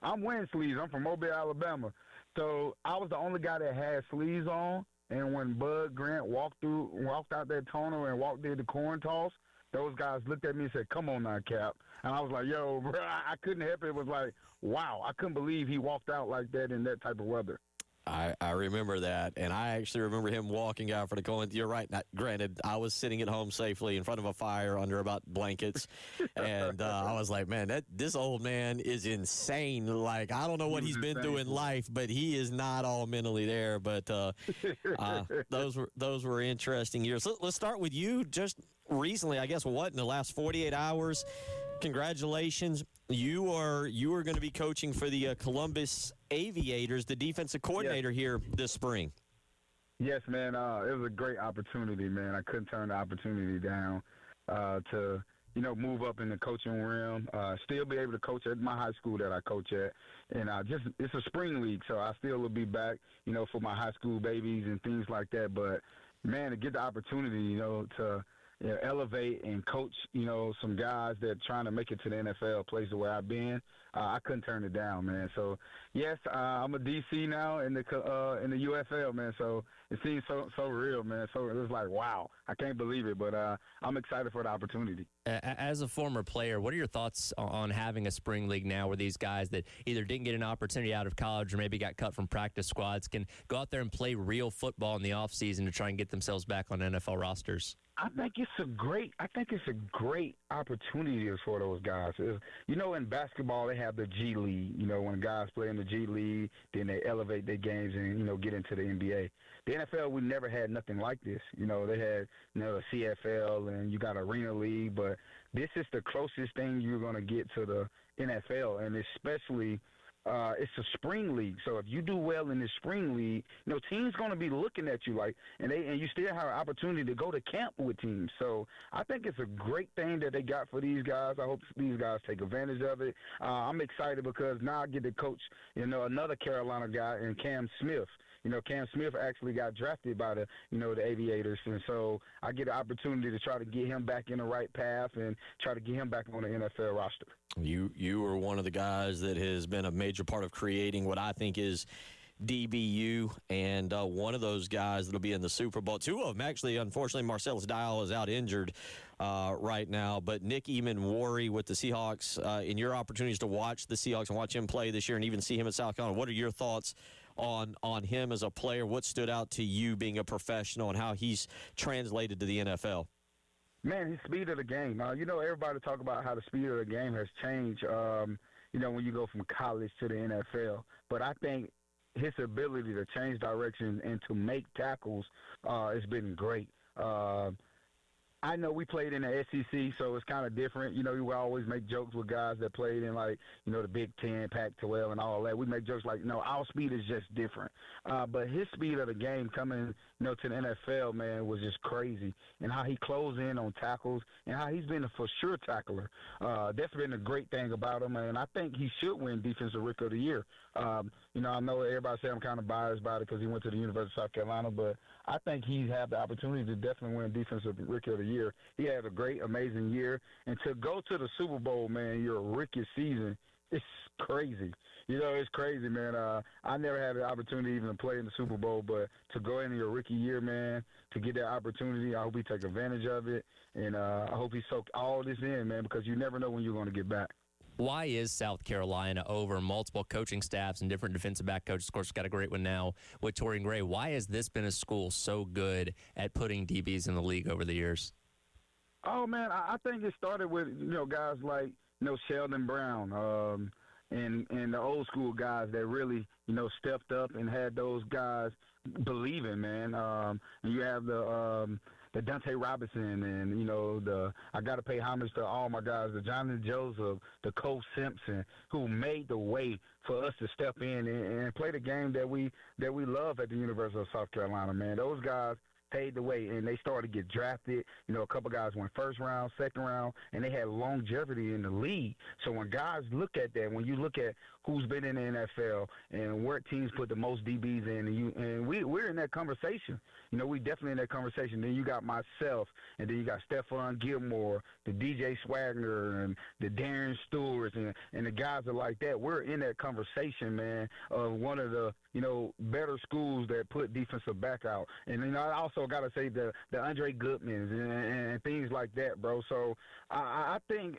[SPEAKER 3] I'm wearing sleeves. I'm from Mobile, Alabama. So I was the only guy that had sleeves on, and when Bud Grant walked out that tunnel and did the coin toss, those guys looked at me and said, come on now, Cap. And I was like, yo, bro, I couldn't help it. It was like, wow, I couldn't believe he walked out like that in that type of weather.
[SPEAKER 8] I remember that, and I actually remember him walking out for the coin. You're right. Granted, I was sitting at home safely in front of a fire under about blankets, and I was like, man, this old man is insane. Like, I don't know what he's been through in life, but he is not all mentally there. But those were interesting years. Let's start with you. Just recently, I guess, in the last 48 hours, congratulations. You are going to be coaching for the Columbus Aviators, the defensive coordinator here this spring.
[SPEAKER 3] Yes, man. It was a great opportunity, man. I couldn't turn the opportunity down to, move up in the coaching realm, still be able to coach at my high school that I coach at. And it's a spring league, so I still will be back, for my high school babies and things like that. But, man, to get the opportunity, to elevate and coach, some guys that are trying to make it to the NFL, places where I've been, I couldn't turn it down, man. So, yes, I'm a DC now in the UFL, man. So it seems so real, man. So it was like, wow, I can't believe it. But I'm excited for the opportunity.
[SPEAKER 9] As a former player, what are your thoughts on having a spring league now where these guys that either didn't get an opportunity out of college or maybe got cut from practice squads can go out there and play real football in the offseason to try and get themselves back on NFL rosters?
[SPEAKER 3] I think it's a great opportunity for those guys. In basketball, they have the G League. When guys play in the G League, then they elevate their games and, get into the NBA. The NFL, we never had nothing like this. They had, the CFL and you got Arena League, but this is the closest thing you're going to get to the NFL, and especially it's a spring league. So if you do well in this spring league, teams going to be looking at you and you still have an opportunity to go to camp with teams. So I think it's a great thing that they got for these guys. I hope these guys take advantage of it. I'm excited because now I get to coach, another Carolina guy in Cam Smith. Cam Smith actually got drafted by the Aviators, and so I get an opportunity to try to get him back in the right path and try to get him back on the NFL roster.
[SPEAKER 8] You were one of the guys that has been a major part of creating what I think is DBU, and one of those guys that'll be in the Super Bowl. Two of them, actually. Unfortunately, Marcellus Dial is out injured right now. But Nick Eamon-Worry with the Seahawks, in your opportunities to watch the Seahawks and watch him play this year and even see him at South Carolina, what are your thoughts on him as a player? What stood out to you being a professional and how he's translated to the NFL?
[SPEAKER 10] Man, his speed of the game. Everybody talk about how the speed of the game has changed, when you go from college to the NFL. But I think his ability to change direction and to make tackles has been great. I know we played in the SEC, so it's kind of different. We always make jokes with guys that played in, the Big Ten, Pac-12, and all that. We make jokes like, our speed is just different. But his speed of the game coming, to the NFL, man, was just crazy. And how he closed in on tackles and how he's been a for-sure tackler. That's been a great thing about him, and I think he should win Defensive Rookie of the Year. I know everybody say I'm kind of biased about it because he went to the University of South Carolina, but I think he had the opportunity to definitely win Defensive Rookie of the Year. He had a great, amazing year. And to go to the Super Bowl, man, your rookie season, it's crazy. It's crazy, man. I never had the opportunity even to play in the Super Bowl, but to go into your rookie year, man, to get that opportunity, I hope he take advantage of it. And I hope he soaked all this in, man, because you never know when you're going to get back.
[SPEAKER 9] Why is South Carolina over multiple coaching staffs and different defensive back coaches? Of course, got a great one now with Torian Gray. Why has this been a school so good at putting DBs in the league over the years?
[SPEAKER 10] Oh, man, I think it started with, guys like, Sheldon Brown and the old school guys that really, stepped up and had those guys believing, man. And you have the Dante Robinson and, I got to pay homage to all my guys, the Jonathan Joseph, the Cole Simpson, who made the way for us to step in and play the game that we love at the University of South Carolina, man. Those guys paid the way, and they started to get drafted. A couple guys went first round, second round, and they had longevity in the league. So when guys look at that, when you look at who's been in the NFL and where teams put the most DBs in, and we're in that conversation. We definitely in that conversation. Then you got myself, and then you got Stephon Gilmore, the DJ Swagner, and the Darren Stewarts, and the guys are like that. We're in that conversation, man, of one of the, better schools that put defensive back out. And, I also got to say the Andre Goodmans and things like that, bro. So I think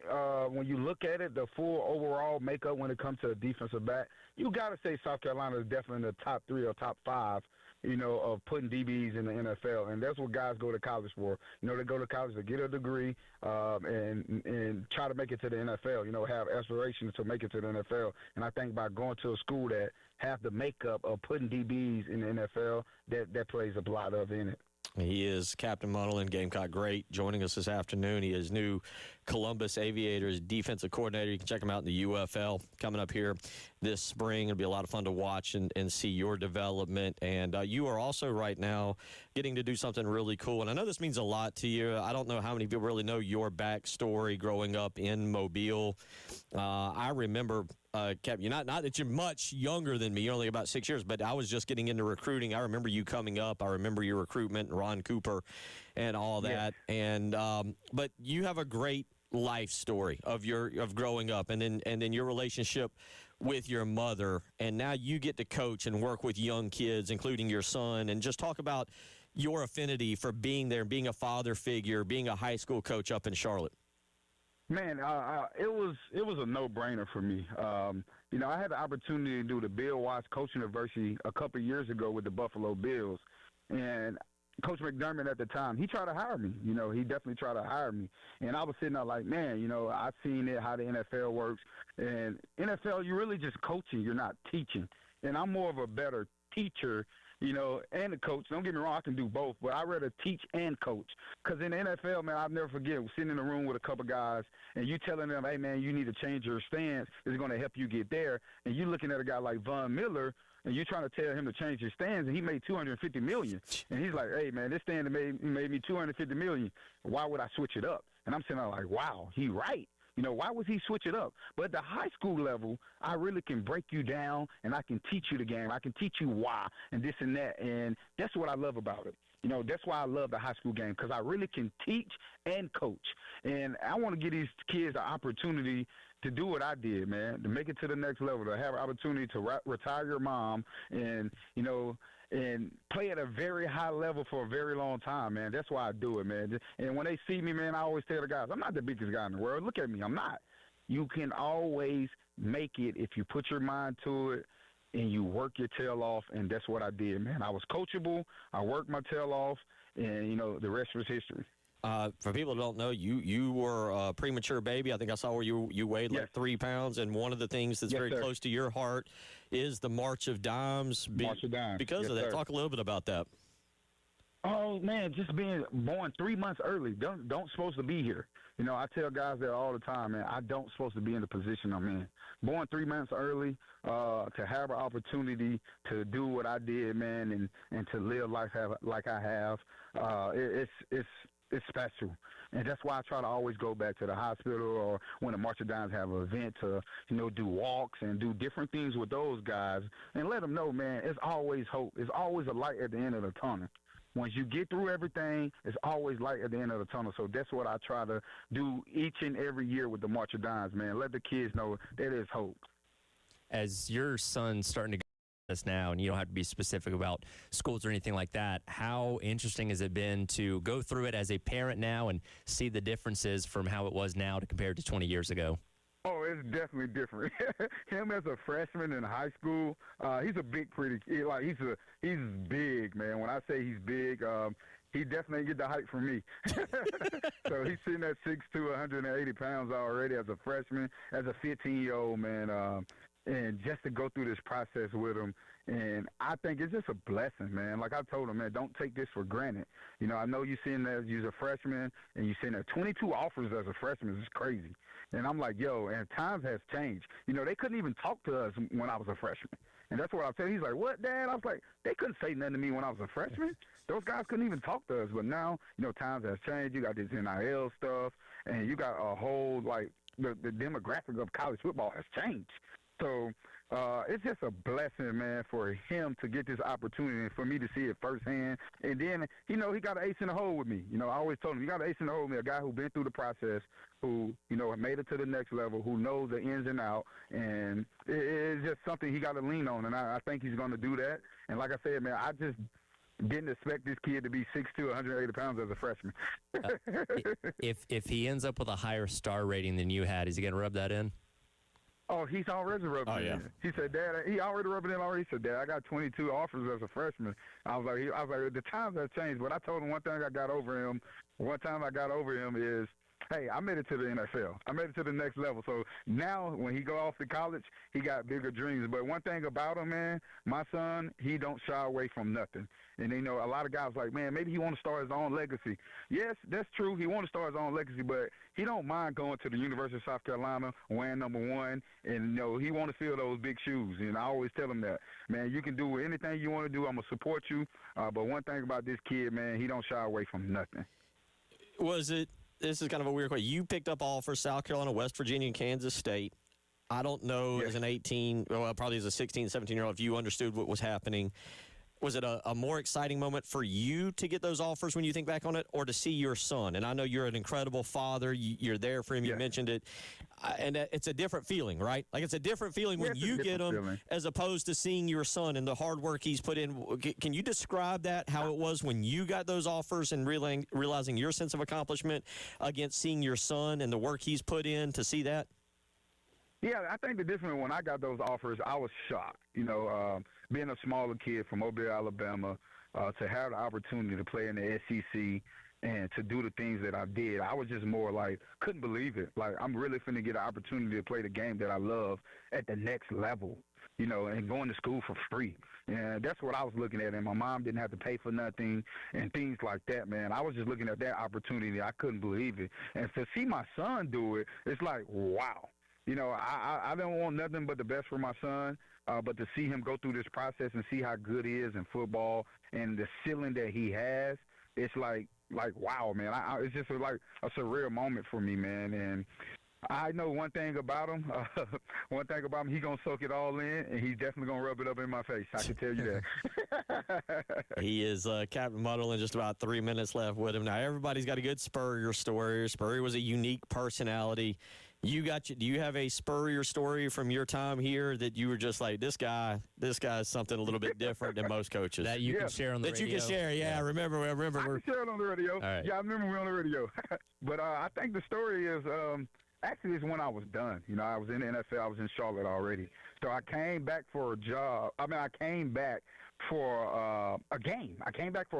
[SPEAKER 10] when you look at it, the full overall makeup when it comes to the defensive back, you got to say South Carolina is definitely in the top 3 or top 5, of putting DBs in the NFL. And that's what guys go to college for. They go to college to get a degree and try to make it to the NFL, have aspirations to make it to the NFL. And I think by going to a school that have the makeup of putting DBs in the NFL, that plays a lot of in it.
[SPEAKER 8] He is Captain Munnerlyn, Gamecock great, joining us this afternoon. He is new Columbus Aviators defensive coordinator. You can check him out in the UFL coming up here this spring. It'll be a lot of fun to watch and see your development. And you are also right now getting to do something really cool. And I know this means a lot to you. I don't know how many people really know your backstory growing up in Mobile. I remember Cap, not that you're much younger than me. You're only about 6 years, but I was just getting into recruiting. I remember you coming up. I remember your recruitment, Ron Cooper, and all that. Yeah. And but you have a great life story of growing up, and then your relationship with your mother, and now you get to coach and work with young kids, including your son, and just talk about your affinity for being there, being a father figure, being a high school coach up in Charlotte.
[SPEAKER 10] Man, it was a no-brainer for me. I had the opportunity to do the Bill Watts Coaching University a couple of years ago with the Buffalo Bills, and Coach McDermott at the time, he tried to hire me. He definitely tried to hire me, and I was sitting there like, man, I've seen it how the NFL works, and NFL you're really just coaching, you're not teaching, and I'm more of a better teacher. And a coach. Don't get me wrong, I can do both, but I'd rather teach and coach. Because in the NFL, man, I'll never forget sitting in a room with a couple guys, and you telling them, hey, man, you need to change your stance. It's going to help you get there. And you looking at a guy like Von Miller, and you're trying to tell him to change his stance, and he made $250 million. And he's like, hey, man, this stand made me $250 million. Why would I switch it up? And I'm sitting there like, wow, he right. Why would he switch it up? But at the high school level, I really can break you down, and I can teach you the game. I can teach you why and this and that, and that's what I love about it. That's why I love the high school game, because I really can teach and coach. And I want to give these kids the opportunity to do what I did, man, to make it to the next level, to have an opportunity to retire your mom and, you know, and play at a very high level for a very long time, man. That's why I do it, man. And when they see me, man, I always tell the guys, I'm not the biggest guy in the world. Look at me. I'm not. You can always make it if you put your mind to it and you work your tail off, and that's what I did, man. I was coachable. I worked my tail off, and, you know, the rest was history.
[SPEAKER 8] For people who don't know, you were a premature baby. I think I saw where you weighed like 3 pounds, and one of the things that's very close to your heart is the March of Dimes.
[SPEAKER 10] March of Dimes.
[SPEAKER 8] Because of that, talk a little bit about that.
[SPEAKER 10] Oh, man, just being born 3 months early. Don't supposed to be here. You know, I tell guys that all the time, man, I don't supposed to be in the position I'm in. Born 3 months early, to have an opportunity to do what I did, man, and to live life like I have, it's special. And that's why I try to always go back to the hospital or when the March of Dimes have an event to, you know, do walks and do different things with those guys and let them know, man, it's always hope. It's always a light at the end of the tunnel. Once you get through everything, it's always light at the end of the tunnel. So that's what I try to do each and every year with the March of Dimes, man. Let the kids know there is hope.
[SPEAKER 9] As your son's starting to go this now, and you don't have to be specific about schools or anything like that, how interesting has it been to go through it as a parent now and see the differences from how it was now to compared to 20 years ago?
[SPEAKER 10] Oh, it's definitely different. Him as a freshman in high school, he's a big, he's big, man. When I say he's big, he definitely get the height from me. So he's sitting at 6'2", 180 pounds already as a freshman, as a 15-year-old, man. And just to go through this process with him, and I think it's just a blessing, man. Like I told him, man, don't take this for granted. You know, I know you're sitting there, you're a freshman, and you're sitting there 22 offers as a freshman. It's crazy. And I'm like, yo, and times has changed. You know, they couldn't even talk to us when I was a freshman. And that's what I said. He's like, what, Dad? I was like, they couldn't say nothing to me when I was a freshman. Those guys couldn't even talk to us. But now, you know, times has changed. You got this NIL stuff, and you got a whole, like, the demographic of college football has changed. So it's just a blessing, man, for him to get this opportunity and for me to see it firsthand. And then, you know, he got an ace in the hole with me. You know, I always told him, you got an ace in the hole with me, a guy who's been through the process, who, you know, made it to the next level, who knows the ins and outs. And it's just something he got to lean on. And I think he's going to do that. And like I said, man, I just didn't expect this kid to be 6'2", 180 pounds as a freshman.
[SPEAKER 9] If he ends up with a higher star rating than you had, is he going to rub that in?
[SPEAKER 10] Oh, he's already rubbing it in. He said, Dad, he already rubbed it in already. He said, Dad, I got 22 offers as a freshman. I was like, the times have changed. But I told him one time I got over him is, hey, I made it to the NFL. I made it to the next level. So now when he go off to college, he got bigger dreams. But one thing about him, man, my son, he don't shy away from nothing. And, you know, a lot of guys like, man, maybe he want to start his own legacy. Yes, that's true. He want to start his own legacy, but he don't mind going to the University of South Carolina, wearing number 1, and, you know, he want to fill those big shoes. And I always tell him that, man, you can do anything you want to do. I'm going to support you. But one thing about this kid, man, he don't shy away from nothing.
[SPEAKER 8] This is kind of a weird question. You picked up offers South Carolina, West Virginia, and Kansas State. I don't know as an 18, well, probably as a 16, 17-year-old, if you understood what was happening. Was it a more exciting moment for you to get those offers when you think back on it, or to see your son? And I know you're an incredible father. You're there for him. You mentioned it. And it's a different feeling, right? Like, it's a different feeling when you get him as opposed to seeing your son and the hard work he's put in. Can you describe that, how it was when you got those offers and realizing your sense of accomplishment against seeing your son and the work he's put in to see that?
[SPEAKER 10] Yeah, I think the difference when I got those offers, I was shocked. You know, being a smaller kid from Mobile, Alabama, to have the opportunity to play in the SEC and to do the things that I did, I was just more like, couldn't believe it. Like, I'm really finna get an opportunity to play the game that I love at the next level, you know, and going to school for free. And that's what I was looking at. And my mom didn't have to pay for nothing and things like that, man. I was just looking at that opportunity. I couldn't believe it. And to see my son do it, it's like, wow. You know, I don't want nothing but the best for my son, but to see him go through this process and see how good he is in football and the ceiling that he has, it's like wow, man. It's just like a surreal moment for me, man. And I know one thing about him. He going to soak it all in, and he's definitely going to rub it up in my face. I can tell you that.
[SPEAKER 8] He is Captain Muddle, and just about 3 minutes left with him. Now, everybody's got a good Spurrier story. Spurrier was a unique personality. Do you have a Spurrier story from your time here that you were just like, this guy is something a little bit different than most coaches
[SPEAKER 9] that you can share on the radio?
[SPEAKER 8] That you can share, yeah. Remember.
[SPEAKER 10] I can share it on the radio.
[SPEAKER 9] Right.
[SPEAKER 10] Yeah, I remember we were on the radio. But I think the story is actually it's when I was done. You know, I was in the NFL. I was in Charlotte already. So I came back for a job. I came back for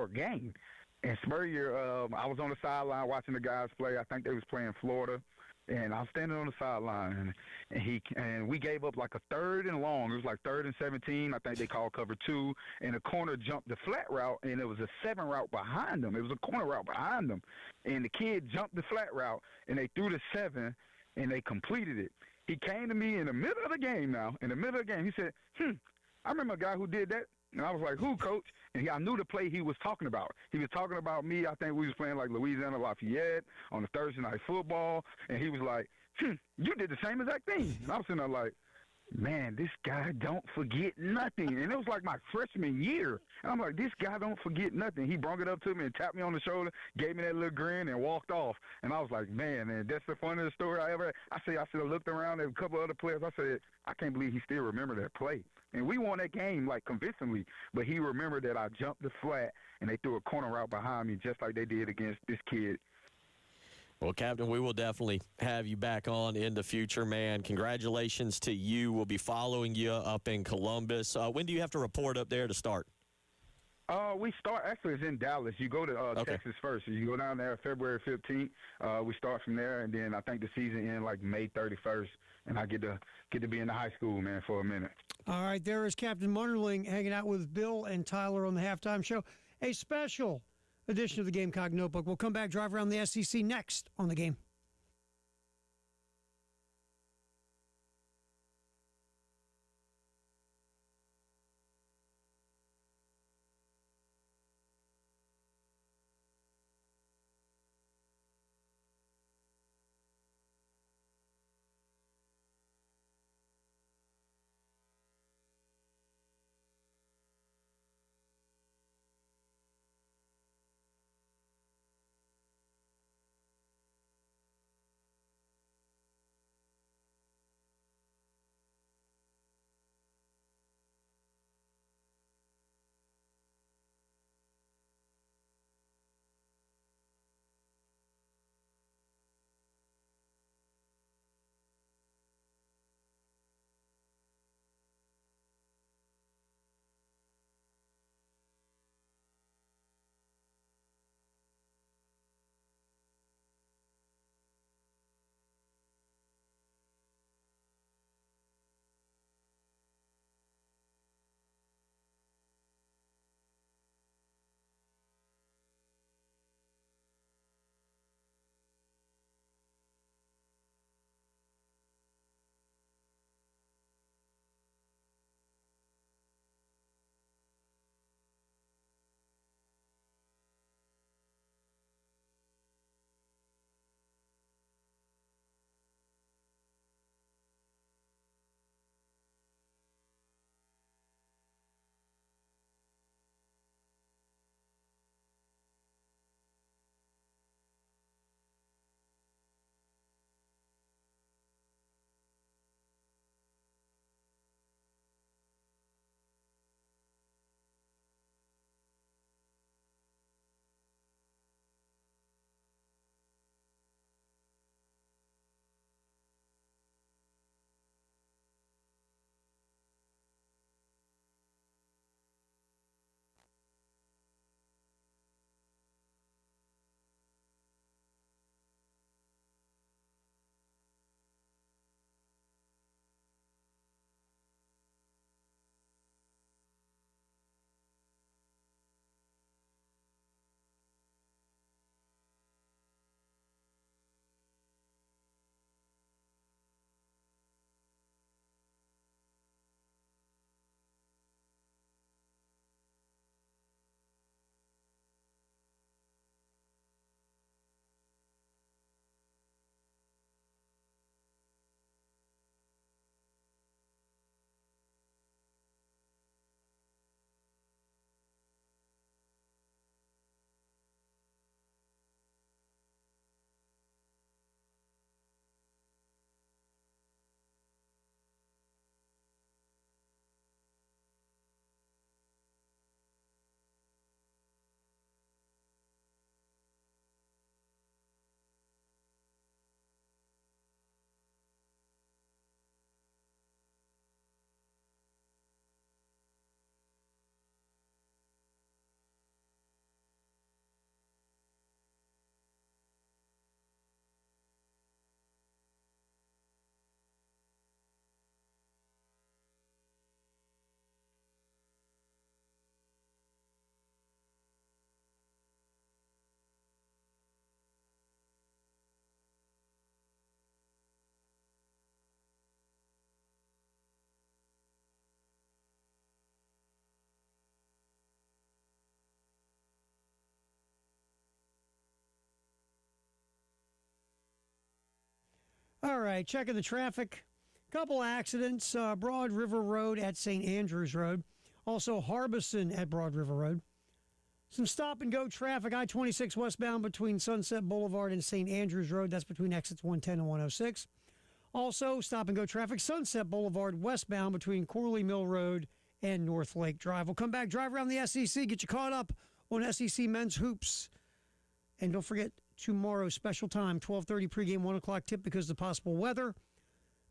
[SPEAKER 10] a game. And Spurrier, I was on the sideline watching the guys play. I think they was playing Florida. And I was standing on the sideline, and we gave up like a 3rd and long. It was like 3rd and 17. I think they called cover 2. And the corner jumped the flat route, and it was a 7 route behind them. It was a corner route behind them. And the kid jumped the flat route, and they threw the 7, and they completed it. He came to me in the middle of the game now. In the middle of the game, he said, I remember a guy who did that. And I was like, who, coach? And I knew the play he was talking about. He was talking about me. I think we was playing like Louisiana Lafayette on the Thursday night football. And he was like, you did the same exact thing. And I was sitting there like, man, this guy don't forget nothing. And it was like my freshman year. And I'm like, this guy don't forget nothing. He brought it up to me and tapped me on the shoulder, gave me that little grin, and walked off. And I was like, man, that's the funniest story I ever had. I should have looked around at a couple other players. I said, I can't believe he still remembered that play. And we won that game, like, convincingly. But he remembered that I jumped the flat, and they threw a corner route behind me just like they did against this kid.
[SPEAKER 8] Well, Captain, we will definitely have you back on in the future, man. Congratulations to you. We'll be following you up in Columbus. When do you have to report up there to start?
[SPEAKER 10] We start, actually, it's in Dallas. You go to Texas first. So you go down there February 15th. We start from there, and then I think the season ends like May 31st, and I get to be in the high school, man, for a minute.
[SPEAKER 1] All right, there is Captain Munderling hanging out with Bill and Tyler on the halftime show. A special edition of the Gamecock Notebook. We'll come back, drive around the SEC next on the game. All right, checking the traffic. Couple accidents. Broad River Road at St. Andrews Road. Also Harbison at Broad River Road. Some stop-and-go traffic. I-26 westbound between Sunset Boulevard and St. Andrews Road. That's between exits 110 and 106. Also, stop-and-go traffic. Sunset Boulevard westbound between Corley Mill Road and North Lake Drive. We'll come back, drive around the SEC, get you caught up on SEC men's hoops. And don't forget, tomorrow, special time, 12:30 pregame, 1 o'clock tip because of the possible weather.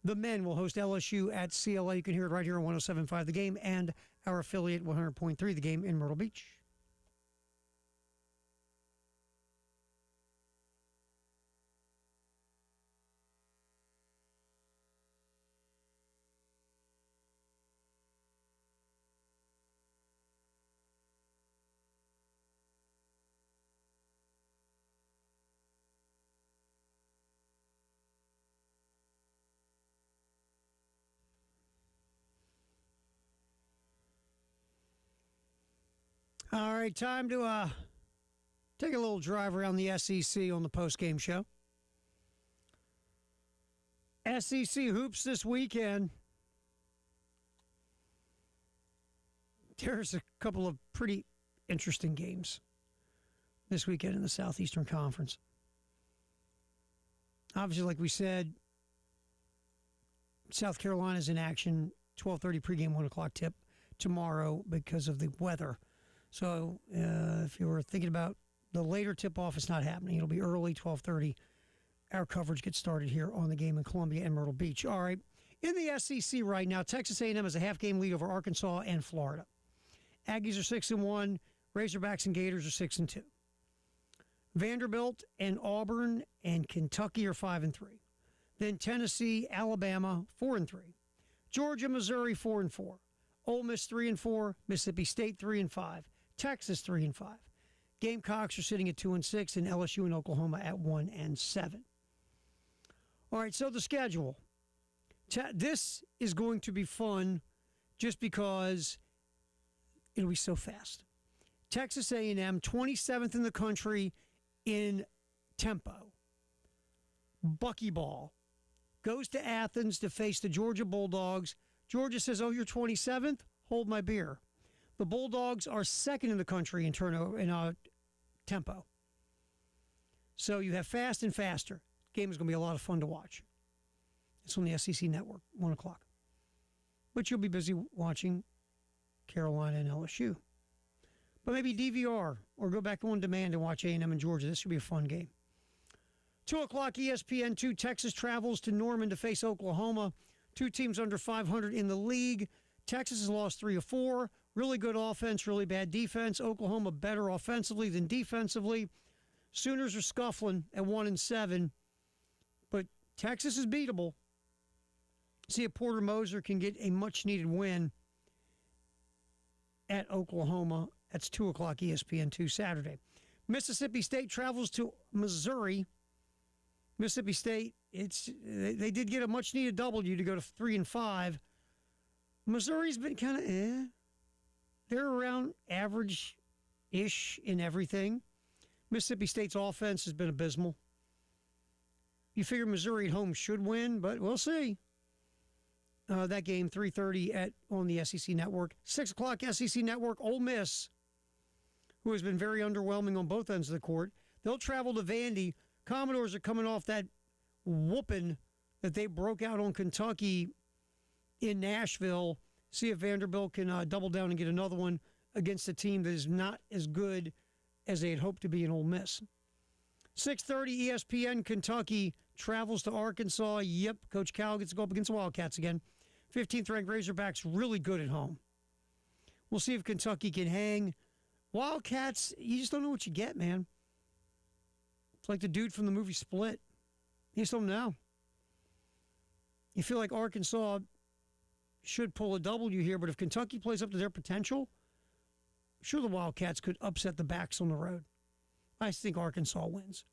[SPEAKER 1] The men will host LSU at CLA. You can hear it right here on 107.5 The Game and our affiliate 100.3 The Game in Myrtle Beach. All right, time to take a little drive around the SEC on the post-game show. SEC hoops this weekend. There's a couple of pretty interesting games this weekend in the Southeastern Conference. Obviously, like we said, South Carolina's in action, 12:30 pregame, 1 o'clock tip tomorrow because of the weather. So if you were thinking about the later tip-off, it's not happening. It'll be early, 12:30. Our coverage gets started here on the game in Columbia and Myrtle Beach. All right, in the SEC right now, Texas A&M has a half-game lead over Arkansas and Florida. Aggies are 6-1. Razorbacks and Gators are 6-2. Vanderbilt and Auburn and Kentucky are 5-3. Then Tennessee, Alabama, 4-3. Georgia, Missouri, 4-4. Ole Miss 3-4. Mississippi State 3-5. Texas 3-5. Gamecocks are sitting at 2-6, and LSU and Oklahoma at 1-7. All right, so the schedule. This is going to be fun, just because it'll be so fast. Texas A&M, 27th in the country in tempo. Buckyball goes to Athens to face the Georgia Bulldogs. Georgia says, "Oh, you're 27th? Hold my beer." The Bulldogs are second in the country in tempo. So you have fast and faster. Game is going to be a lot of fun to watch. It's on the SEC Network, 1 o'clock. But you'll be busy watching Carolina and LSU. But maybe DVR or go back on demand and watch A&M and Georgia. This should be a fun game. 2 o'clock ESPN2, Texas travels to Norman to face Oklahoma. Two teams under 500 in the league. Texas has lost 3 of 4. Really good offense, really bad defense. Oklahoma better offensively than defensively. Sooners are scuffling at 1-7. But Texas is beatable. See if Porter Moser can get a much-needed win at Oklahoma. That's 2 o'clock ESPN2 Saturday. Mississippi State travels to Missouri. Mississippi State, they did get a much-needed W to go to 3-5. Missouri's been kind of They're around average-ish in everything. Mississippi State's offense has been abysmal. You figure Missouri at home should win, but we'll see. That game, 3:30 on the SEC Network. 6 o'clock SEC Network, Ole Miss, who has been very underwhelming on both ends of the court. They'll travel to Vandy. Commodores are coming off that whooping that they broke out on Kentucky in Nashville. See if Vanderbilt can double down and get another one against a team that is not as good as they had hoped to be in Ole Miss. 6:30 ESPN, Kentucky travels to Arkansas. Yep, Coach Cal gets to go up against the Wildcats again. 15th-ranked Razorbacks, really good at home. We'll see if Kentucky can hang. Wildcats, you just don't know what you get, man. It's like the dude from the movie Split. You just don't know. You feel like Arkansas should pull a W here, but if Kentucky plays up to their potential, sure the Wildcats could upset the backs on the road. I think Arkansas wins.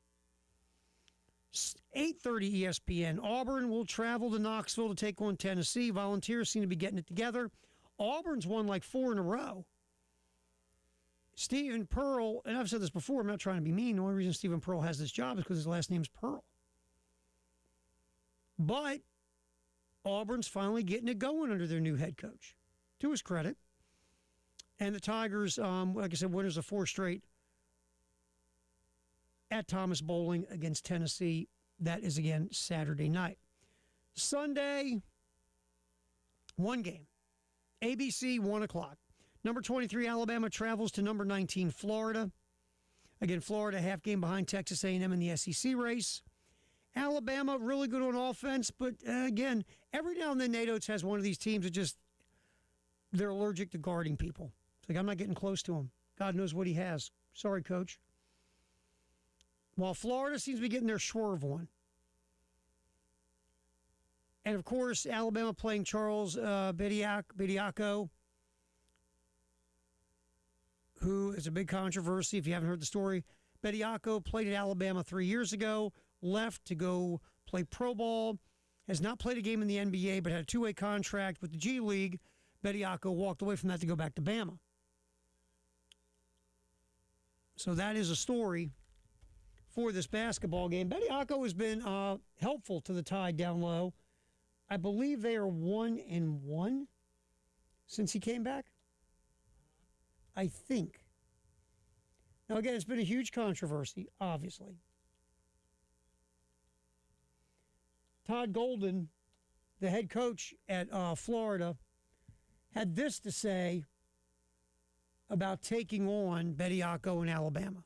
[SPEAKER 1] 8:30 ESPN. Auburn will travel to Knoxville to take on Tennessee. Volunteers seem to be getting it together. Auburn's won like 4 in a row. Stephen Pearl, and I've said this before, I'm not trying to be mean. The only reason Stephen Pearl has this job is because his last name's Pearl. But Auburn's finally getting it going under their new head coach, to his credit. And the Tigers, like I said, winners of 4 straight at Thomas Bowling against Tennessee. That is, again, Saturday night. Sunday, 1 game. ABC, 1 o'clock. Number 23, Alabama travels to number 19, Florida. Again, Florida, half game behind Texas A&M in the SEC race. Alabama, really good on offense, but again, every now and then Nate Oates has one of these teams that just, they're allergic to guarding people. It's like, I'm not getting close to him. God knows what he has. Sorry, Coach. While Florida seems to be getting their swerve on. And, of course, Alabama playing Charles Bediako, who is a big controversy if you haven't heard the story. Bediako played at Alabama 3 years ago, left to go play pro ball, has not played a game in the NBA, but had a 2-way contract with the G League. Bediako walked away from that to go back to Bama. So that is a story for this basketball game. Bediako has been helpful to the Tide down low. I believe they are 1-1 since he came back. I think. Now, again, it's been a huge controversy, obviously. Todd Golden, the head coach at Florida, had this to say about taking on Bediako in Alabama.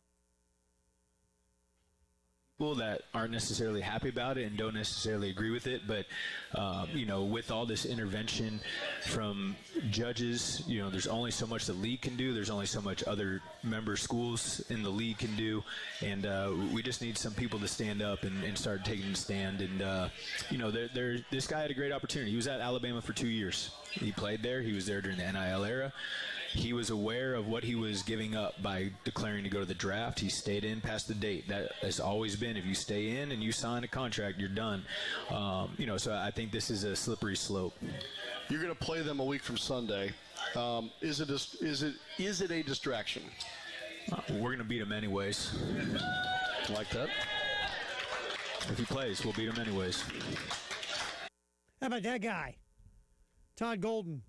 [SPEAKER 5] People that aren't necessarily happy about it and don't necessarily agree with it, but with all this intervention from judges, there's only so much the league can do. There's only so much other member schools in the league can do, and we just need some people to stand up and start taking a stand. And this guy had a great opportunity. He was at Alabama for 2 years. He played there. He was there during the NIL era. He was aware of what he was giving up by declaring to go to the draft. He stayed in past the date. That has always been, if you stay in and you sign a contract, you're done. So I think this is a slippery slope.
[SPEAKER 7] You're going to play them a week from Sunday. Is it a distraction?
[SPEAKER 5] We're going to beat him anyways.
[SPEAKER 7] Like that?
[SPEAKER 5] If he plays, we'll beat him anyways.
[SPEAKER 1] How about that guy? Todd Golden.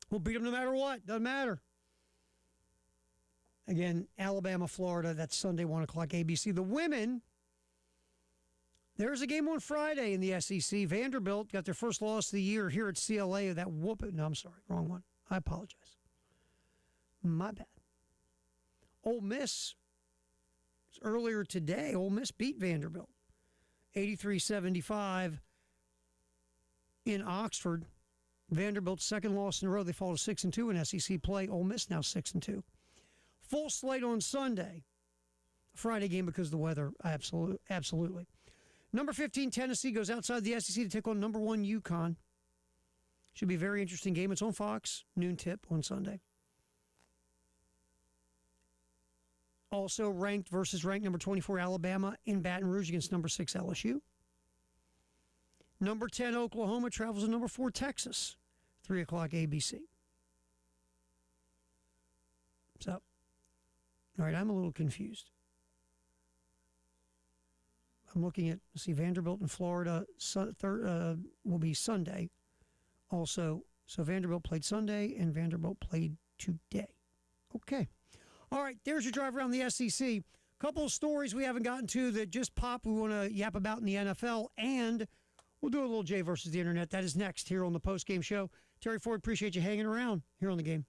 [SPEAKER 1] We'll beat them no matter what. Doesn't matter. Again, Alabama, Florida. That's Sunday, 1 o'clock, ABC. The women, there's a game on Friday in the SEC. Vanderbilt got their first loss of the year here at CLA. That whooping. No, I'm sorry. Wrong one. I apologize. My bad. Ole Miss, earlier today, Ole Miss beat Vanderbilt 83-75 in Oxford. Vanderbilt's second loss in a row. They fall to 6-2 in SEC play. Ole Miss now 6-2. Full slate on Sunday. Friday game because of the weather. Absolutely. Number 15, Tennessee goes outside the SEC to take on number 1, UConn. Should be a very interesting game. It's on Fox, noon tip on Sunday. Also ranked versus ranked number 24, Alabama in Baton Rouge against number 6, LSU. Number 10, Oklahoma travels to number 4, Texas. 3 o'clock ABC. So, all right, I'm a little confused. I'm looking at, Vanderbilt and Florida will be Sunday. Also, so Vanderbilt played Sunday and Vanderbilt played today. Okay. All right, there's your drive around the SEC. Couple of stories we haven't gotten to that just popped we want to yap about in the NFL, and we'll do a little Jay versus the Internet. That is next here on the post-game show. Terry Ford, appreciate you hanging around here on the game.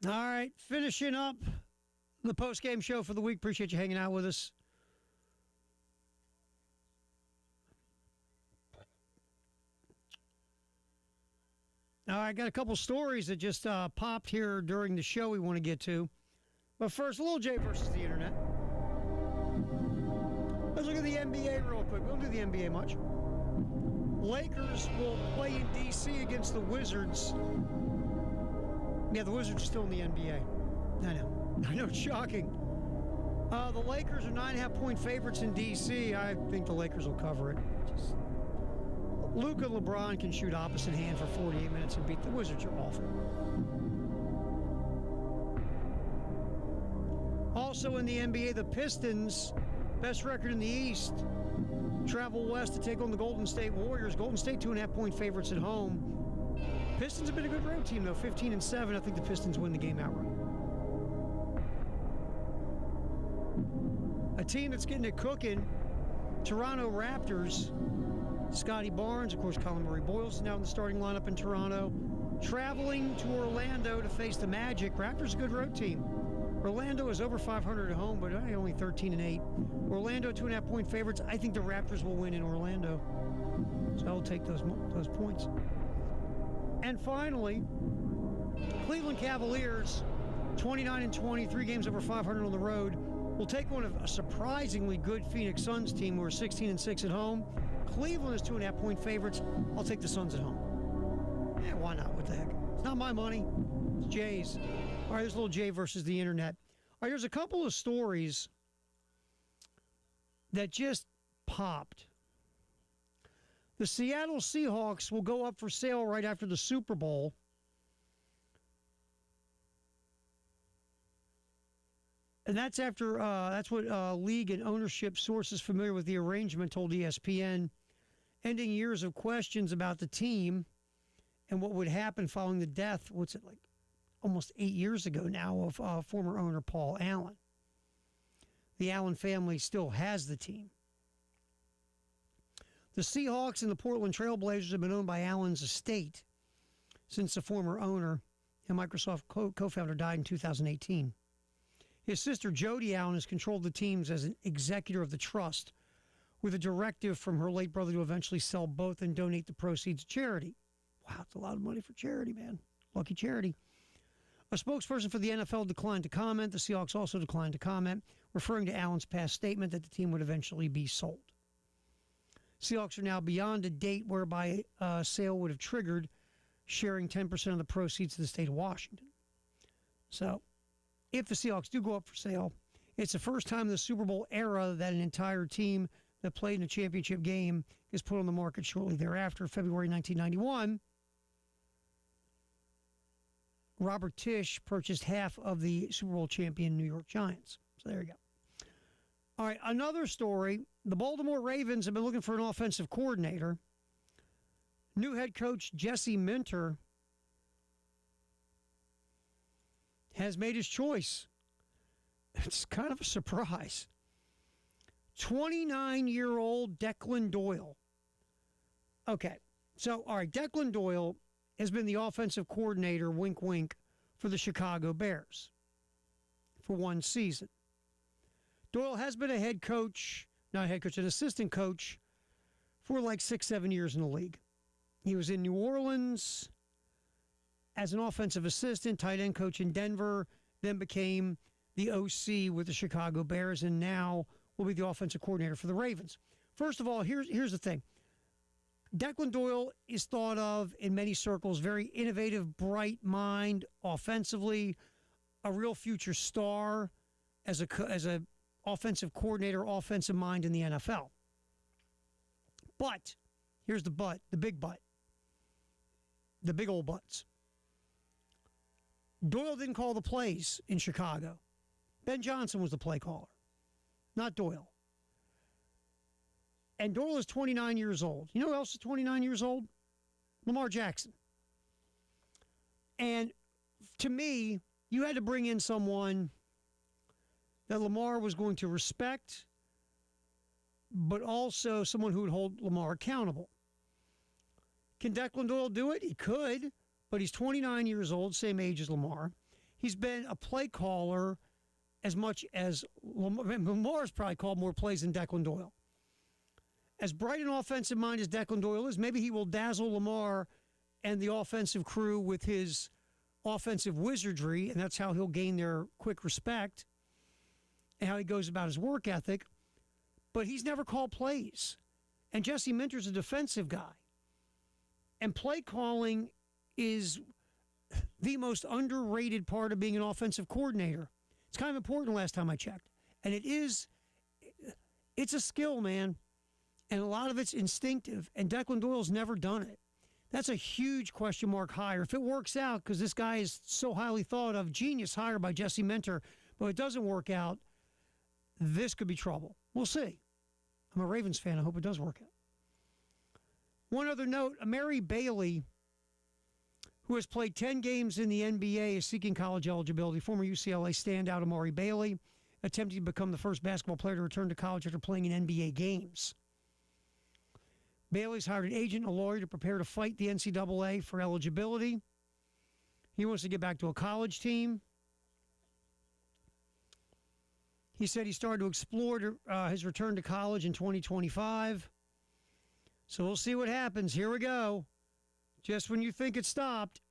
[SPEAKER 1] All right, finishing up the post-game show for the week. Appreciate you hanging out with us. All right, I got a couple stories that just popped here during the show we want to get to. But first, a little Jay versus the internet. Let's look at the NBA real quick. We don't do the NBA much. Lakers will play in D.C. against the Wizards. Yeah, the Wizards are still in the NBA. I know, it's shocking. The Lakers are 9.5-point favorites in D.C. I think the Lakers will cover it. Luka and LeBron can shoot opposite hand for 48 minutes and beat the Wizards. Are awful. Also in the NBA, the Pistons, best record in the East, travel west to take on the Golden State Warriors. Golden State 2.5-point favorites at home. Pistons have been a good road team, though. 15-7. I think the Pistons win the game outright. A team that's getting it cooking, Toronto Raptors. Scotty Barnes, of course, Colin Murray-Boyle's now in the starting lineup in Toronto. Traveling to Orlando to face the Magic. Raptors a good road team. Orlando is over 500 at home, but only 13-8. Orlando 2.5-point favorites. I think the Raptors will win in Orlando. So I'll take those points. And finally, Cleveland Cavaliers, 29-20, 3 games over 500 on the road, will take on a surprisingly good Phoenix Suns team who are 16-6 at home. Cleveland is 2.5-point favorites. I'll take the Suns at home. Yeah, why not? What the heck? It's not my money. It's Jay's. All right, there's a little Jay versus the internet. All right, there's a couple of stories that just popped. The Seattle Seahawks will go up for sale right after the Super Bowl. And that's after, that's what league and ownership sources familiar with the arrangement told ESPN, ending years of questions about the team and what would happen following the death, almost 8 years ago now, of former owner Paul Allen. The Allen family still has the team. The Seahawks and the Portland Trailblazers have been owned by Allen's estate since the former owner and Microsoft co-founder died in 2018. His sister Jody Allen has controlled the teams as an executor of the trust, with a directive from her late brother to eventually sell both and donate the proceeds to charity. Wow, it's a lot of money for charity, man. Lucky charity. A spokesperson for the NFL declined to comment. The Seahawks also declined to comment, referring to Allen's past statement that the team would eventually be sold. Seahawks are now beyond a date whereby a sale would have triggered sharing 10% of the proceeds to the state of Washington. So, if the Seahawks do go up for sale, it's the first time in the Super Bowl era that an entire team that played in a championship game is put on the market shortly thereafter. February 1991, Robert Tisch purchased half of the Super Bowl champion New York Giants. So there you go. All right, another story. The Baltimore Ravens have been looking for an offensive coordinator. New head coach Jesse Minter has made his choice. It's kind of a surprise. 29-year-old Declan Doyle. Okay, so, all right, Declan Doyle has been the offensive coordinator, wink, wink, for the Chicago Bears for one season. Doyle has been a head coach, not a head coach, an assistant coach for like 6-7 years in the league. He was in New Orleans as an offensive assistant, tight end coach in Denver, then became the OC with the Chicago Bears, and now will be the offensive coordinator for the Ravens. First of all, here's the thing. Declan Doyle is thought of in many circles, very innovative, bright mind offensively, a real future star as a offensive coordinator, offensive mind in the NFL. But, here's the but, the big but, the big old buts. Doyle didn't call the plays in Chicago. Ben Johnson was the play caller, not Doyle. And Doyle is 29 years old. You know who else is 29 years old? Lamar Jackson. And to me, you had to bring in someone that Lamar was going to respect, but also someone who would hold Lamar accountable. Can Declan Doyle do it? He could, but he's 29 years old, same age as Lamar. He's been a play caller as much as Lamar's probably called more plays than Declan Doyle. As bright an offensive mind as Declan Doyle is, maybe he will dazzle Lamar and the offensive crew with his offensive wizardry, and that's how he'll gain their quick respect and how he goes about his work ethic. But he's never called plays. And Jesse Minter's a defensive guy. And play calling is the most underrated part of being an offensive coordinator. It's kind of important last time I checked. And it's a skill, man. And a lot of it's instinctive. And Declan Doyle's never done it. That's a huge question mark hire. If it works out, because this guy is so highly thought of, genius hire by Jesse Minter, but it doesn't work out, this could be trouble. We'll see. I'm a Ravens fan. I hope it does work out. One other note, Amari Bailey, who has played 10 games in the NBA, is seeking college eligibility. Former UCLA standout Amari Bailey, attempting to become the first basketball player to return to college after playing in NBA games. Bailey's hired an agent and a lawyer to prepare to fight the NCAA for eligibility. He wants to get back to a college team. He said he started to explore his return to college in 2025. So we'll see what happens. Here we go. Just when you think it stopped,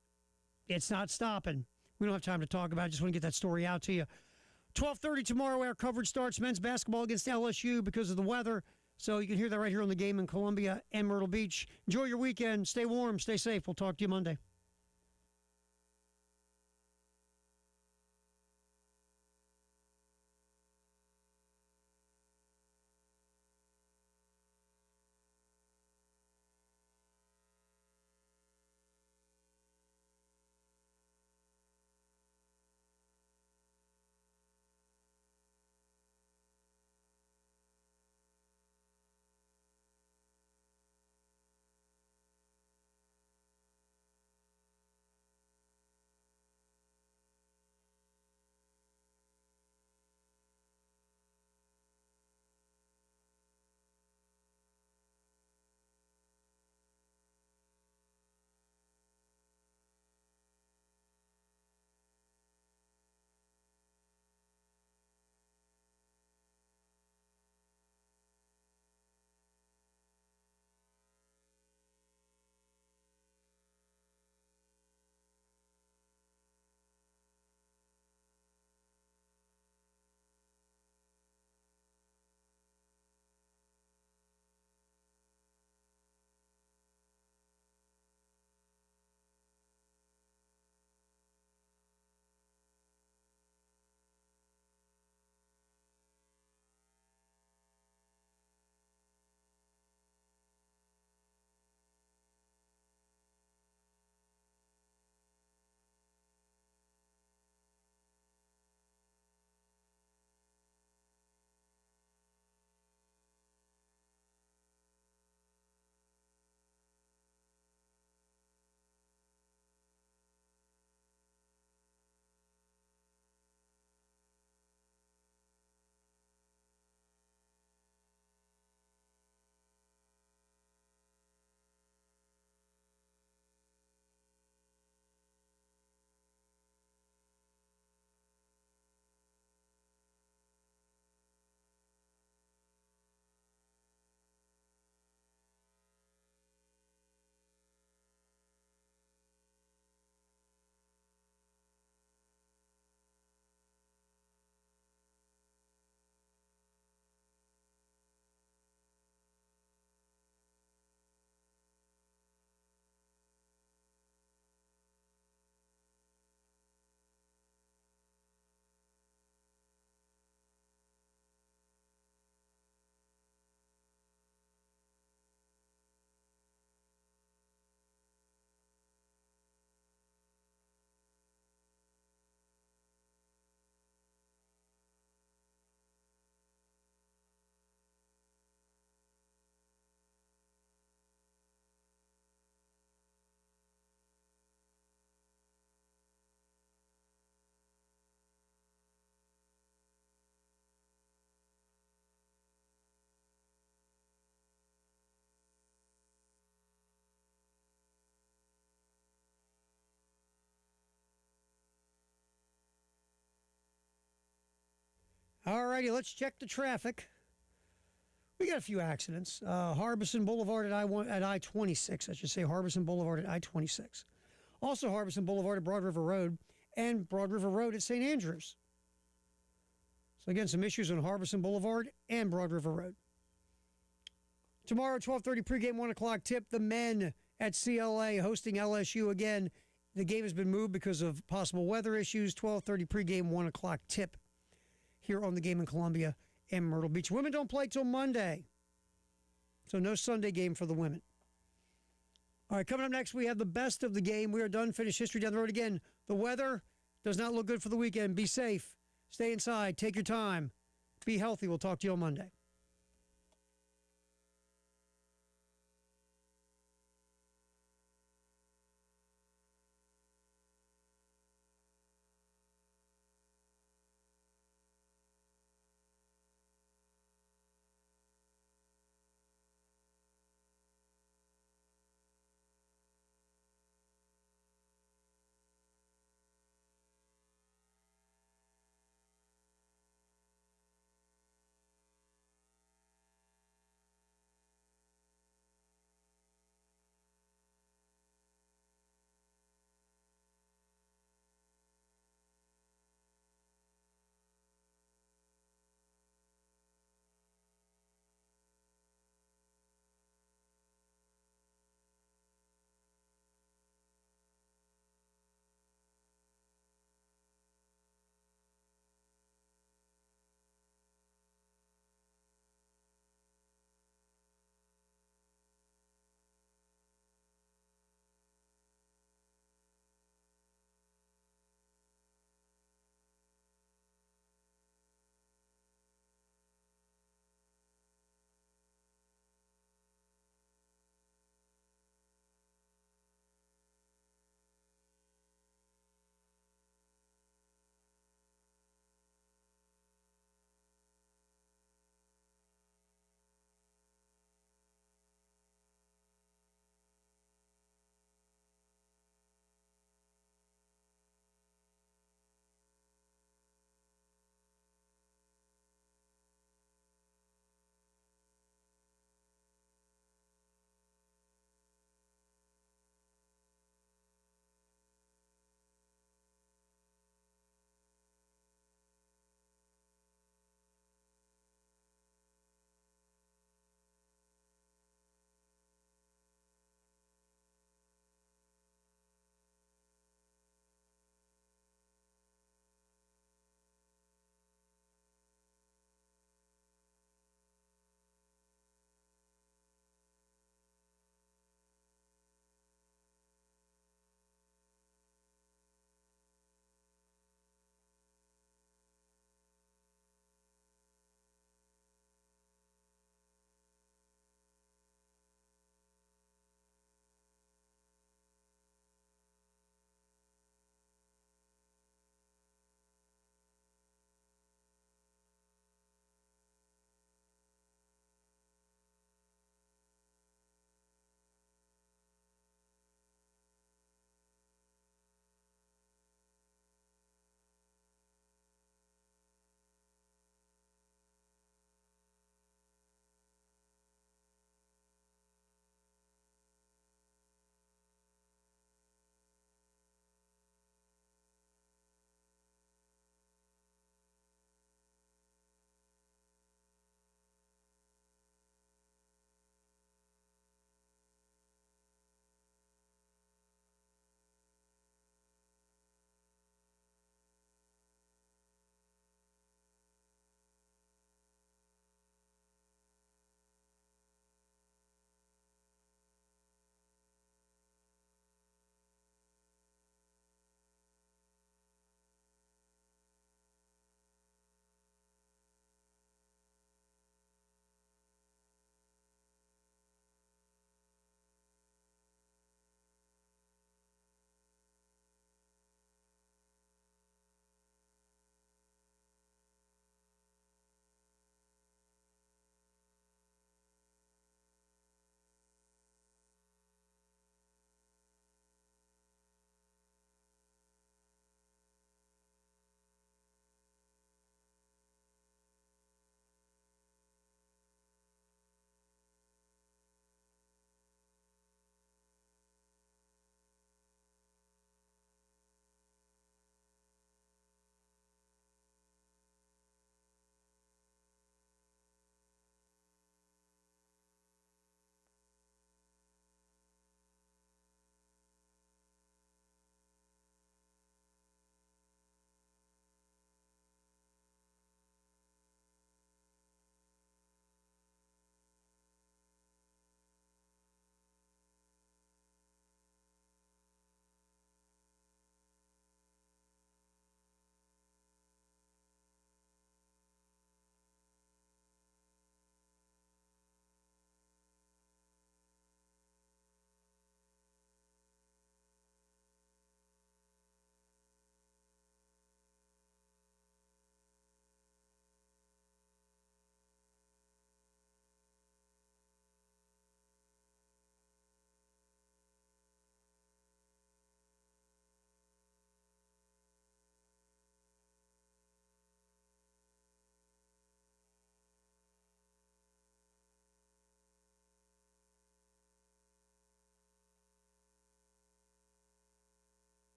[SPEAKER 1] it's not stopping. We don't have time to talk about it. I just want to get that story out to you. 12:30 tomorrow, our coverage starts. Men's basketball against LSU because of the weather. So you can hear that right here on the game in Columbia and Myrtle Beach. Enjoy your weekend. Stay warm. Stay safe. We'll talk to you Monday. All righty, let's check the traffic. We got a few accidents. Harbison Boulevard at I-26, I should say Harbison Boulevard at I-26. Also Harbison Boulevard at Broad River Road and Broad River Road at St. Andrews. So again, some issues on Harbison Boulevard and Broad River Road. Tomorrow, 12:30 pregame, 1 o'clock tip. The men at CLA hosting LSU again. The game has been moved because of possible weather issues. 12:30 pregame, 1 o'clock tip here on the game in Columbia and Myrtle Beach. Women don't play till Monday, so no Sunday game for the women. All right, coming up next, we have the best of the game. We are done. Finish history down the road again. The weather does not look good for the weekend. Be safe. Stay inside. Take your time. Be healthy. We'll talk to you on Monday.